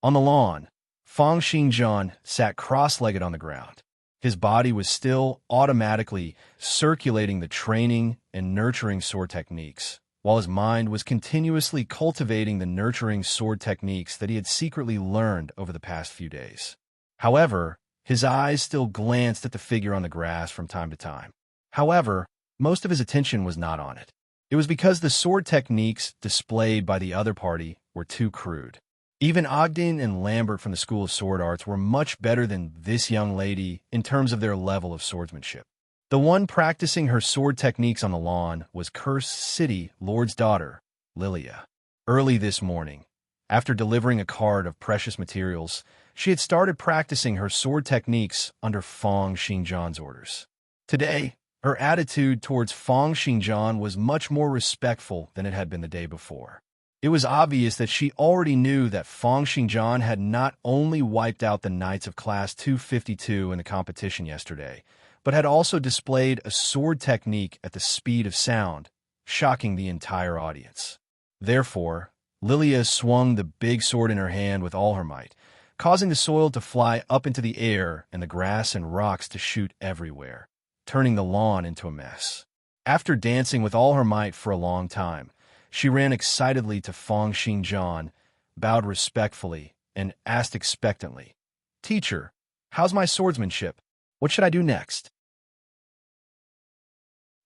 On the lawn, Fang Xingjian sat cross-legged on the ground. His body was still automatically circulating the training and nurturing sword techniques, while his mind was continuously cultivating the nurturing sword techniques that he had secretly learned over the past few days. However, his eyes still glanced at the figure on the grass from time to time. However, most of his attention was not on it. It was because the sword techniques displayed by the other party were too crude. Even Ogden and Lambert from the School of Sword Arts were much better than this young lady in terms of their level of swordsmanship. The one practicing her sword techniques on the lawn was Cursed City Lord's daughter, Lilia. Early this morning, after delivering a cart of precious materials, she had started practicing her sword techniques under Fang Xingjian's orders. Today, her attitude towards Fang Xingjian was much more respectful than it had been the day before. It was obvious that she already knew that Fang Xingjian had not only wiped out the Knights of Class 252 in the competition yesterday, but had also displayed a sword technique at the speed of sound, shocking the entire audience. Therefore, Lilia swung the big sword in her hand with all her might, causing the soil to fly up into the air and the grass and rocks to shoot everywhere, turning the lawn into a mess. After dancing with all her might for a long time, she ran excitedly to Feng Xingjian, bowed respectfully, and asked expectantly, "Teacher, how's my swordsmanship? What should I do next?"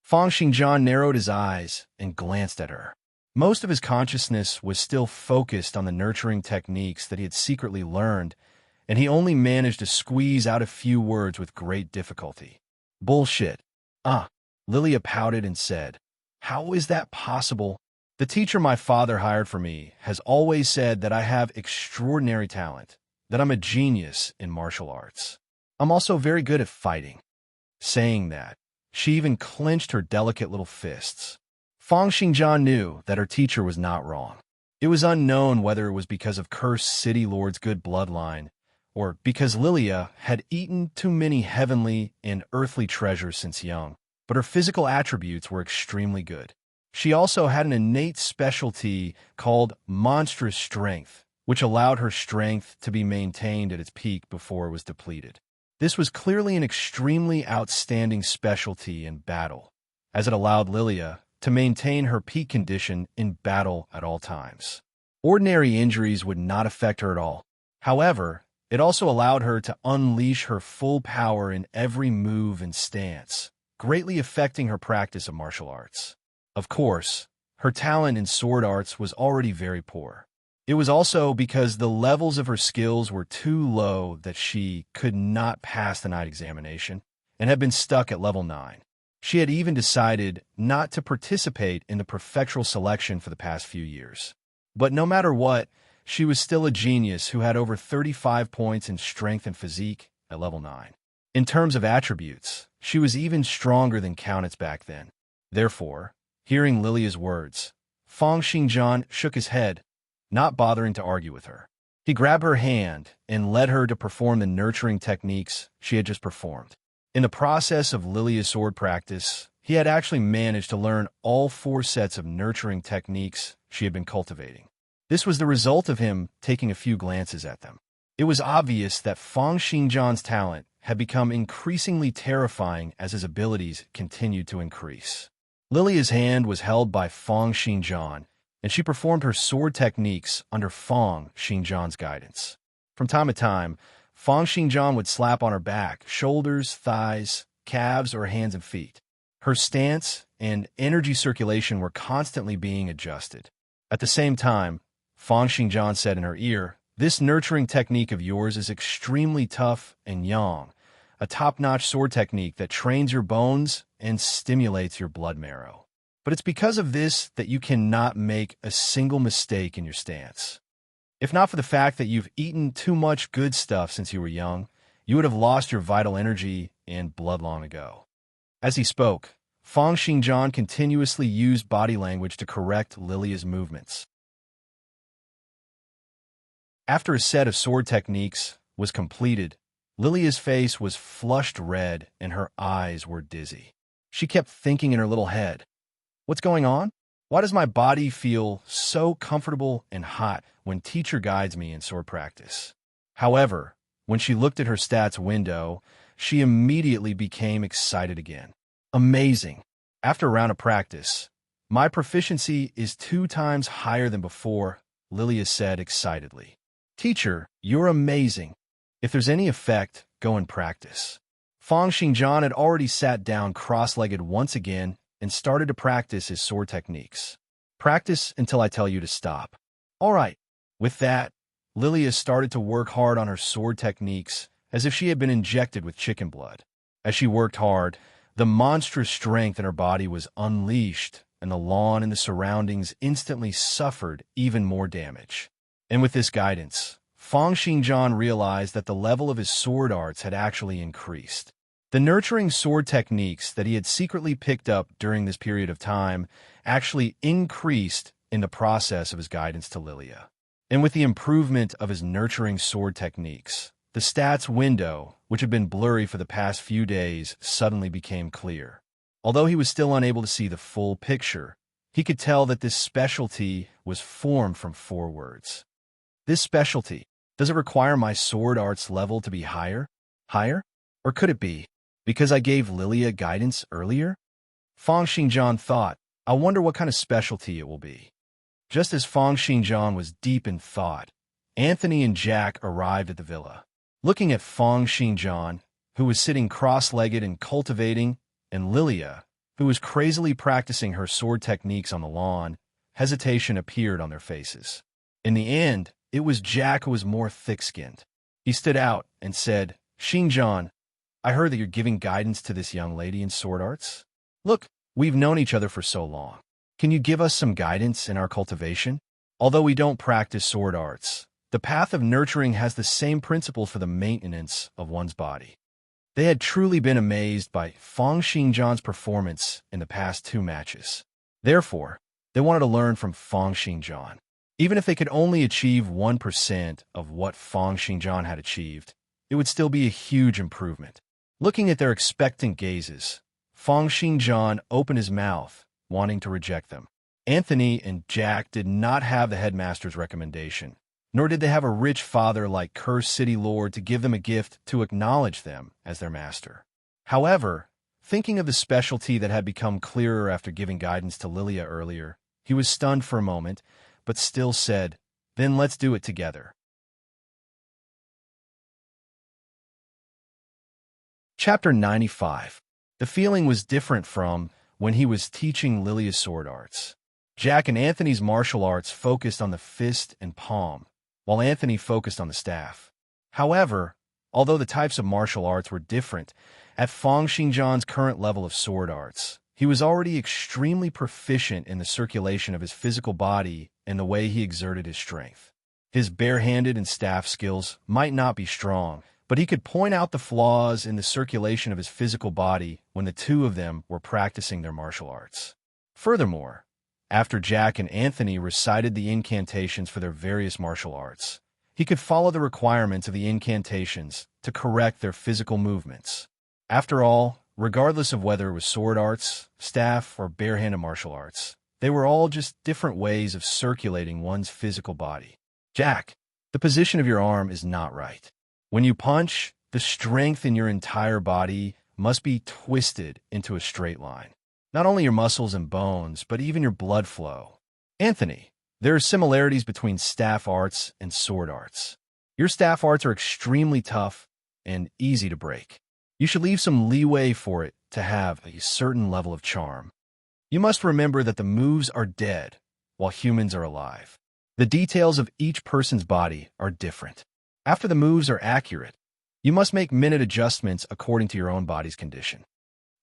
Feng Xingjian narrowed his eyes and glanced at her. Most of his consciousness was still focused on the nurturing techniques that he had secretly learned, and he only managed to squeeze out a few words with great difficulty. "Bullshit." Lilia pouted and said, "How is that possible? The teacher my father hired for me has always said that I have extraordinary talent, that I'm a genius in martial arts. I'm also very good at fighting." Saying that, she even clenched her delicate little fists. Feng Xingjian knew that her teacher was not wrong. It was unknown whether it was because of cursed city lord's good bloodline, or because Lilia had eaten too many heavenly and earthly treasures since young, but her physical attributes were extremely good. She also had an innate specialty called monstrous strength, which allowed her strength to be maintained at its peak before it was depleted. This was clearly an extremely outstanding specialty in battle, as it allowed Lilia to maintain her peak condition in battle at all times. Ordinary injuries would not affect her at all. However, it also allowed her to unleash her full power in every move and stance, greatly affecting her practice of martial arts. Of course, her talent in sword arts was already very poor. It was also because the levels of her skills were too low that she could not pass the night examination and had been stuck at level 9. She had even decided not to participate in the prefectural selection for the past few years. But no matter what, she was still a genius who had over 35 points in strength and physique at level 9. In terms of attributes, she was even stronger than Countess back then. Therefore, hearing Lilia's words, Feng Xingjian shook his head, not bothering to argue with her. He grabbed her hand and led her to perform the nurturing techniques she had just performed. In the process of Lilia's sword practice, he had actually managed to learn all 4 sets of nurturing techniques she had been cultivating. This was the result of him taking a few glances at them. It was obvious that Feng Xingjian's talent had become increasingly terrifying as his abilities continued to increase. Lilia's hand was held by Feng Xingjian, and she performed her sword techniques under Feng Xingjian's guidance. From time to time, Feng Xingjian would slap on her back, shoulders, thighs, calves, or hands and feet. Her stance and energy circulation were constantly being adjusted. At the same time, Feng Xingjian said in her ear, "This nurturing technique of yours is extremely tough and yang, a top-notch sword technique that trains your bones and stimulates your blood marrow. But it's because of this that you cannot make a single mistake in your stance. If not for the fact that you've eaten too much good stuff since you were young, you would have lost your vital energy and blood long ago." As he spoke, Feng Xingjian continuously used body language to correct Lilia's movements. After a set of sword techniques was completed, Lilia's face was flushed red and her eyes were dizzy. She kept thinking in her little head, "What's going on? Why does my body feel so comfortable and hot when teacher guides me in sword practice?" However, when she looked at her stats window, she immediately became excited again. "Amazing! After a round of practice, my proficiency is 2 times higher than before," Lilia said excitedly. "Teacher, you're amazing. If there's any effect, go and practice." Feng Xingjian had already sat down cross-legged once again and started to practice his sword techniques. "Practice until I tell you to stop." "All right." With that, Lilia started to work hard on her sword techniques as if she had been injected with chicken blood. As she worked hard, the monstrous strength in her body was unleashed, and the lawn and the surroundings instantly suffered even more damage. And with this guidance, Feng Xingjian realized that the level of his sword arts had actually increased. The nurturing sword techniques that he had secretly picked up during this period of time actually increased in the process of his guidance to Lilia. And with the improvement of his nurturing sword techniques, the stats window, which had been blurry for the past few days, suddenly became clear. Although he was still unable to see the full picture, He could tell that this specialty was formed from 4 words. This specialty, does it require my sword arts level to be higher? Higher? Or could it be because I gave Lilia guidance earlier? Feng Xingjian thought, I wonder what kind of specialty it will be. Just as Feng Xingjian was deep in thought, Anthony and Jack arrived at the villa. Looking at Feng Xingjian, who was sitting cross-legged and cultivating, and Lilia, who was crazily practicing her sword techniques on the lawn, hesitation appeared on their faces. In the end, it was Jack who was more thick-skinned. He stood out and said, Xingjian, I heard that you're giving guidance to this young lady in sword arts. Look, we've known each other for so long. Can you give us some guidance in our cultivation? Although we don't practice sword arts, the path of nurturing has the same principle for the maintenance of one's body. They had truly been amazed by Feng Xingjian's performance in the past 2 matches. Therefore, they wanted to learn from Feng Xingjian. Even if they could only achieve 1% of what Feng Xingjian had achieved, it would still be a huge improvement. Looking at their expectant gazes, Feng Xingjian opened his mouth, wanting to reject them. Anthony and Jack did not have the headmaster's recommendation, nor did they have a rich father like Cursed City Lord to give them a gift to acknowledge them as their master. However, thinking of the specialty that had become clearer after giving guidance to Lilia earlier, he was stunned for a moment, but still said, Then let's do it together. Chapter 95. The feeling was different from when he was teaching Lilia's sword arts. Jack and Anthony's martial arts focused on the fist and palm, while Anthony focused on the staff. However, although the types of martial arts were different, at Feng Xingjian's current level of sword arts, he was already extremely proficient in the circulation of his physical body and the way he exerted his strength. His barehanded and staff skills might not be strong, but he could point out the flaws in the circulation of his physical body when the 2 of them were practicing their martial arts. Furthermore, after Jack and Anthony recited the incantations for their various martial arts, he could follow the requirements of the incantations to correct their physical movements. After all, regardless of whether it was sword arts, staff, or barehanded martial arts, they were all just different ways of circulating one's physical body. Jack, the position of your arm is not right. When you punch, the strength in your entire body must be twisted into a straight line. Not only your muscles and bones, but even your blood flow. Anthony, there are similarities between staff arts and sword arts. Your staff arts are extremely tough and easy to break. You should leave some leeway for it to have a certain level of charm. You must remember that the moves are dead, while humans are alive. The details of each person's body are different. After the moves are accurate, you must make minute adjustments according to your own body's condition.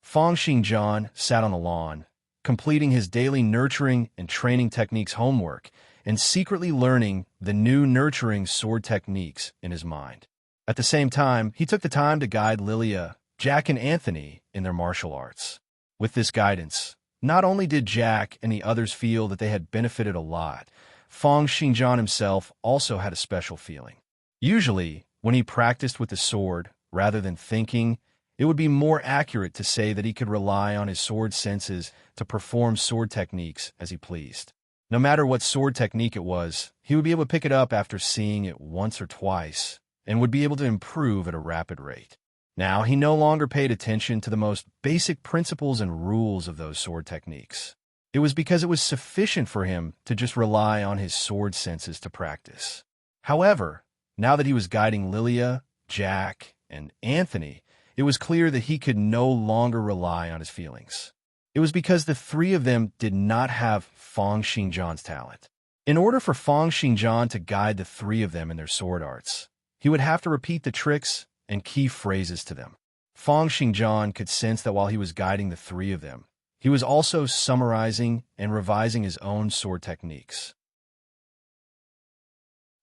Feng Xingjian sat on the lawn, completing his daily nurturing and training techniques homework and secretly learning the new nurturing sword techniques in his mind. At the same time, he took the time to guide Lilia, Jack, and Anthony in their martial arts. With this guidance, not only did Jack and the others feel that they had benefited a lot, Feng Xingjian himself also had a special feeling. Usually, when he practiced with the sword, rather than thinking, it would be more accurate to say that he could rely on his sword senses to perform sword techniques as he pleased. No matter what sword technique it was, he would be able to pick it up after seeing it once or twice, and would be able to improve at a rapid rate. Now, he no longer paid attention to the most basic principles and rules of those sword techniques. It was because it was sufficient for him to just rely on his sword senses to practice. However, now that he was guiding Lilia, Jack, and Anthony, it was clear that he could no longer rely on his feelings. It was because the 3 of them did not have Feng Xingjian's talent. In order for Feng Xingjian to guide the 3 of them in their sword arts, he would have to repeat the tricks and key phrases to them. Feng Xingjian could sense that while he was guiding the 3 of them, he was also summarizing and revising his own sword techniques.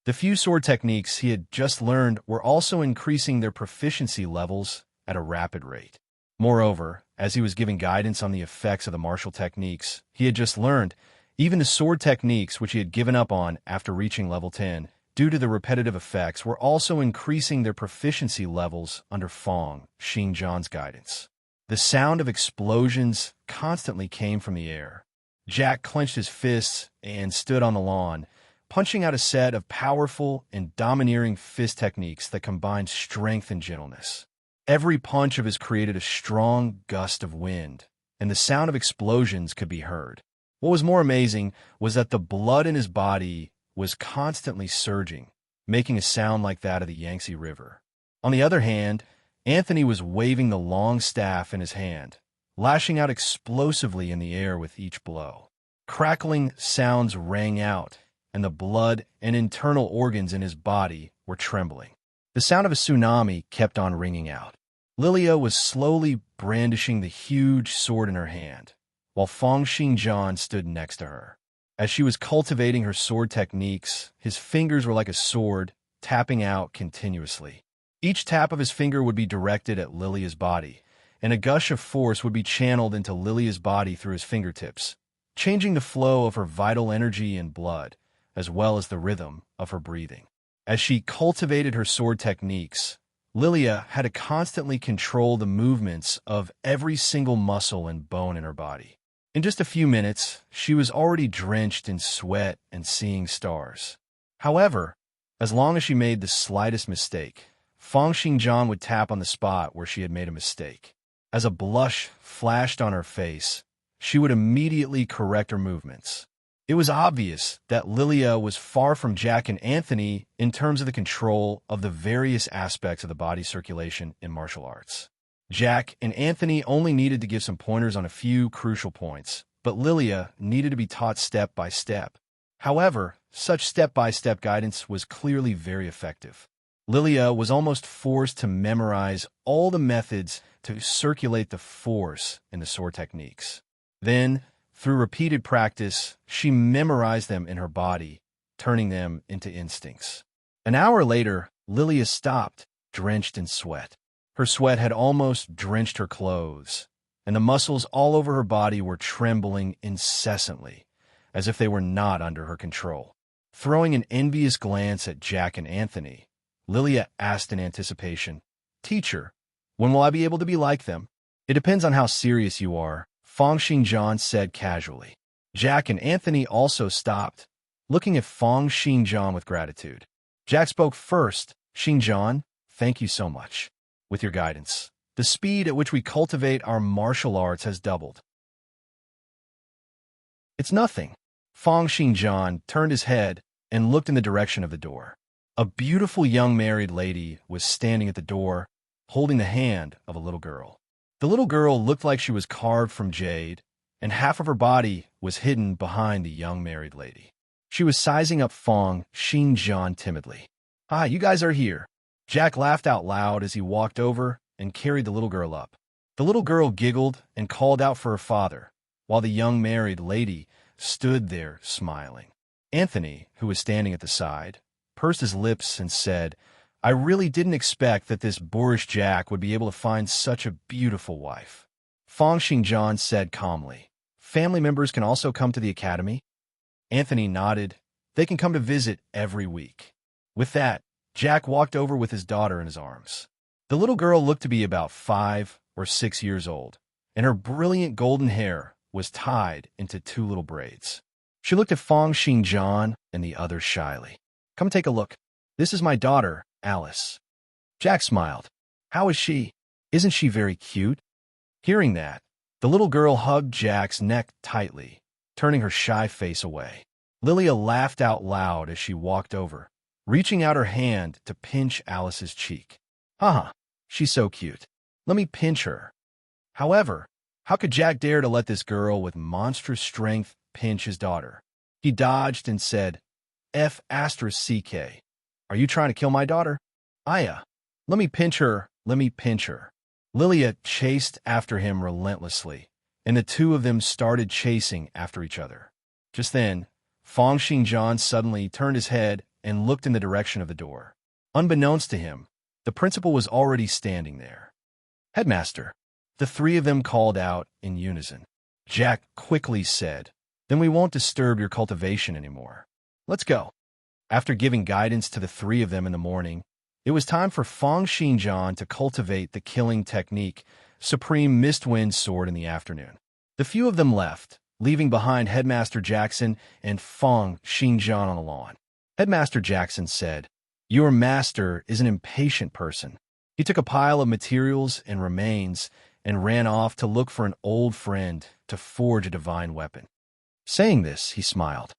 The few sword techniques he had just learned were also increasing their proficiency levels at a rapid rate. Moreover, as he was giving guidance on the effects of the martial techniques he had just learned, even the sword techniques which he had given up on after reaching level 10, due to the repetitive effects, were also increasing their proficiency levels under Feng Xingjian's guidance. The sound of explosions constantly came from the air. Jack clenched his fists and stood on the lawn, punching out a set of powerful and domineering fist techniques that combined strength and gentleness. Every punch of his created a strong gust of wind, and the sound of explosions could be heard. What was more amazing was that the blood in his body was constantly surging, making a sound like that of the Yangtze River. On the other hand, Anthony was waving the long staff in his hand, lashing out explosively in the air with each blow. Crackling sounds rang out, and the blood and internal organs in his body were trembling. The sound of a tsunami kept on ringing out. Lilia was slowly brandishing the huge sword in her hand, while Feng Xingjian stood next to her. As she was cultivating her sword techniques, his fingers were like a sword, tapping out continuously. Each tap of his finger would be directed at Lilia's body, and a gush of force would be channeled into Lilia's body through his fingertips, changing the flow of her vital energy and blood, as well as the rhythm of her breathing. As she cultivated her sword techniques, Lilia had to constantly control the movements of every single muscle and bone in her body. In just a few minutes, she was already drenched in sweat and seeing stars. However, as long as she made the slightest mistake, Feng Xingjian would tap on the spot where she had made a mistake. As a blush flashed on her face, she would immediately correct her movements. It was obvious that Lilia was far from Jack and Anthony in terms of the control of the various aspects of the body circulation in martial arts. Jack and Anthony only needed to give some pointers on a few crucial points, but Lilia needed to be taught step by step. However, such step-by-step guidance was clearly very effective. Lilia was almost forced to memorize all the methods to circulate the force in the sword techniques. Then, through repeated practice, she memorized them in her body, turning them into instincts. An hour later, Lilia stopped, drenched in sweat. Her sweat had almost drenched her clothes, and the muscles all over her body were trembling incessantly, as if they were not under her control. Throwing an envious glance at Jack and Anthony, Lilia asked in anticipation, "Teacher, when will I be able to be like them?" "It depends on how serious you are," Feng Xingjian said casually. Jack and Anthony also stopped, looking at Feng Xingjian with gratitude. Jack spoke first. "Xingjian, thank you so much. With your guidance, the speed at which we cultivate our martial arts has doubled." "It's nothing." Feng Xingjian turned his head and looked in the direction of the door. A beautiful young married lady was standing at the door, holding the hand of a little girl. The little girl looked like she was carved from jade, and half of her body was hidden behind the young married lady. She was sizing up Feng Xingjian timidly. "Hi, you guys are here." Jack laughed out loud as he walked over and carried the little girl up. The little girl giggled and called out for her father, while the young married lady stood there smiling. Anthony, who was standing at the side, pursed his lips and said, "I really didn't expect that this boorish Jack would be able to find such a beautiful wife." Feng Xingjian said calmly, "Family members can also come to the academy?" Anthony nodded. "They can come to visit every week." With that, Jack walked over with his daughter in his arms. The little girl looked to be about 5 or 6 years old, and her brilliant golden hair was tied into 2 little braids. She looked at Feng Xingjian and the others shyly. "Come take a look. This is my daughter, Alice." Jack smiled. "How is she? Isn't she very cute?" Hearing that, the little girl hugged Jack's neck tightly, turning her shy face away. Lilia laughed out loud as she walked over, reaching out her hand to pinch Alice's cheek. "Haha, she's so cute. Let me pinch her." However, how could Jack dare to let this girl with monstrous strength pinch his daughter? He dodged and said, "F***CK. Are you trying to kill my daughter? Aya, let me pinch her, let me pinch her." Lilia chased after him relentlessly, and the two of them started chasing after each other. Just then, Feng Xingjian suddenly turned his head and looked in the direction of the door. Unbeknownst to him, the principal was already standing there. "Headmaster," the 3 of them called out in unison. Jack quickly said, "Then we won't disturb your cultivation anymore. Let's go." After giving guidance to the 3 of them in the morning, it was time for Feng Xingjian to cultivate the killing technique, Supreme Mistwind Sword, in the afternoon. The few of them left, leaving behind Headmaster Jackson and Fong Xingjian on the lawn. Headmaster Jackson said, "Your master is an impatient person." He took a pile of materials and remains and ran off to look for an old friend to forge a divine weapon. Saying this, he smiled.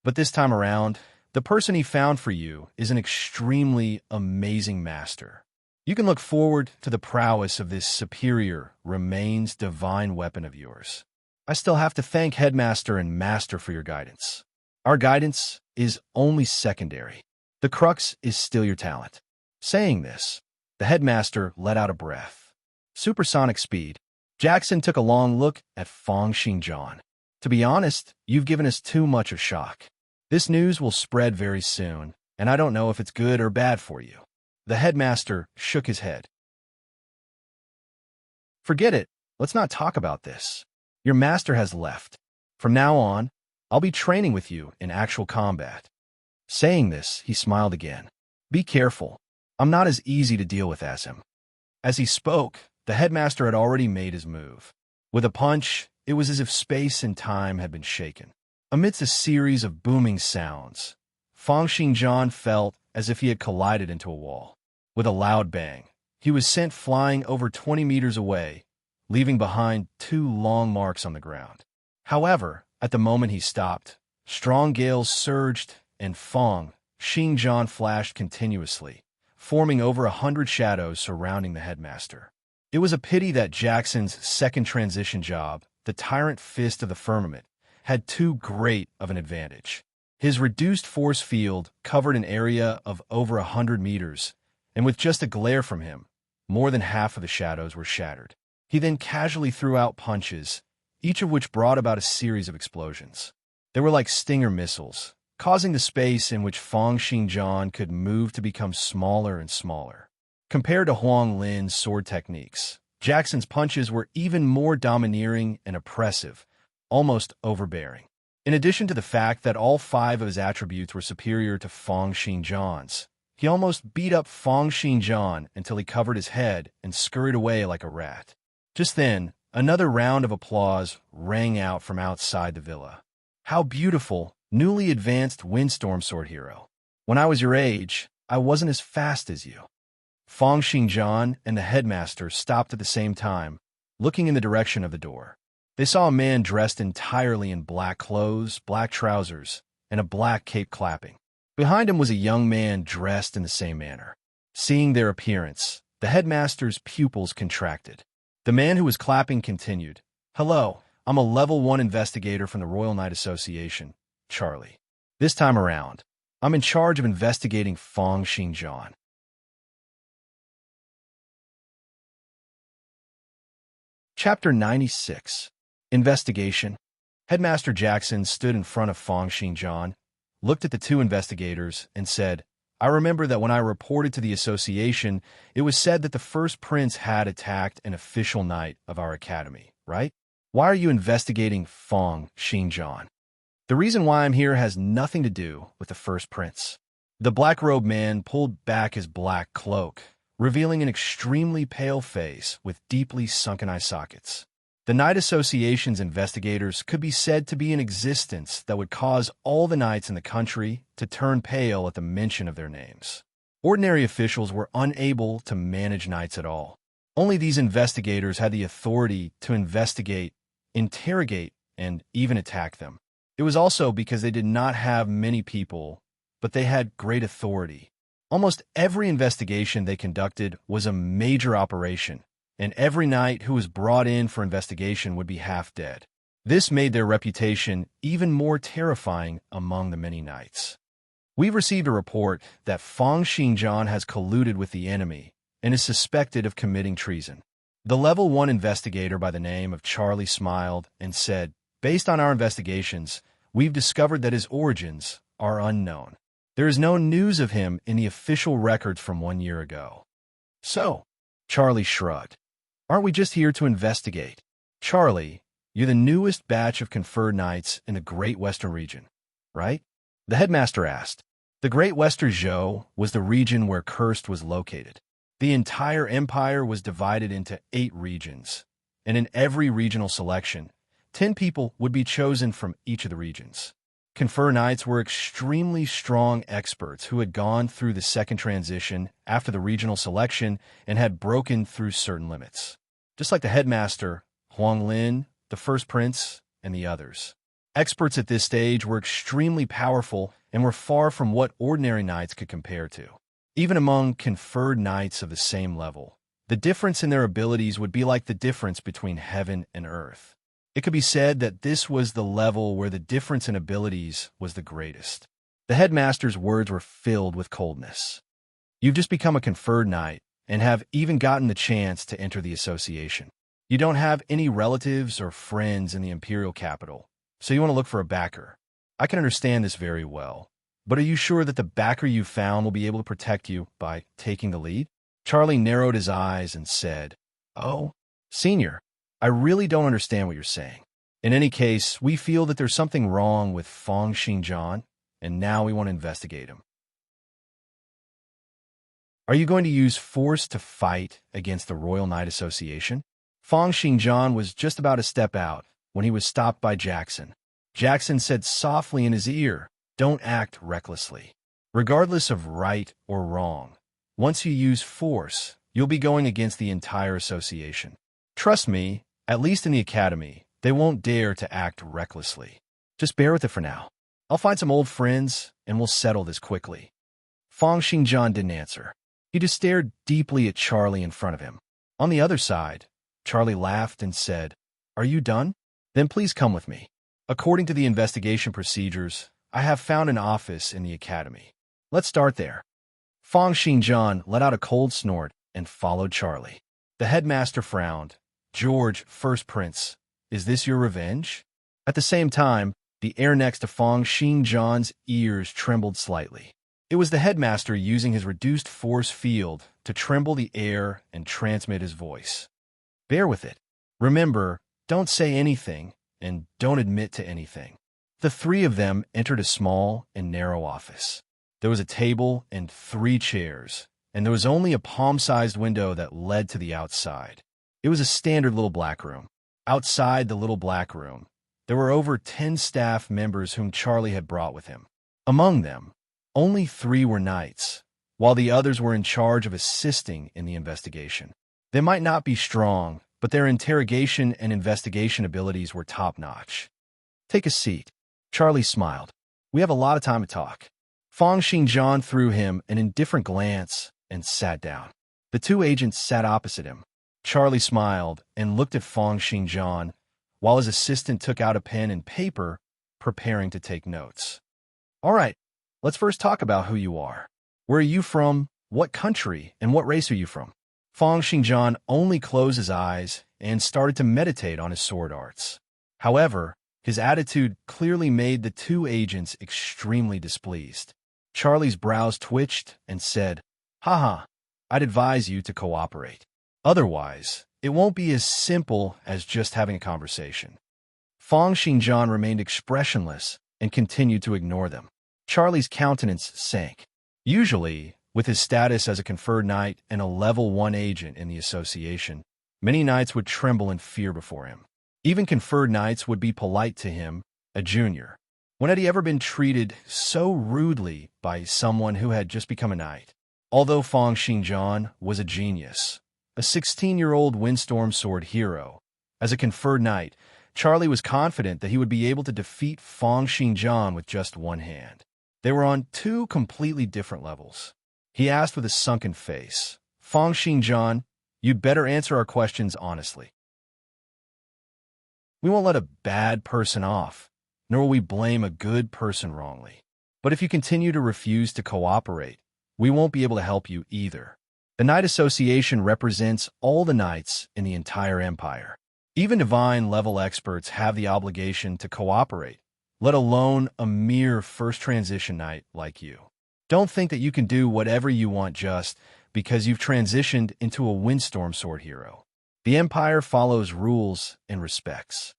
"But this time around, the person he found for you is an extremely amazing master. You can look forward to the prowess of this superior, remains divine weapon of yours. I still have to thank Headmaster and Master for your guidance. Our guidance is only secondary. The crux is still your talent." Saying this, the Headmaster let out a breath. Supersonic speed. Jackson took a long look at Fong Xingjian. "To be honest, you've given us too much of shock. This news will spread very soon, and I don't know if it's good or bad for you." The Headmaster shook his head. "Forget it. Let's not talk about this. Your master has left. From now on, I'll be training with you in actual combat." Saying this, he smiled again. "Be careful. I'm not as easy to deal with as him." As he spoke, the Headmaster had already made his move. With a punch, it was as if space and time had been shaken. Amidst a series of booming sounds, Fong Xingjian felt as if he had collided into a wall. With a loud bang, he was sent flying over 20 meters away, leaving behind 2 long marks on the ground. However, at the moment he stopped, strong gales surged and Fong Xingjian flashed continuously, forming over 100 shadows surrounding the Headmaster. It was a pity that Jackson's second transition job, the Tyrant Fist of the Firmament, had too great of an advantage. His reduced force field covered an area of over 100 meters, and with just a glare from him, more than half of the shadows were shattered. He then casually threw out punches, each of which brought about a series of explosions. They were like stinger missiles, causing the space in which Fong Xingjian could move to become smaller and smaller. Compared to Huang Lin's sword techniques, Jackson's punches were even more domineering and oppressive, almost overbearing. In addition to the fact that all 5 of his attributes were superior to Fong Xingjian's, he almost beat up Fong Xingjian until he covered his head and scurried away like a rat. Just then, another round of applause rang out from outside the villa. "How beautiful, newly advanced windstorm sword hero. When I was your age, I wasn't as fast as you." Fong Xingjian and the Headmaster stopped at the same time, looking in the direction of the door. They saw a man dressed entirely in black clothes, black trousers, and a black cape clapping. Behind him was a young man dressed in the same manner. Seeing their appearance, the Headmaster's pupils contracted. The man who was clapping continued, "Hello, I'm a Level 1 investigator from the Royal Knight Association, Charlie. This time around, I'm in charge of investigating Fong Xingjian." Chapter 96. Investigation. Headmaster Jackson stood in front of Fong Xingjian, looked at the 2 investigators, and said, "I remember that when I reported to the association, it was said that the first prince had attacked an official knight of our academy, right? Why are you investigating Fong Xingjian?" "The reason why I'm here has nothing to do with the first prince." The black-robed man pulled back his black cloak, revealing an extremely pale face with deeply sunken eye sockets. The Knight Association's investigators could be said to be an existence that would cause all the knights in the country to turn pale at the mention of their names. Ordinary officials were unable to manage knights at all. Only these investigators had the authority to investigate, interrogate, and even attack them. It was also because they did not have many people, but they had great authority. Almost every investigation they conducted was a major operation, and every knight who was brought in for investigation would be half dead. This made their reputation even more terrifying among the many knights. "We've received a report that Fong Xingjian has colluded with the enemy and is suspected of committing treason." The Level 1 investigator by the name of Charlie smiled and said, "Based on our investigations, we've discovered that his origins are unknown. There is no news of him in the official records from 1 year ago." "So," Charlie shrugged, "aren't we just here to investigate?" "Charlie, you're the newest batch of conferred knights in the Great Western region, right?" The Headmaster asked. The Great Western Zhou was the region where Cursed was located. The entire empire was divided into 8 regions, and in every regional selection, 10 people would be chosen from each of the regions. Confer Knights were extremely strong experts who had gone through the second transition after the regional selection and had broken through certain limits. Just like the headmaster, Huang Lin, the first prince, and the others. Experts at this stage were extremely powerful and were far from what ordinary knights could compare to. Even among conferred knights of the same level, the difference in their abilities would be like the difference between heaven and earth. It could be said that this was the level where the difference in abilities was the greatest. The headmaster's words were filled with coldness. You've just become a conferred knight and have even gotten the chance to enter the association. You don't have any relatives or friends in the imperial capital, so you want to look for a backer. I can understand this very well, but are you sure that the backer you found will be able to protect you by taking the lead? Charlie narrowed his eyes and said, "Oh, Senior, I really don't understand what you're saying. In any case, we feel that there's something wrong with Fang Xingjian, and now we want to investigate him." Are you going to use force to fight against the Royal Knight Association? Fang Xingjian was just about to step out when he was stopped by Jackson. Jackson said softly in his ear, "Don't act recklessly. Regardless of right or wrong, once you use force, you'll be going against the entire association. Trust me, at least in the academy, they won't dare to act recklessly. Just bear with it for now. I'll find some old friends, and we'll settle this quickly." Fang Xingjian didn't answer. He just stared deeply at Charlie in front of him. On the other side, Charlie laughed and said, "Are you done? Then please come with me. According to the investigation procedures, I have found an office in the academy. Let's start there." Fang Xingjian let out a cold snort and followed Charlie. The headmaster frowned. "George, first prince, is this your revenge?" At the same time, the air next to Fang Xingjian's ears trembled slightly. It was the headmaster using his reduced force field to tremble the air and transmit his voice. "Bear with it. Remember, don't say anything and don't admit to anything." The three of them entered a small and narrow office. There was a table and 3 chairs, and there was only a palm-sized window that led to the outside. It was a standard little black room. Outside the little black room, there were over 10 staff members whom Charlie had brought with him. Among them, only 3 were knights, while the others were in charge of assisting in the investigation. They might not be strong, but their interrogation and investigation abilities were top-notch. "Take a seat." Charlie smiled. "We have a lot of time to talk." Fang Xingjian threw him an indifferent glance and sat down. The 2 agents sat opposite him. Charlie smiled and looked at Fang Xingjian while his assistant took out a pen and paper, preparing to take notes. "All right, let's first talk about who you are. Where are you from, what country, and what race are you from?" Fang Xingjian only closed his eyes and started to meditate on his sword arts. However, his attitude clearly made the 2 agents extremely displeased. Charlie's brows twitched and said, "Haha, I'd advise you to cooperate. Otherwise, it won't be as simple as just having a conversation." Fang Xingjian remained expressionless and continued to ignore them. Charlie's countenance sank. Usually, with his status as a conferred knight and a level 1 agent in the association, many knights would tremble in fear before him. Even conferred knights would be polite to him, a junior. When had he ever been treated so rudely by someone who had just become a knight? Although Fang Xingjian was a genius, a 16-year-old windstorm sword hero, as a conferred knight, Charlie was confident that he would be able to defeat Fang Xingjian with just one hand. They were on 2 completely different levels. He asked with a sunken face, "Fang Xingjian, you'd better answer our questions honestly. We won't let a bad person off, nor will we blame a good person wrongly. But if you continue to refuse to cooperate, we won't be able to help you either. The Knight Association represents all the knights in the entire empire. Even divine-level experts have the obligation to cooperate, let alone a mere first transition knight like you. Don't think that you can do whatever you want just because you've transitioned into a windstorm sword hero. The Empire follows rules and respects.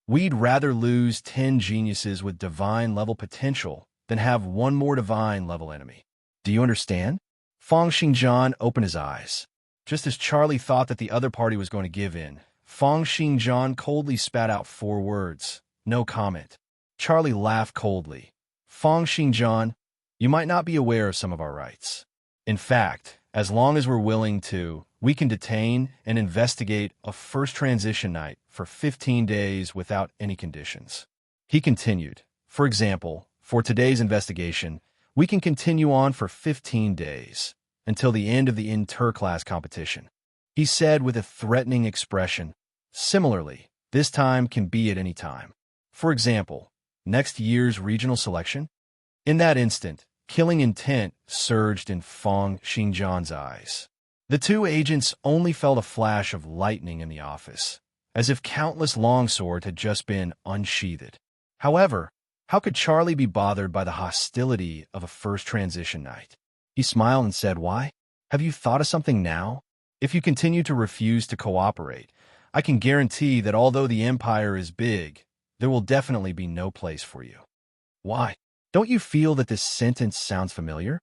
We'd rather lose 10 geniuses with divine-level potential than have one more divine-level enemy. Do you understand?" Fang Xingjian opened his eyes. Just as Charlie thought that the other party was going to give in, Fong Xingjian coldly spat out 4 words. No comment. Charlie laughed coldly. Fong Xingjian, you might not be aware of some of our rights. In fact, as long as we're willing to, we can detain and investigate a first transition night for 15 days without any conditions. He continued, for example, for today's investigation, we can continue on for 15 days, until the end of the inter-class competition. He said with a threatening expression. Similarly, this time can be at any time. For example, next year's regional selection? In that instant, killing intent surged in Fong Xingjian's eyes. The 2 agents only felt a flash of lightning in the office, as if countless longswords had just been unsheathed. However, how could Charlie be bothered by the hostility of a first transition night? He smiled and said, "Why? Have you thought of something now? If you continue to refuse to cooperate, I can guarantee that although the Empire is big, there will definitely be no place for you." Why? Don't you feel that this sentence sounds familiar?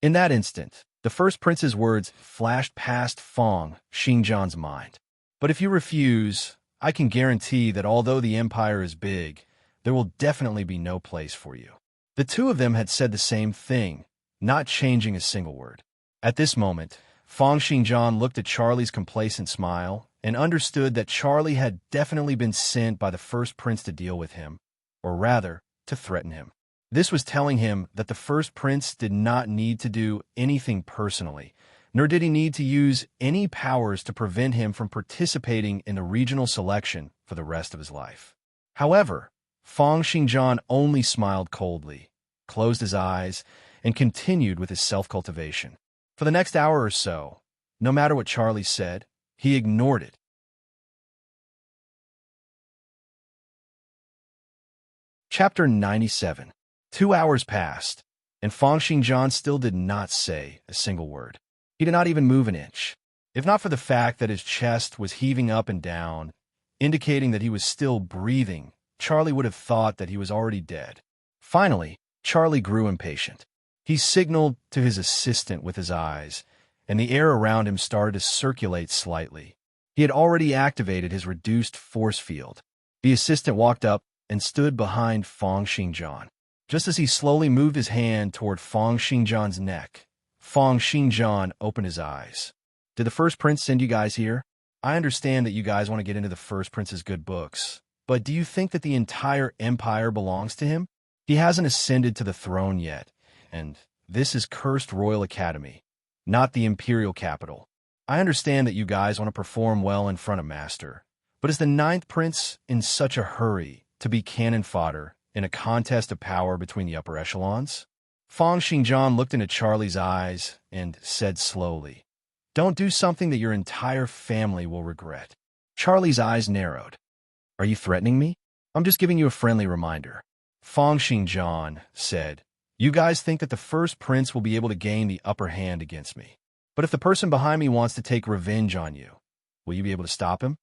In that instant, the first prince's words flashed past Fong Xingjian's mind. But if you refuse, I can guarantee that although the Empire is big, there will definitely be no place for you. The 2 of them had said the same thing, not changing a single word. At this moment, Fong Xingjian looked at Charlie's complacent smile and understood that Charlie had definitely been sent by the first prince to deal with him, or rather, to threaten him. This was telling him that the first prince did not need to do anything personally, nor did he need to use any powers to prevent him from participating in the regional selection for the rest of his life. However, Fong Xingjian only smiled coldly, closed his eyes, and continued with his self-cultivation. For the next hour or so, no matter what Charlie said, he ignored it. Chapter 97. 2 hours passed, and Fong Xingjian still did not say a single word. He did not even move an inch. If not for the fact that his chest was heaving up and down, indicating that he was still breathing, Charlie would have thought that he was already dead. Finally, Charlie grew impatient. He signaled to his assistant with his eyes, and the air around him started to circulate slightly. He had already activated his reduced force field. The assistant walked up and stood behind Fong Xingjian. Just as he slowly moved his hand toward Fong Xingjian's neck, Fong Xingjian opened his eyes. "Did the first prince send you guys here? I understand that you guys want to get into the first prince's good books, but do you think that the entire empire belongs to him? He hasn't ascended to the throne yet, and this is Cursed Royal Academy, not the imperial capital. I understand that you guys want to perform well in front of Master, but is the 9th prince in such a hurry to be cannon fodder in a contest of power between the upper echelons?" Fong Xingjian looked into Charlie's eyes and said slowly, "Don't do something that your entire family will regret." Charlie's eyes narrowed. "Are you threatening me? I'm just giving you a friendly reminder." Fong Xingjian said, "You guys think that the first prince will be able to gain the upper hand against me. But if the person behind me wants to take revenge on you, will you be able to stop him?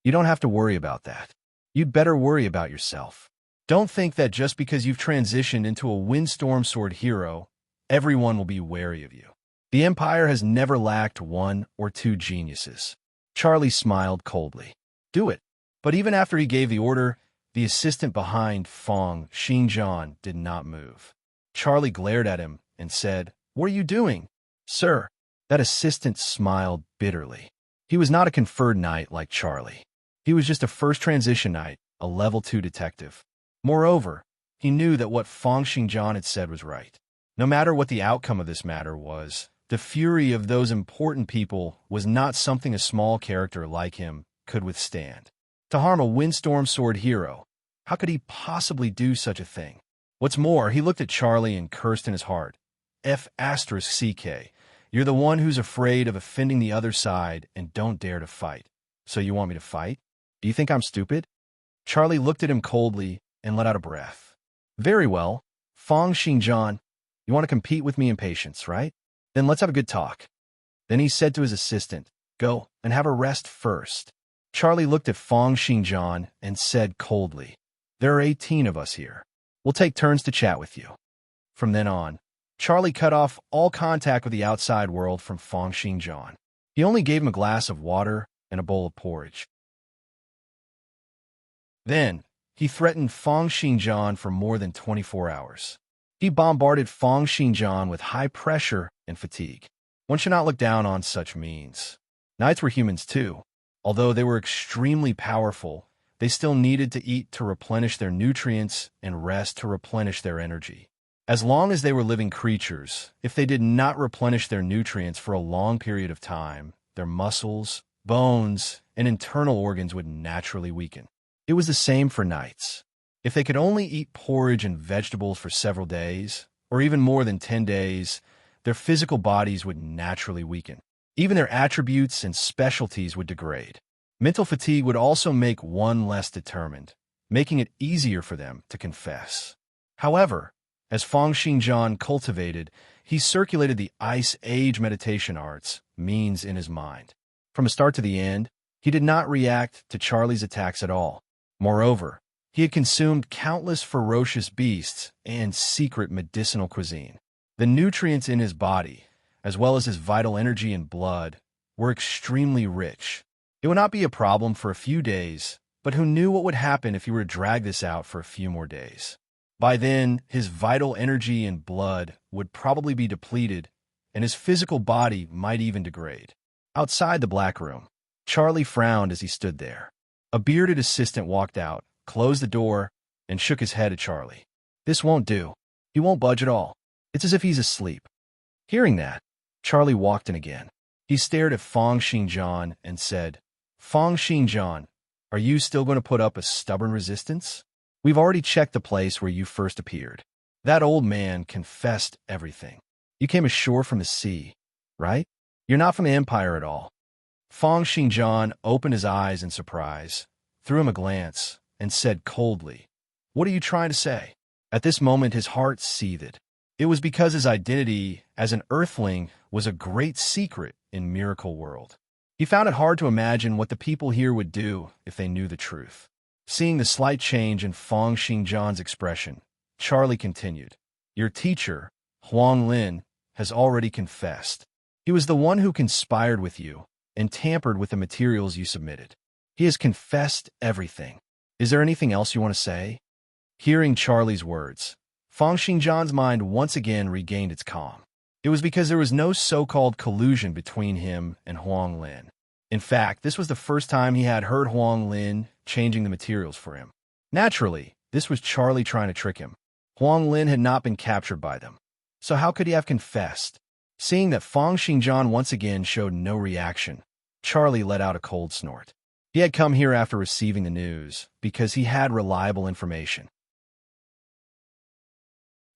You don't have to worry about that. You'd better worry about yourself. Don't think that just because you've transitioned into a windstorm sword hero, everyone will be wary of you. The Empire has never lacked 1 or 2 geniuses." Charlie smiled coldly. "Do it." But even after he gave the order, the assistant behind Fong Xingjian did not move. Charlie glared at him and said, "What are you doing?" "Sir." That assistant smiled bitterly. He was not a conferred knight like Charlie. He was just a first transition knight, a level 2 detective. Moreover, he knew that what Fong Xingjian had said was right. No matter what the outcome of this matter was, the fury of those important people was not something a small character like him could withstand. To harm a windstorm sword hero, how could he possibly do such a thing? What's more, he looked at Charlie and cursed in his heart. F***CK, you're the one who's afraid of offending the other side and don't dare to fight. So you want me to fight? Do you think I'm stupid? Charlie looked at him coldly and let out a breath. Very well, Fong Xingjian, you want to compete with me in patience, right? Then let's have a good talk. Then he said to his assistant, "Go and have a rest first." Charlie looked at Fong Xingjian and said coldly, "There are 18 of us here. We'll take turns to chat with you." From then on, Charlie cut off all contact with the outside world from Fong Xingjian. He only gave him a glass of water and a bowl of porridge. Then, he threatened Fang Xinjian for more than 24 hours. He bombarded Fang Xinjian with high pressure and fatigue. One should not look down on such means. Knights were humans too. Although they were extremely powerful, they still needed to eat to replenish their nutrients and rest to replenish their energy. As long as they were living creatures, if they did not replenish their nutrients for a long period of time, their muscles, bones, and internal organs would naturally weaken. It was the same for knights. If they could only eat porridge and vegetables for several days, or even more than 10 days, their physical bodies would naturally weaken. Even their attributes and specialties would degrade. Mental fatigue would also make one less determined, making it easier for them to confess. However, as Fang Xinjian cultivated, he circulated the Ice Age meditation arts means in his mind. From the start to the end, he did not react to Charlie's attacks at all. Moreover, he had consumed countless ferocious beasts and secret medicinal cuisine. The nutrients in his body, as well as his vital energy and blood, were extremely rich. It would not be a problem for a few days, but who knew what would happen if he were to drag this out for a few more days? By then, his vital energy and blood would probably be depleted, and his physical body might even degrade. Outside the black room, Charlie frowned as he stood there. A bearded assistant walked out, closed the door, and shook his head at Charlie. "This won't do. He won't budge at all. It's as if he's asleep." Hearing that, Charlie walked in again. He stared at Fang Xinjian and said, "Fang Xinjian, are you still going to put up a stubborn resistance? We've already checked the place where you first appeared. That old man confessed everything. You came ashore from the sea, right? You're not from the Empire at all." Fang Xinjian opened his eyes in surprise, threw him a glance, and said coldly, "What are you trying to say?" At this moment, his heart seethed. It was because his identity as an Earthling was a great secret in Miracle World. He found it hard to imagine what the people here would do if they knew the truth. Seeing the slight change in Fang Xinjian's expression, Charlie continued, "Your teacher, Huang Lin, has already confessed. He was the one who conspired with you and tampered with the materials you submitted. He has confessed everything. Is there anything else you want to say?" Hearing Charlie's words, Fang Xinjian's mind once again regained its calm. It was because there was no so-called collusion between him and Huang Lin. In fact, this was the first time he had heard Huang Lin changing the materials for him. Naturally, this was Charlie trying to trick him. Huang Lin had not been captured by them. So how could he have confessed? Seeing that Fang Xinjian once again showed no reaction, Charlie let out a cold snort. He had come here after receiving the news, because he had reliable information.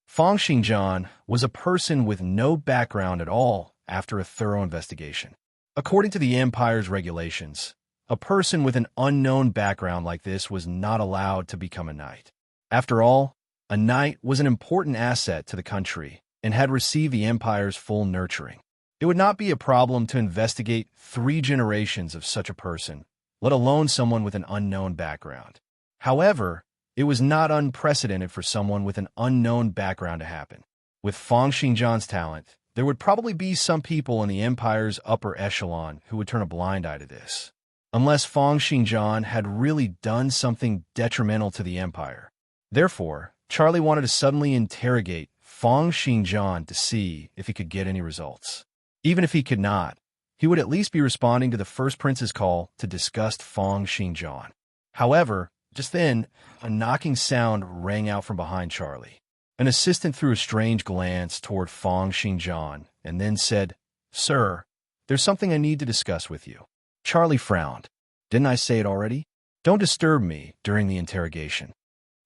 Fang Xinjian was a person with no background at all after a thorough investigation. According to the Empire's regulations, a person with an unknown background like this was not allowed to become a knight. After all, a knight was an important asset to the country and had received the Empire's full nurturing. It would not be a problem to investigate 3 generations of such a person, let alone someone with an unknown background. However, it was not unprecedented for someone with an unknown background to happen. With Fang Xinjian's talent, there would probably be some people in the Empire's upper echelon who would turn a blind eye to this, unless Fang Xinjian had really done something detrimental to the Empire. Therefore, Charlie wanted to suddenly interrogate Fang Xinjian to see if he could get any results. Even if he could not, he would at least be responding to the First Prince's call to disgust Fang Xinjian. However, just then, a knocking sound rang out from behind Charlie. An assistant threw a strange glance toward Fang Xinjian and then said, "Sir, there's something I need to discuss with you." Charlie frowned. "Didn't I say it already? Don't disturb me during the interrogation."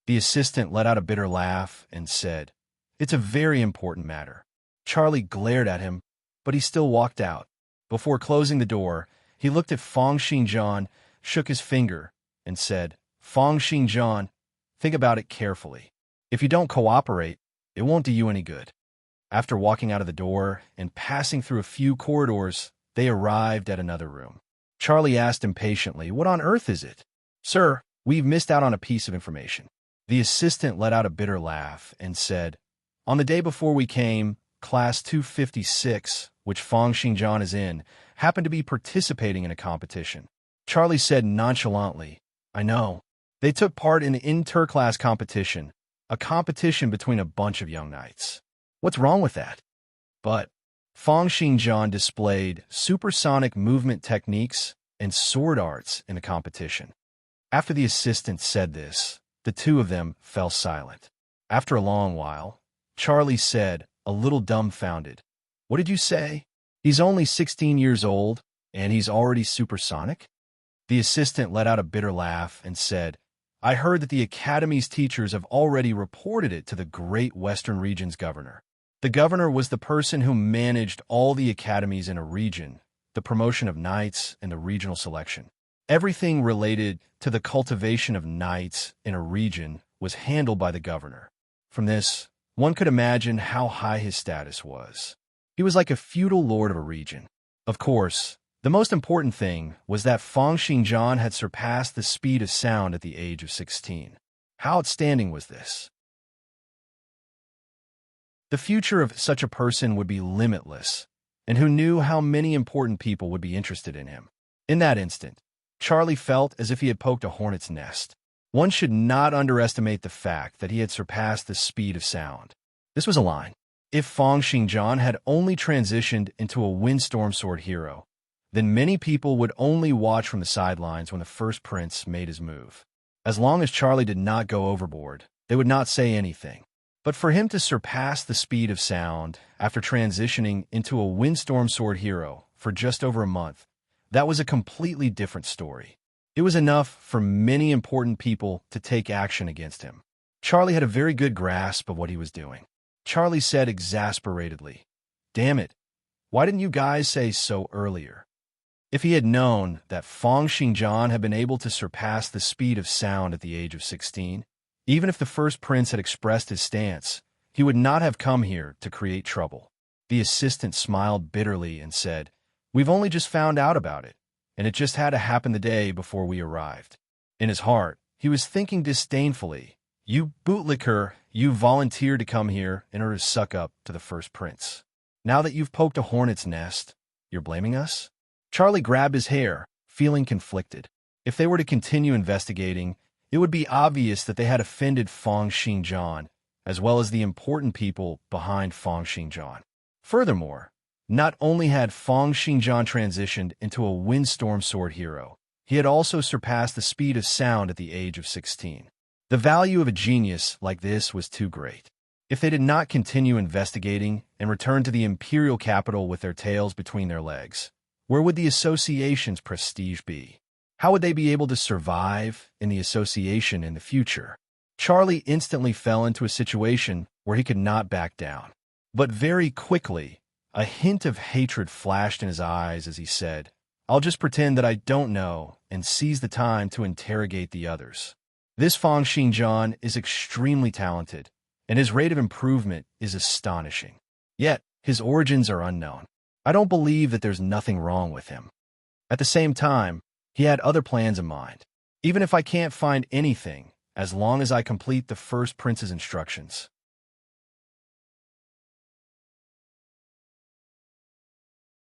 The assistant let out a bitter laugh and said, "It's a very important matter." Charlie glared at him, but he still walked out. Before closing the door, he looked at Fang Xinjian, shook his finger, and said, "Fang Xinjian, think about it carefully. If you don't cooperate, it won't do you any good." After walking out of the door and passing through a few corridors, they arrived at another room. Charlie asked impatiently, "What on earth is it?" "Sir, we've missed out on a piece of information." The assistant let out a bitter laugh and said, "On the day before we came, Class 256, which Fang Xinjian is in, happened to be participating in a competition." Charlie said nonchalantly, "I know. They took part in an inter-class competition, a competition between a bunch of young knights. What's wrong with that? But Fang Xingjian displayed supersonic movement techniques and sword arts in the competition. After the assistant said this, the two of them fell silent. After a long while, Charlie said, a little dumbfounded, "What did you say? He's only 16 years old, and he's already supersonic?" The assistant let out a bitter laugh and said, "I heard that the Academy's teachers have already reported it to the Great Western Region's governor." The governor was the person who managed all the academies in a region, the promotion of knights, and the regional selection. Everything related to the cultivation of knights in a region was handled by the governor. From this, one could imagine how high his status was. He was like a feudal lord of a region. Of course, the most important thing was that Fang Xingjian had surpassed the speed of sound at the age of 16. How outstanding was this? The future of such a person would be limitless, and who knew how many important people would be interested in him. In that instant, Charlie felt as if he had poked a hornet's nest. One should not underestimate the fact that he had surpassed the speed of sound. This was a line. If Fang Xingjian had only transitioned into a windstorm sword hero, then many people would only watch from the sidelines when the first prince made his move. As long as Charlie did not go overboard, they would not say anything. But for him to surpass the speed of sound after transitioning into a windstorm sword hero for just over a month, that was a completely different story. It was enough for many important people to take action against him. Charlie had a very good grasp of what he was doing. Charlie said exasperatedly, "Damn it, why didn't you guys say so earlier?" If he had known that Fang Xingjian had been able to surpass the speed of sound at the age of 16, even if the first prince had expressed his stance, he would not have come here to create trouble. The assistant smiled bitterly and said, "We've only just found out about it, and it just had to happen the day before we arrived." In his heart, he was thinking disdainfully, "You bootlicker, you volunteered to come here in order to suck up to the first prince. Now that you've poked a hornet's nest, you're blaming us?" Charlie grabbed his hair, feeling conflicted. If they were to continue investigating, it would be obvious that they had offended Fang Xingjian, as well as the important people behind Fang Xingjian. Furthermore, not only had Fang Xingjian transitioned into a windstorm sword hero, he had also surpassed the speed of sound at the age of 16. The value of a genius like this was too great. If they did not continue investigating and return to the imperial capital with their tails between their legs, where would the association's prestige be? How would they be able to survive in the association in the future? Charlie instantly fell into a situation where he could not back down. But very quickly, a hint of hatred flashed in his eyes as he said, "I'll just pretend that I don't know and seize the time to interrogate the others." This Fang Xingjian is extremely talented, and his rate of improvement is astonishing. Yet, his origins are unknown. I don't believe that there's nothing wrong with him. At the same time, he had other plans in mind. Even if I can't find anything, as long as I complete the first prince's instructions.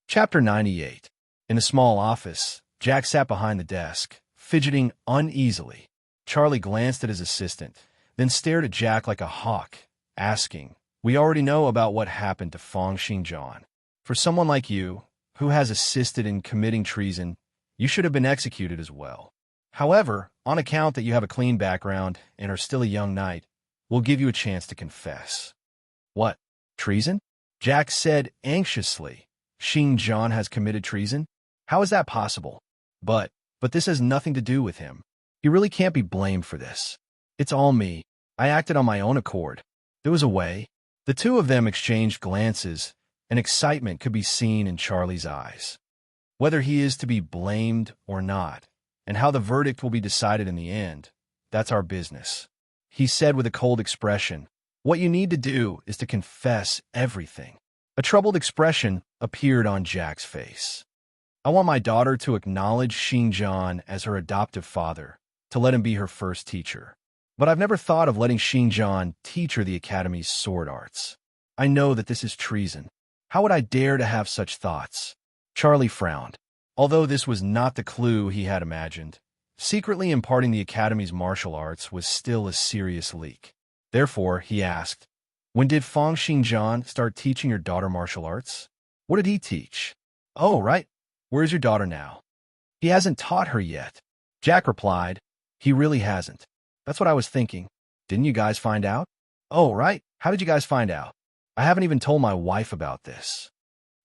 Chapter 98. In a small office, Jack sat behind the desk, fidgeting uneasily. Charlie glanced at his assistant, then stared at Jack like a hawk, asking, "We already know about what happened to Fang Xingjian. For someone like you, who has assisted in committing treason, you should have been executed as well. However, on account that you have a clean background and are still a young knight, we'll give you a chance to confess." "What? Treason?" Jack said anxiously. "Xingjian has committed treason? How is that possible? But this has nothing to do with him. He really can't be blamed for this. It's all me. I acted on my own accord. There was a way." The two of them exchanged glances, and excitement could be seen in Charlie's eyes. Whether he is to be blamed or not, and how the verdict will be decided in the end, that's our business. He said with a cold expression, "What you need to do is to confess everything." A troubled expression appeared on Jack's face. "I want my daughter to acknowledge Xingjian as her adoptive father, to let him be her first teacher. But I've never thought of letting Xingjian teach her the Academy's sword arts. I know that this is treason. How would I dare to have such thoughts?" Charlie frowned. Although this was not the clue he had imagined, Secretly imparting the Academy's martial arts was still a serious leak. Therefore, he asked, "When did Fang Xingjian start teaching your daughter martial arts? What did he teach?" "Oh, right. Where's your daughter now?" "He hasn't taught her yet." Jack replied, "He really hasn't." "That's what I was thinking. Didn't you guys find out?" "Oh, right. How did you guys find out? I haven't even told my wife about this."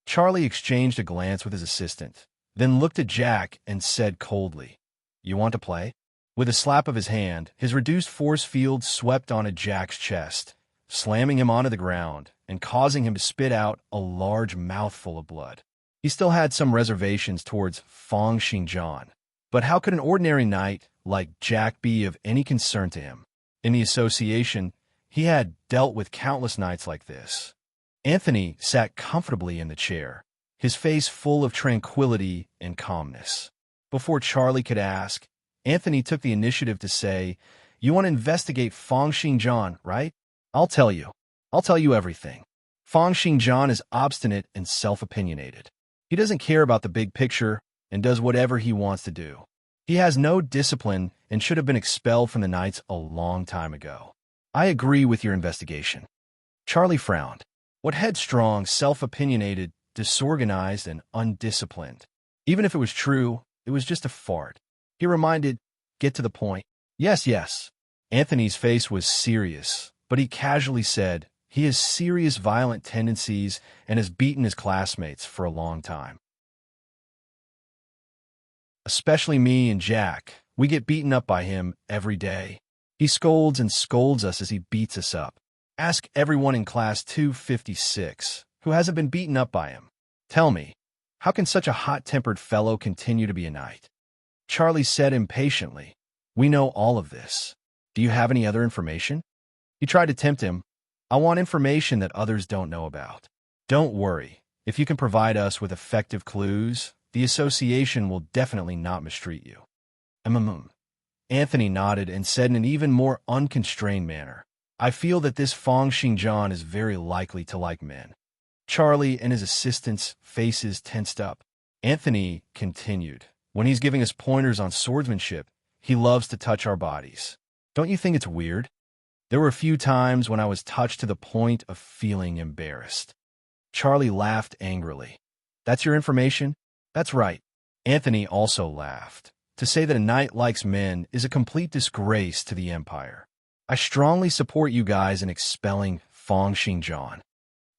Charlie exchanged a glance with his assistant, then looked at Jack and said coldly, "You want to play?" With a slap of his hand, his reduced force field swept onto Jack's chest, slamming him onto the ground and causing him to spit out a large mouthful of blood. He still had some reservations towards Fang Xingjian, but how could an ordinary knight like Jack be of any concern to him? In the association, he had dealt with countless knights like this. Anthony sat comfortably in the chair, his face full of tranquility and calmness. Before Charlie could ask, Anthony took the initiative to say, "You want to investigate Fang Xingjian, right? I'll tell you. I'll tell you everything. Fang Xingjian is obstinate and self-opinionated. He doesn't care about the big picture and does whatever he wants to do. He has no discipline and should have been expelled from the Knights a long time ago." "I agree with your investigation." Charlie frowned. What headstrong, self-opinionated, disorganized, and undisciplined? Even if it was true, it was just a fart. He reminded, "Get to the point." "Yes, yes." Anthony's face was serious, but he casually said, "He has serious violent tendencies and has beaten his classmates for a long time. Especially me and Jack. We get beaten up by him every day. He scolds and scolds us as he beats us up. Ask everyone in class 256 who hasn't been beaten up by him. Tell me, how can such a hot-tempered fellow continue to be a knight?" Charlie said impatiently, "We know all of this. Do you have any other information?" He tried to tempt him. "I want information that others don't know about." "Don't worry. If you can provide us with effective clues, the association will definitely not mistreat you." Anthony nodded and said in an even more unconstrained manner, "I feel that this Fang Xingjian is very likely to like men." Charlie and his assistants' faces tensed up. Anthony continued, "When he's giving us pointers on swordsmanship, he loves to touch our bodies. Don't you think it's weird? There were a few times when I was touched to the point of feeling embarrassed." Charlie laughed angrily. "That's your information?" "That's right." Anthony also laughed. "To say that a knight likes men is a complete disgrace to the Empire. I strongly support you guys in expelling Fang Xingjian."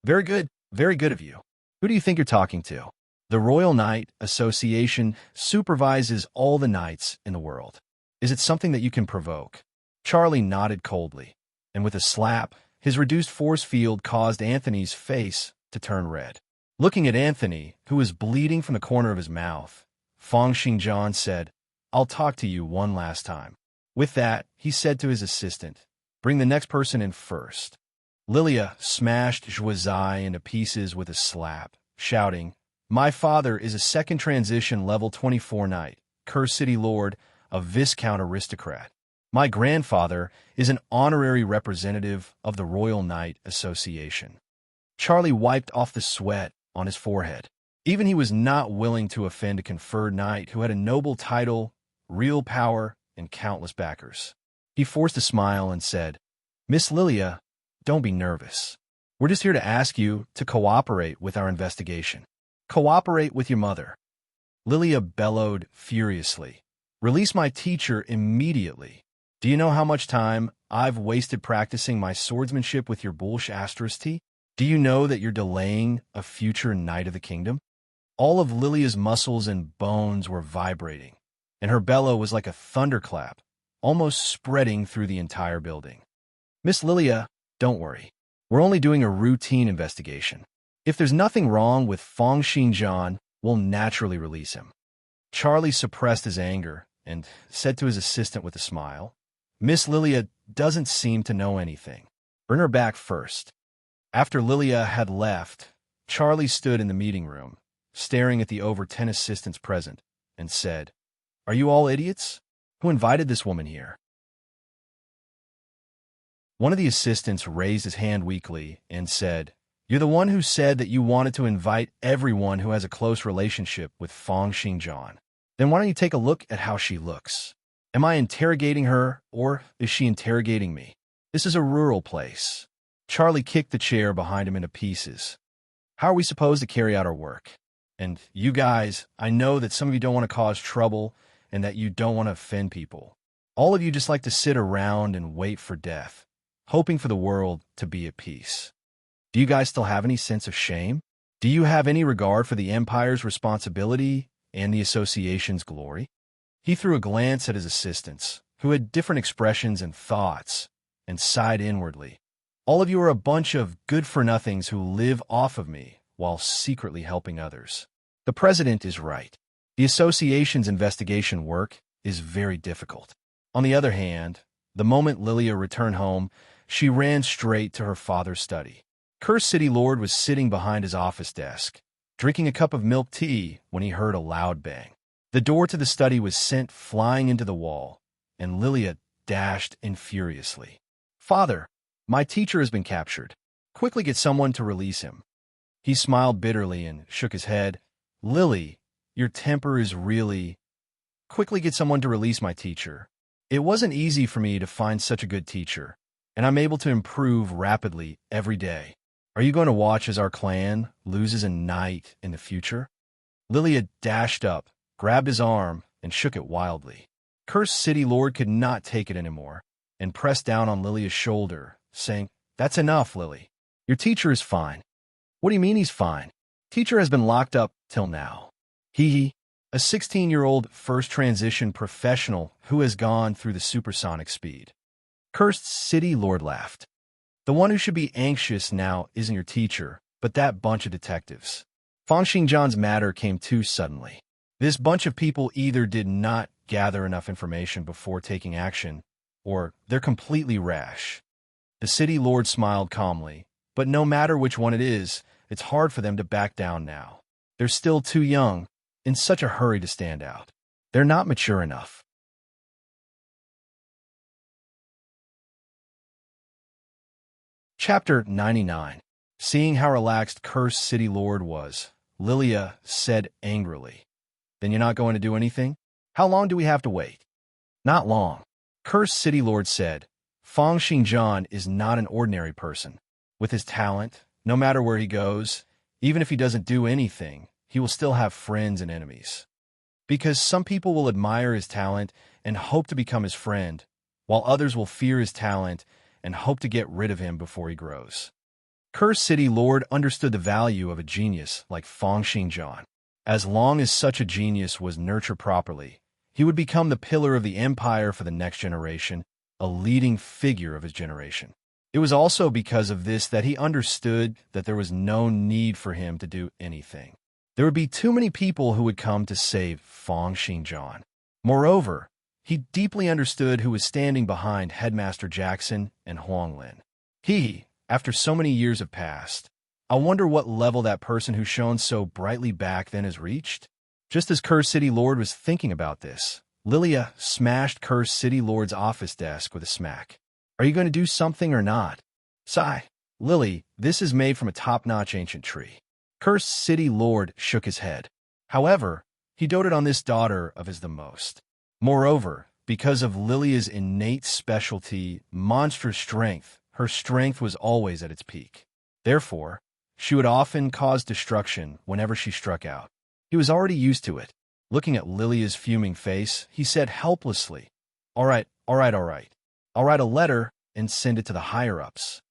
Very good of you. Who do you think you're talking to?" "The Royal Knight Association supervises all the knights in the world. Is it something that you can provoke?" Charlie nodded coldly, and with a slap, his reduced force field caused Anthony's face to turn red. Looking at Anthony, who was bleeding from the corner of his mouth, Fang Xingjian said, "I'll talk to you one last time." With that, he said to his assistant, "Bring the next person in first." Lilia smashed Zhuazai into pieces with a slap, shouting, "My father is a second transition level 24 knight, Curse City Lord, a Viscount aristocrat. My grandfather is an honorary representative of the Royal Knight Association." Charlie wiped off the sweat on his forehead. Even he was not willing to offend a conferred knight who had a noble title, real power, and countless backers. He forced a smile and said, "Miss Lilia, don't be nervous. We're just here to ask you to cooperate with our investigation." "Cooperate with your mother?" Lilia bellowed furiously. "Release my teacher immediately. Do you know how much time I've wasted practicing my swordsmanship with your Bulsh Astrosty? Do you know that you're delaying a future Knight of the Kingdom?" All of Lilia's muscles and bones were vibrating, and her bellow was like a thunderclap, almost spreading through the entire building. "Miss Lilia, don't worry. We're only doing a routine investigation. If there's nothing wrong with Fang Xingjian, we'll naturally release him." Charlie suppressed his anger and said to his assistant with a smile, "Miss Lilia doesn't seem to know anything. Bring her back first." After Lilia had left, Charlie stood in the meeting room, staring at the over 10 assistants present, and said, "Are you all idiots? Who invited this woman here?" One of the assistants raised his hand weakly and said, "You're the one who said that you wanted to invite everyone who has a close relationship with Fang Xingjian. Then why don't you take a look at how she looks? Am I interrogating her, or is she interrogating me? This is a rural place. Charlie kicked the chair behind him into pieces. How are we supposed to carry out our work? And you guys, I know that some of you don't want to cause trouble and that you don't want to offend people. All of you just like to sit around and wait for death, hoping for the world to be at peace. Do you guys still have any sense of shame? Do you have any regard for the Empire's responsibility and the Association's glory? He threw a glance at his assistants, who had different expressions and thoughts, and sighed inwardly. All of you are a bunch of good-for-nothings who live off of me while secretly helping others. The President is right. The Association's investigation work is very difficult. On the other hand, the moment Lilia returned home, she ran straight to her father's study. Cursed City Lord was sitting behind his office desk, drinking a cup of milk tea when he heard a loud bang. The door to the study was sent flying into the wall, and Lilia dashed in furiously. "Father, my teacher has been captured. Quickly get someone to release him." He smiled bitterly and shook his head. "Lily, your temper is really... Quickly get someone to release my teacher. It wasn't easy for me to find such a good teacher, and I'm able to improve rapidly every day. Are you going to watch as our clan loses a knight in the future?" Lilia dashed up, grabbed his arm, and shook it wildly. Cursed City Lord could not take it anymore, and pressed down on Lilia's shoulder, saying, "That's enough, Lily. Your teacher is fine." "What do you mean he's fine? Teacher has been locked up till now." He, a 16-year-old first transition professional who has gone through the supersonic speed. Cursed City Lord laughed. "The one who should be anxious now isn't your teacher, but that bunch of detectives." Fang Xingjian's matter came too suddenly. This bunch of people either did not gather enough information before taking action, or they're completely rash. The City Lord smiled calmly, but no matter which one it is, it's hard for them to back down now. They're still too young, in such a hurry to stand out. They're not mature enough. Chapter 99. Seeing how relaxed Cursed City Lord was, Lilia said angrily, "Then you're not going to do anything? How long do we have to wait?" "Not long." Cursed City Lord said, "Fang Xingjian is not an ordinary person. With his talent, no matter where he goes, even if he doesn't do anything, he will still have friends and enemies. Because some people will admire his talent and hope to become his friend, while others will fear his talent and hope to get rid of him before he grows." Cursed City Lord understood the value of a genius like Fang Xingjian. As long as such a genius was nurtured properly, he would become the pillar of the empire for the next generation, a leading figure of his generation. It was also because of this that he understood that there was no need for him to do anything. There would be too many people who would come to save Fang Xingjian. Moreover, he deeply understood who was standing behind Headmaster Jackson and Huanglin. After so many years have passed, I wonder what level that person who shone so brightly back then has reached? Just as Cursed City Lord was thinking about this, Lilia smashed Cursed City Lord's office desk with a smack. "Are you going to do something or not?" "Sigh. Lily, this is made from a top-notch ancient tree." Cursed City Lord shook his head. However, he doted on this daughter of his the most. Moreover, because of Lilia's innate specialty, monstrous strength, her strength was always at its peak. Therefore, she would often cause destruction whenever she struck out. He was already used to it. Looking at Lilia's fuming face, he said helplessly, All right. I'll write a letter and send it to the higher-ups."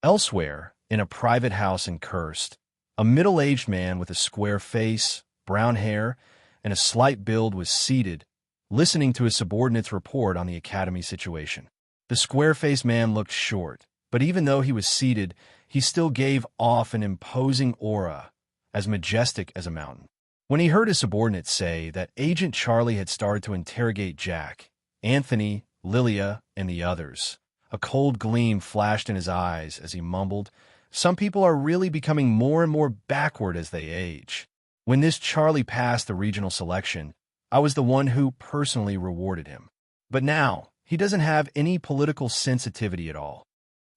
Elsewhere, in a private house in Cursed, a middle-aged man with a square face, brown hair, and a slight build was seated, listening to his subordinate's report on the academy situation. The square-faced man looked short, but even though he was seated, he still gave off an imposing aura, as majestic as a mountain. When he heard his subordinate say that Agent Charlie had started to interrogate Jack, Anthony, Lilia, and the others, a cold gleam flashed in his eyes as he mumbled, "Some people are really becoming more and more backward as they age. When this Charlie passed the regional selection, I was the one who personally rewarded him. But now, he doesn't have any political sensitivity at all.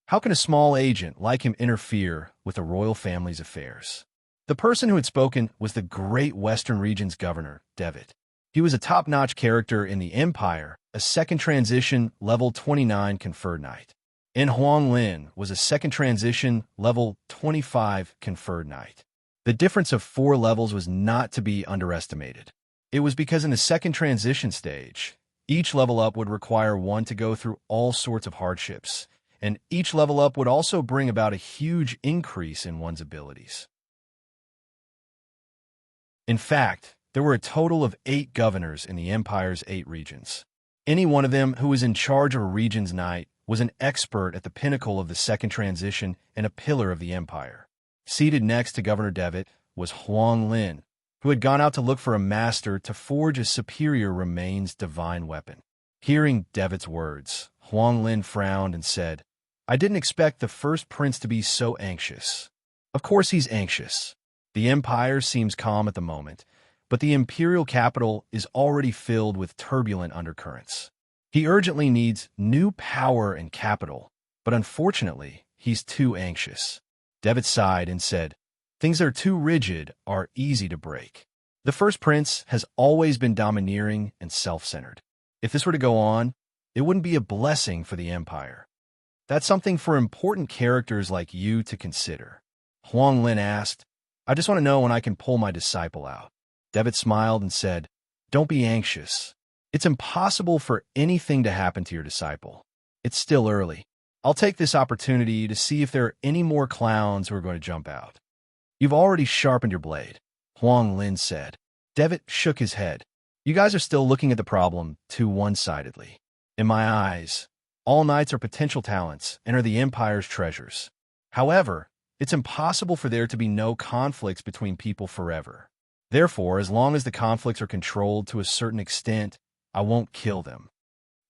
How can a small agent like him interfere with the royal family's affairs?" The person who had spoken was the great Western region's governor, Devitt. He was a top-notch character in the Empire, a second transition level 29 conferred knight. And Huang Lin was a second transition level 25 conferred knight. The difference of 4 levels was not to be underestimated. It was because in the second transition stage, each level up would require one to go through all sorts of hardships, and each level up would also bring about a huge increase in one's abilities. In fact, there were a total of 8 governors in the Empire's 8 regions. Any one of them who was in charge of a region's knight was an expert at the pinnacle of the second transition and a pillar of the Empire. Seated next to Governor Devitt was Huang Lin, who had gone out to look for a master to forge a superior remains divine weapon. Hearing Devitt's words, Huang Lin frowned and said, "I didn't expect the first prince to be so anxious." Of course he's anxious. The Empire seems calm at the moment, but the imperial capital is already filled with turbulent undercurrents. He urgently needs new power and capital, but unfortunately, he's too anxious. Devitt sighed and said, "Things that are too rigid are easy to break." The first prince has always been domineering and self-centered. If this were to go on, it wouldn't be a blessing for the Empire. That's something for important characters like you to consider. Huang Lin asked, "I just want to know when I can pull my disciple out." Devitt smiled and said, "Don't be anxious. It's impossible for anything to happen to your disciple. It's still early. I'll take this opportunity to see if there are any more clowns who are going to jump out." "You've already sharpened your blade," Huang Lin said. Devitt shook his head. "You guys are still looking at the problem too one-sidedly. In my eyes, all knights are potential talents and are the Empire's treasures. However, it's impossible for there to be no conflicts between people forever. Therefore, as long as the conflicts are controlled to a certain extent, I won't kill them.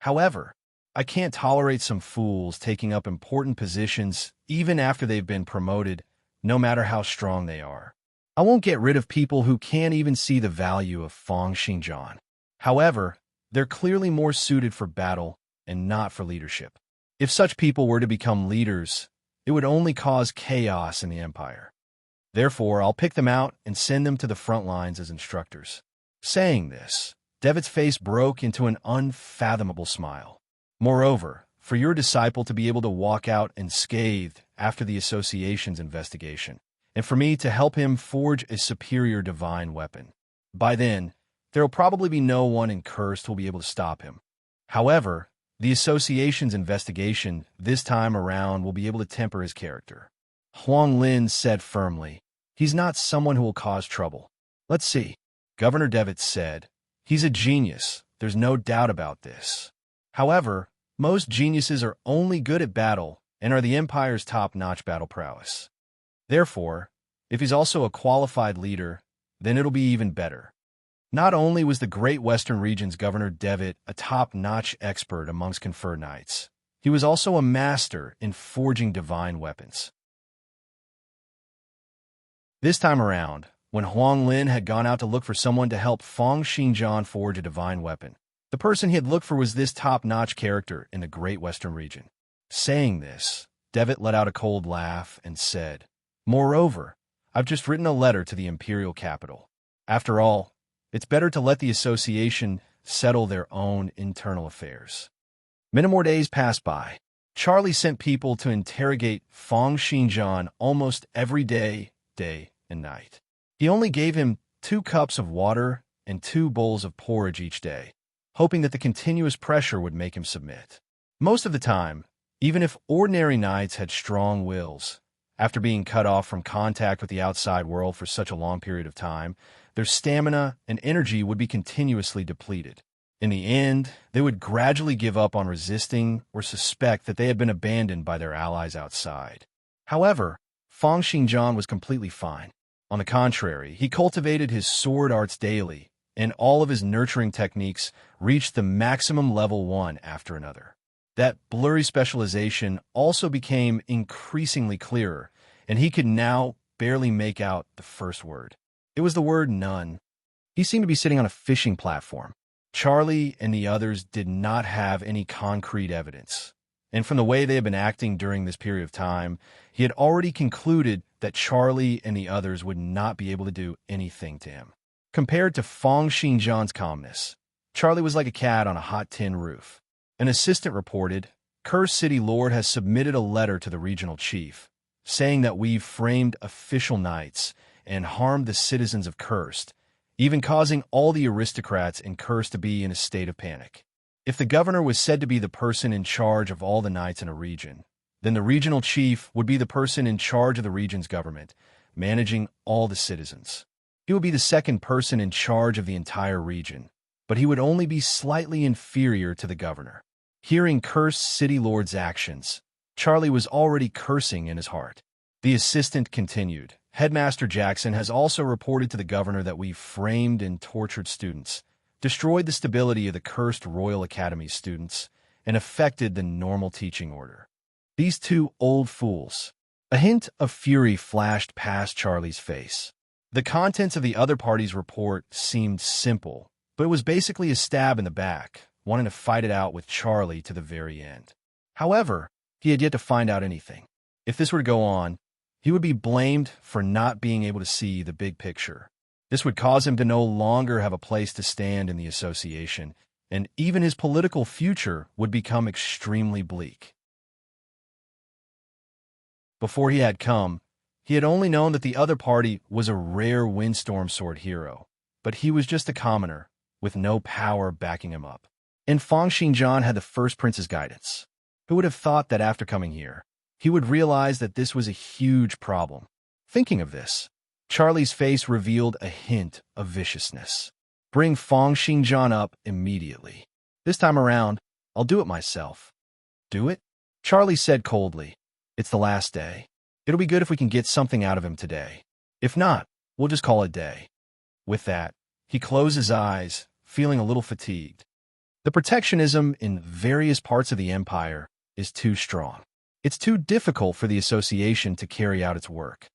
However, I can't tolerate some fools taking up important positions even after they've been promoted, no matter how strong they are. I won't get rid of people who can't even see the value of Fang Xingjian. However, they're clearly more suited for battle and not for leadership. If such people were to become leaders, it would only cause chaos in the Empire. Therefore, I'll pick them out and send them to the front lines as instructors." Saying this, Devitt's face broke into an unfathomable smile. "Moreover, for your disciple to be able to walk out unscathed after the association's investigation, and for me to help him forge a superior divine weapon. By then, there will probably be no one in Cursed who will be able to stop him. However, the association's investigation this time around will be able to temper his character." Huang Lin said firmly, "He's not someone who will cause trouble. Let's see." Governor Devitt said, "He's a genius. There's no doubt about this. However, most geniuses are only good at battle and are the Empire's top-notch battle prowess. Therefore, if he's also a qualified leader, then it'll be even better." Not only was the Great Western Region's Governor Devitt a top-notch expert amongst conferred knights, he was also a master in forging divine weapons. This time around, when Huang Lin had gone out to look for someone to help Fang Xingjian forge a divine weapon, the person he had looked for was this top-notch character in the Great Western Region. Saying this, Devitt let out a cold laugh and said, "Moreover, I've just written a letter to the imperial capital. After all, it's better to let the association settle their own internal affairs." Many more days passed by. Charlie sent people to interrogate Fang Xingjian almost every day and night. He only gave him 2 cups of water and 2 bowls of porridge each day, hoping that the continuous pressure would make him submit. Most of the time, even if ordinary knights had strong wills, after being cut off from contact with the outside world for such a long period of time, their stamina and energy would be continuously depleted. In the end, they would gradually give up on resisting or suspect that they had been abandoned by their allies outside. However, Fang Xingjian was completely fine. On the contrary, he cultivated his sword arts daily, and all of his nurturing techniques reached the maximum level 1 after another. That blurry specialization also became increasingly clearer, and he could now barely make out the first word. It was the word none. He seemed to be sitting on a fishing platform. Charlie and the others did not have any concrete evidence, and from the way they had been acting during this period of time, he had already concluded that Charlie and the others would not be able to do anything to him. Compared to Fong Xinjian's calmness, Charlie was like a cat on a hot tin roof. An assistant reported, Cursed City Lord has submitted a letter to the regional chief, saying that we've framed official knights and harmed the citizens of Cursed, even causing all the aristocrats in Cursed to be in a state of panic. If the governor was said to be the person in charge of all the knights in a region, then the regional chief would be the person in charge of the region's government, managing all the citizens. He would be the second person in charge of the entire region, but he would only be slightly inferior to the governor. Hearing Cursed City Lord's actions, Charlie was already cursing in his heart. The assistant continued, Headmaster Jackson has also reported to the governor that we've framed and tortured students, destroyed the stability of the Cursed Royal Academy students, and affected the normal teaching order. These two old fools. A hint of fury flashed past Charlie's face. The contents of the other party's report seemed simple, but it was basically a stab in the back, wanting to fight it out with Charlie to the very end. However, he had yet to find out anything. If this were to go on, he would be blamed for not being able to see the big picture. This would cause him to no longer have a place to stand in the association, and even his political future would become extremely bleak. Before he had come, he had only known that the other party was a rare windstorm sword hero, but he was just a commoner, with no power backing him up. And Fong Xinjian had the first prince's guidance. Who would have thought that after coming here, he would realize that this was a huge problem? Thinking of this, Charlie's face revealed a hint of viciousness. Bring Fong Xinjian up immediately. This time around, I'll do it myself. Do it? Charlie said coldly. It's the last day. It'll be good if we can get something out of him today. If not, we'll just call it a day. With that, he closed his eyes, feeling a little fatigued. The protectionism in various parts of the empire is too strong. It's too difficult for the association to carry out its work.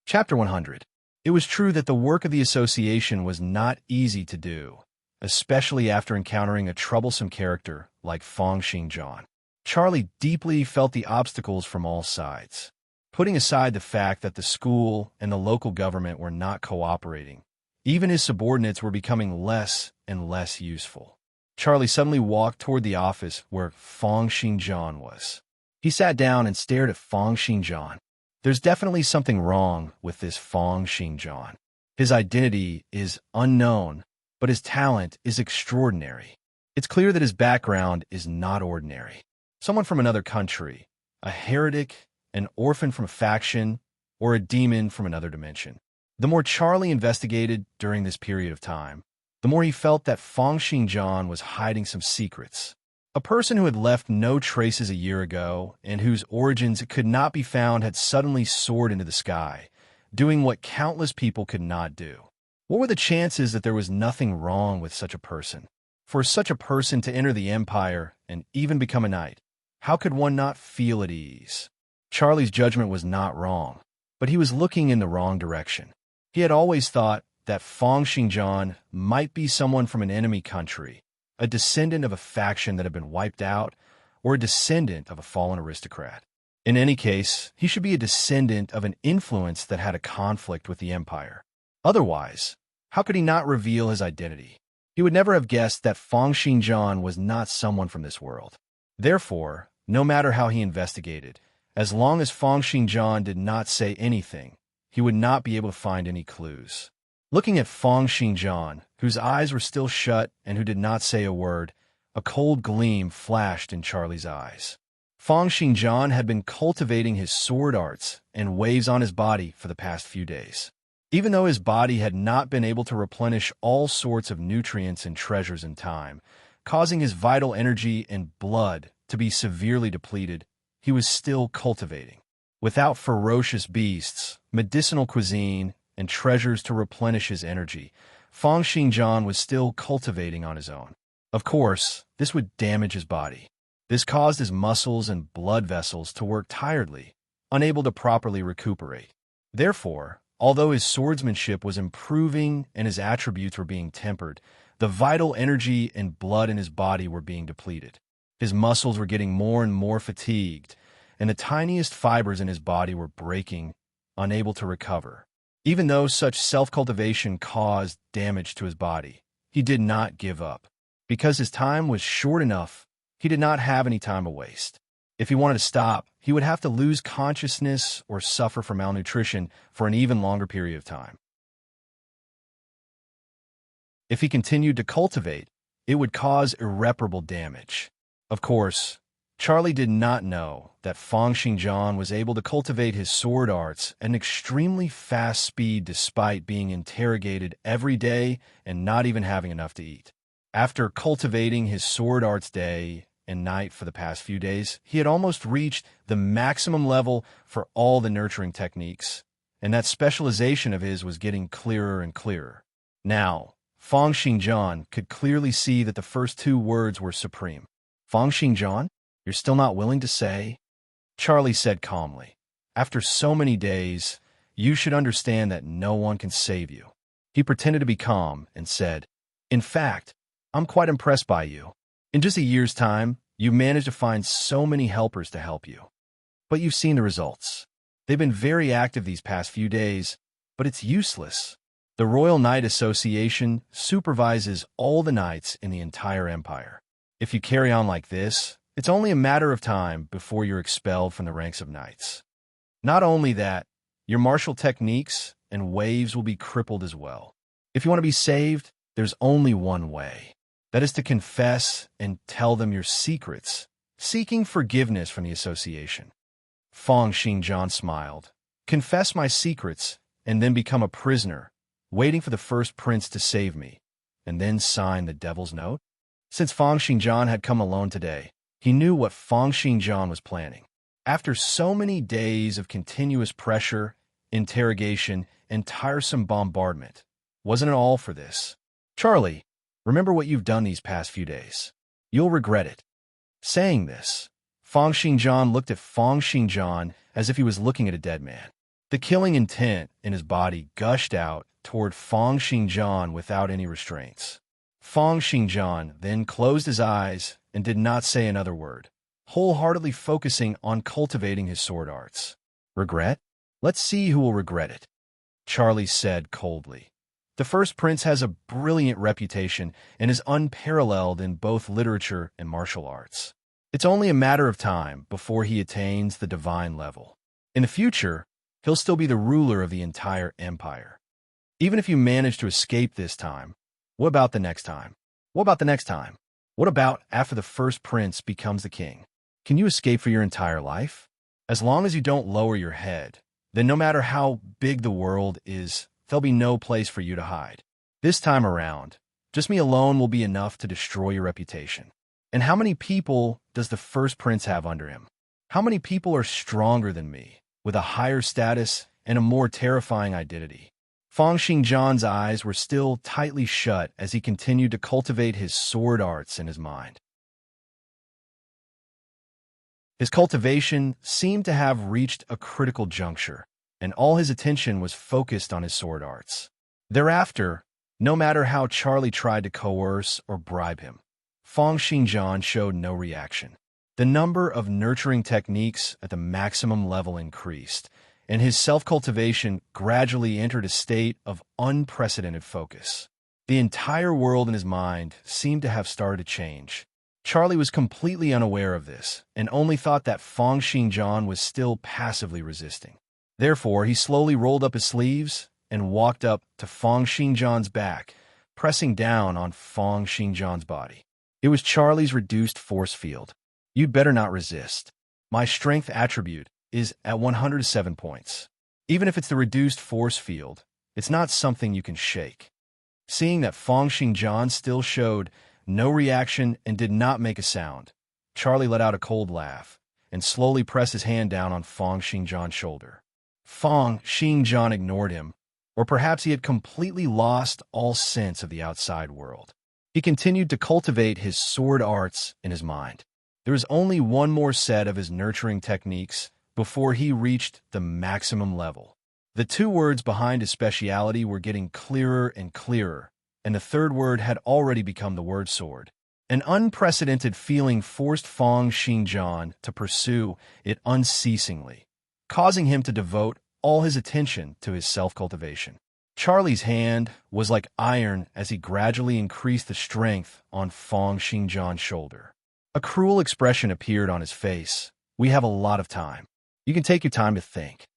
Chapter 100. It was true that the work of the association was not easy to do, especially after encountering a troublesome character like Fong Xinjian. Charlie deeply felt the obstacles from all sides. Putting aside the fact that the school and the local government were not cooperating, even his subordinates were becoming less and less useful. Charlie suddenly walked toward the office where Fong Xinjian was. He sat down and stared at Fong Xinjian. There's definitely something wrong with this Fong Xinjian. His identity is unknown, but his talent is extraordinary. It's clear that his background is not ordinary. Someone from another country, a heretic, an orphan from a faction, or a demon from another dimension. The more Charlie investigated during this period of time, the more he felt that Fong Xinjian was hiding some secrets. A person who had left no traces a year ago and whose origins could not be found had suddenly soared into the sky, doing what countless people could not do. What were the chances that there was nothing wrong with such a person? For such a person to enter the empire and even become a knight, how could one not feel at ease? Charlie's judgment was not wrong, but he was looking in the wrong direction. He had always thought that Fong Xinjian might be someone from an enemy country, a descendant of a faction that had been wiped out, or a descendant of a fallen aristocrat. In any case, he should be a descendant of an influence that had a conflict with the empire. Otherwise, how could he not reveal his identity? He would never have guessed that Fong Xinjian was not someone from this world. Therefore, no matter how he investigated, as long as Fong Xinjian did not say anything, he would not be able to find any clues. Looking at Fong Xinjian, whose eyes were still shut and who did not say a word, a cold gleam flashed in Charlie's eyes. Fong Xinjian had been cultivating his sword arts and waves on his body for the past few days. Even though his body had not been able to replenish all sorts of nutrients and treasures in time, causing his vital energy and blood to be severely depleted, he was still cultivating. Without ferocious beasts, medicinal cuisine, and treasures to replenish his energy, Fong Xinjian was still cultivating on his own. Of course, this would damage his body. This caused his muscles and blood vessels to work tiredly, unable to properly recuperate. Therefore, although his swordsmanship was improving and his attributes were being tempered, the vital energy and blood in his body were being depleted. His muscles were getting more and more fatigued, and the tiniest fibers in his body were breaking, unable to recover. Even though such self-cultivation caused damage to his body, he did not give up. Because his time was short enough, he did not have any time to waste. If he wanted to stop, he would have to lose consciousness or suffer from malnutrition for an even longer period of time. If he continued to cultivate, it would cause irreparable damage. Of course, Charlie did not know that Feng Xingjian was able to cultivate his sword arts at an extremely fast speed despite being interrogated every day and not even having enough to eat. After cultivating his sword arts day and night for the past few days, he had almost reached the maximum level for all the nurturing techniques, and that specialization of his was getting clearer and clearer. Now, Feng Xingjian could clearly see that the first two words were supreme. Feng Xingjian? You're still not willing to say? Charlie said calmly. After so many days, you should understand that no one can save you. He pretended to be calm and said, in fact, I'm quite impressed by you. In just a year's time, you've managed to find so many helpers to help you. But you've seen the results. They've been very active these past few days, but it's useless. The Royal Knight Association supervises all the knights in the entire empire. If you carry on like this, it's only a matter of time before you're expelled from the ranks of knights. Not only that, your martial techniques and waves will be crippled as well. If you want to be saved, there's only one way. That is to confess and tell them your secrets, seeking forgiveness from the association. Feng Xingjian smiled. Confess my secrets and then become a prisoner, waiting for the first prince to save me, and then sign the devil's note? Since Feng Xingjian had come alone today, he knew what Feng Xingjian was planning. After so many days of continuous pressure, interrogation, and tiresome bombardment, wasn't it all for this? Charlie, remember what you've done these past few days. You'll regret it. Saying this, Feng Xingjian looked at Feng Xingjian as if he was looking at a dead man. The killing intent in his body gushed out toward Feng Xingjian without any restraints. Feng Xingjian then closed his eyes and did not say another word, wholeheartedly focusing on cultivating his sword arts. Regret? Let's see who will regret it, Charlie said coldly. The first prince has a brilliant reputation and is unparalleled in both literature and martial arts. It's only a matter of time before he attains the divine level. In the future, he'll still be the ruler of the entire empire. Even if you manage to escape this time, what about the next time? What about the next time? What about after the first prince becomes the king? Can you escape for your entire life? As long as you don't lower your head, then no matter how big the world is, there'll be no place for you to hide. This time around, just me alone will be enough to destroy your reputation. And how many people does the first prince have under him? How many people are stronger than me, with a higher status and a more terrifying identity? Feng Xingjian's eyes were still tightly shut as he continued to cultivate his sword arts in his mind. His cultivation seemed to have reached a critical juncture, and all his attention was focused on his sword arts. Thereafter, no matter how Charlie tried to coerce or bribe him, Feng Xingjian showed no reaction. The number of nurturing techniques at the maximum level increased, and his self-cultivation gradually entered a state of unprecedented focus. The entire world in his mind seemed to have started to change. Charlie was completely unaware of this, and only thought that Feng Xingjian was still passively resisting. Therefore, he slowly rolled up his sleeves and walked up to Feng Xingjian's back, pressing down on Feng Xingjian's body. It was Charlie's reduced force field. You'd better not resist. My strength attribute is at 107 points. Even if it's the reduced force field, it's not something you can shake. Seeing that Feng Xingjian still showed no reaction and did not make a sound, Charlie let out a cold laugh and slowly pressed his hand down on Feng Xingjian's shoulder. Feng Xingjian ignored him, or perhaps he had completely lost all sense of the outside world. He continued to cultivate his sword arts in his mind. There was only one more set of his nurturing techniques before he reached the maximum level. The two words behind his speciality were getting clearer and clearer, and the third word had already become the word sword. An unprecedented feeling forced Fang Xingjian to pursue it unceasingly, causing him to devote all his attention to his self-cultivation. Charlie's hand was like iron as he gradually increased the strength on Fang Xingjian's shoulder. A cruel expression appeared on his face. "We have a lot of time. You can take your time to think."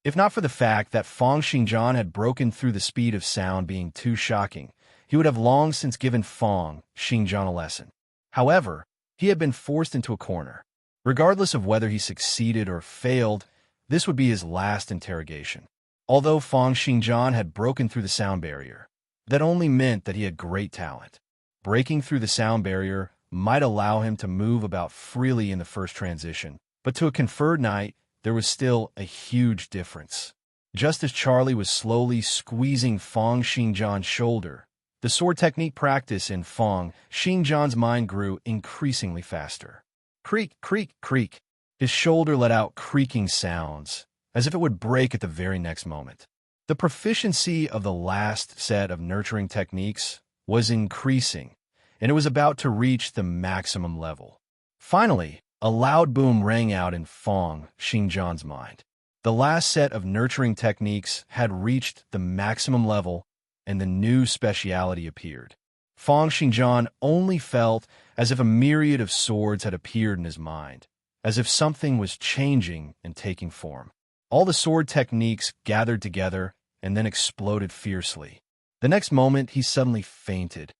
If not for the fact that Fang Xingjian had broken through the speed of sound being too shocking, he would have long since given Fang Xingjian a lesson. However, he had been forced into a corner. Regardless of whether he succeeded or failed, this would be his last interrogation. Although Fang Xingjian had broken through the sound barrier, that only meant that he had great talent. Breaking through the sound barrier might allow him to move about freely in the first transition, but to a conferred knight, there was still a huge difference. Just as Charlie was slowly squeezing Fang Xingjian's shoulder, the sword technique practice in Fang Xingjian's mind grew increasingly faster. Creak, creak, creak. His shoulder let out creaking sounds, as if it would break at the very next moment. The proficiency of the last set of nurturing techniques was increasing, and it was about to reach the maximum level. Finally, a loud boom rang out in Fang Xingjian's mind. The last set of nurturing techniques had reached the maximum level, and the new speciality appeared. Fang Xingjian only felt as if a myriad of swords had appeared in his mind, as if something was changing and taking form. All the sword techniques gathered together and then exploded fiercely. The next moment, he suddenly fainted.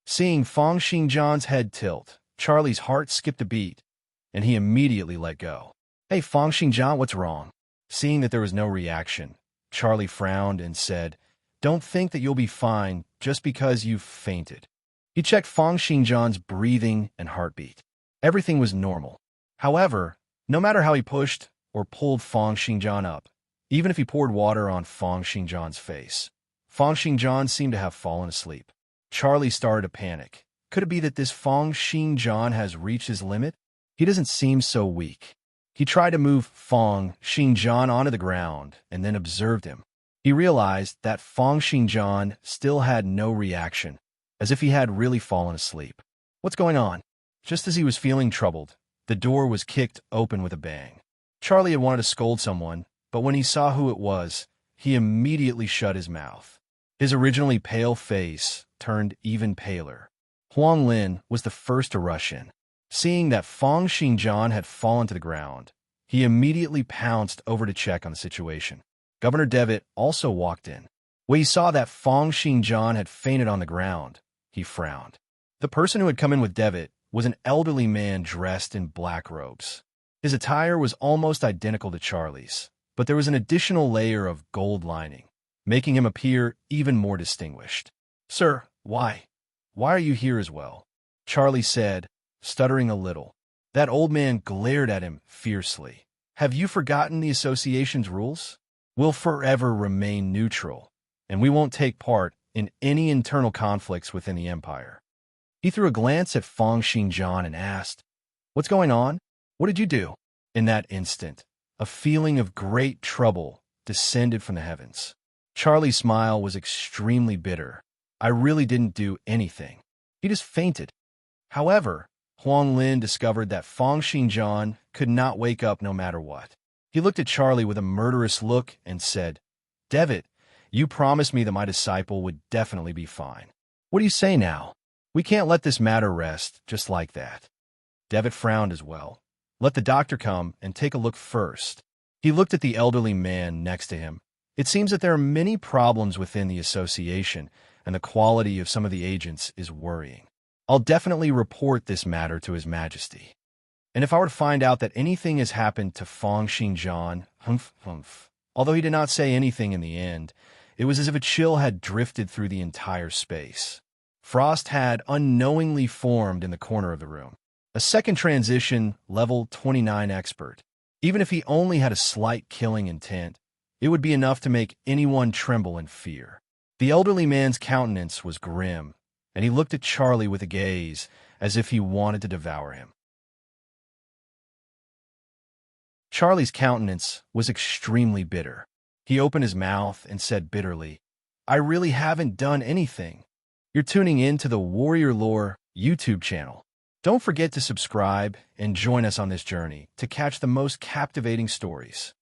Seeing Fang Xingjian's head tilt, Charlie's heart skipped a beat, and he immediately let go. "Hey, Fang Xingjian, what's wrong?" Seeing that there was no reaction, Charlie frowned and said, "Don't think that you'll be fine just because you've fainted." He checked Fang Xingjian's breathing and heartbeat. Everything was normal. However, no matter how he pushed or pulled Fang Xingjian up, even if he poured water on Fang Xingjian's face, Fang Xingjian seemed to have fallen asleep. Charlie started to panic. Could it be that this Fang Xingjian has reached his limit? He doesn't seem so weak. He tried to move Fang Xingjian onto the ground and then observed him. He realized that Fang Xingjian still had no reaction, as if he had really fallen asleep. What's going on? Just as he was feeling troubled, the door was kicked open with a bang. Charlie had wanted to scold someone, but when he saw who it was, he immediately shut his mouth. His originally pale face turned even paler. Huang Lin was the first to rush in. Seeing that Fang Xingjian had fallen to the ground, he immediately pounced over to check on the situation. Governor Devitt also walked in. When he saw that Fang Xingjian had fainted on the ground, he frowned. The person who had come in with Devitt was an elderly man dressed in black robes. His attire was almost identical to Charlie's, but there was an additional layer of gold lining, making him appear even more distinguished. "Sir, why are you here as well?" Charlie said, stuttering a little. That old man glared at him fiercely. "Have you forgotten the association's rules? We'll forever remain neutral, and we won't take part in any internal conflicts within the Empire." He threw a glance at Fang Xingjian and asked, "What's going on? What did you do?" In that instant, a feeling of great trouble descended from the heavens. Charlie's smile was extremely bitter. "I really didn't do anything. He just fainted." However, Huang Lin discovered that Fang Xingjian could not wake up no matter what. He looked at Charlie with a murderous look and said, "Devitt, you promised me that my disciple would definitely be fine. What do you say now? We can't let this matter rest just like that." Devitt frowned as well. "Let the doctor come and take a look first." He looked at the elderly man next to him. "It seems that there are many problems within the association, and the quality of some of the agents is worrying. I'll definitely report this matter to His Majesty. And if I were to find out that anything has happened to Fang Xingjian, humph." Although he did not say anything in the end, it was as if a chill had drifted through the entire space. Frost had unknowingly formed in the corner of the room. A second transition, level 29 expert. Even if he only had a slight killing intent, it would be enough to make anyone tremble in fear. The elderly man's countenance was grim, and he looked at Charlie with a gaze as if he wanted to devour him. Charlie's countenance was extremely bitter. He opened his mouth and said bitterly, "I really haven't done anything. You're tuning in to the Warrior Lore YouTube channel. Don't forget to subscribe and join us on this journey to catch the most captivating stories.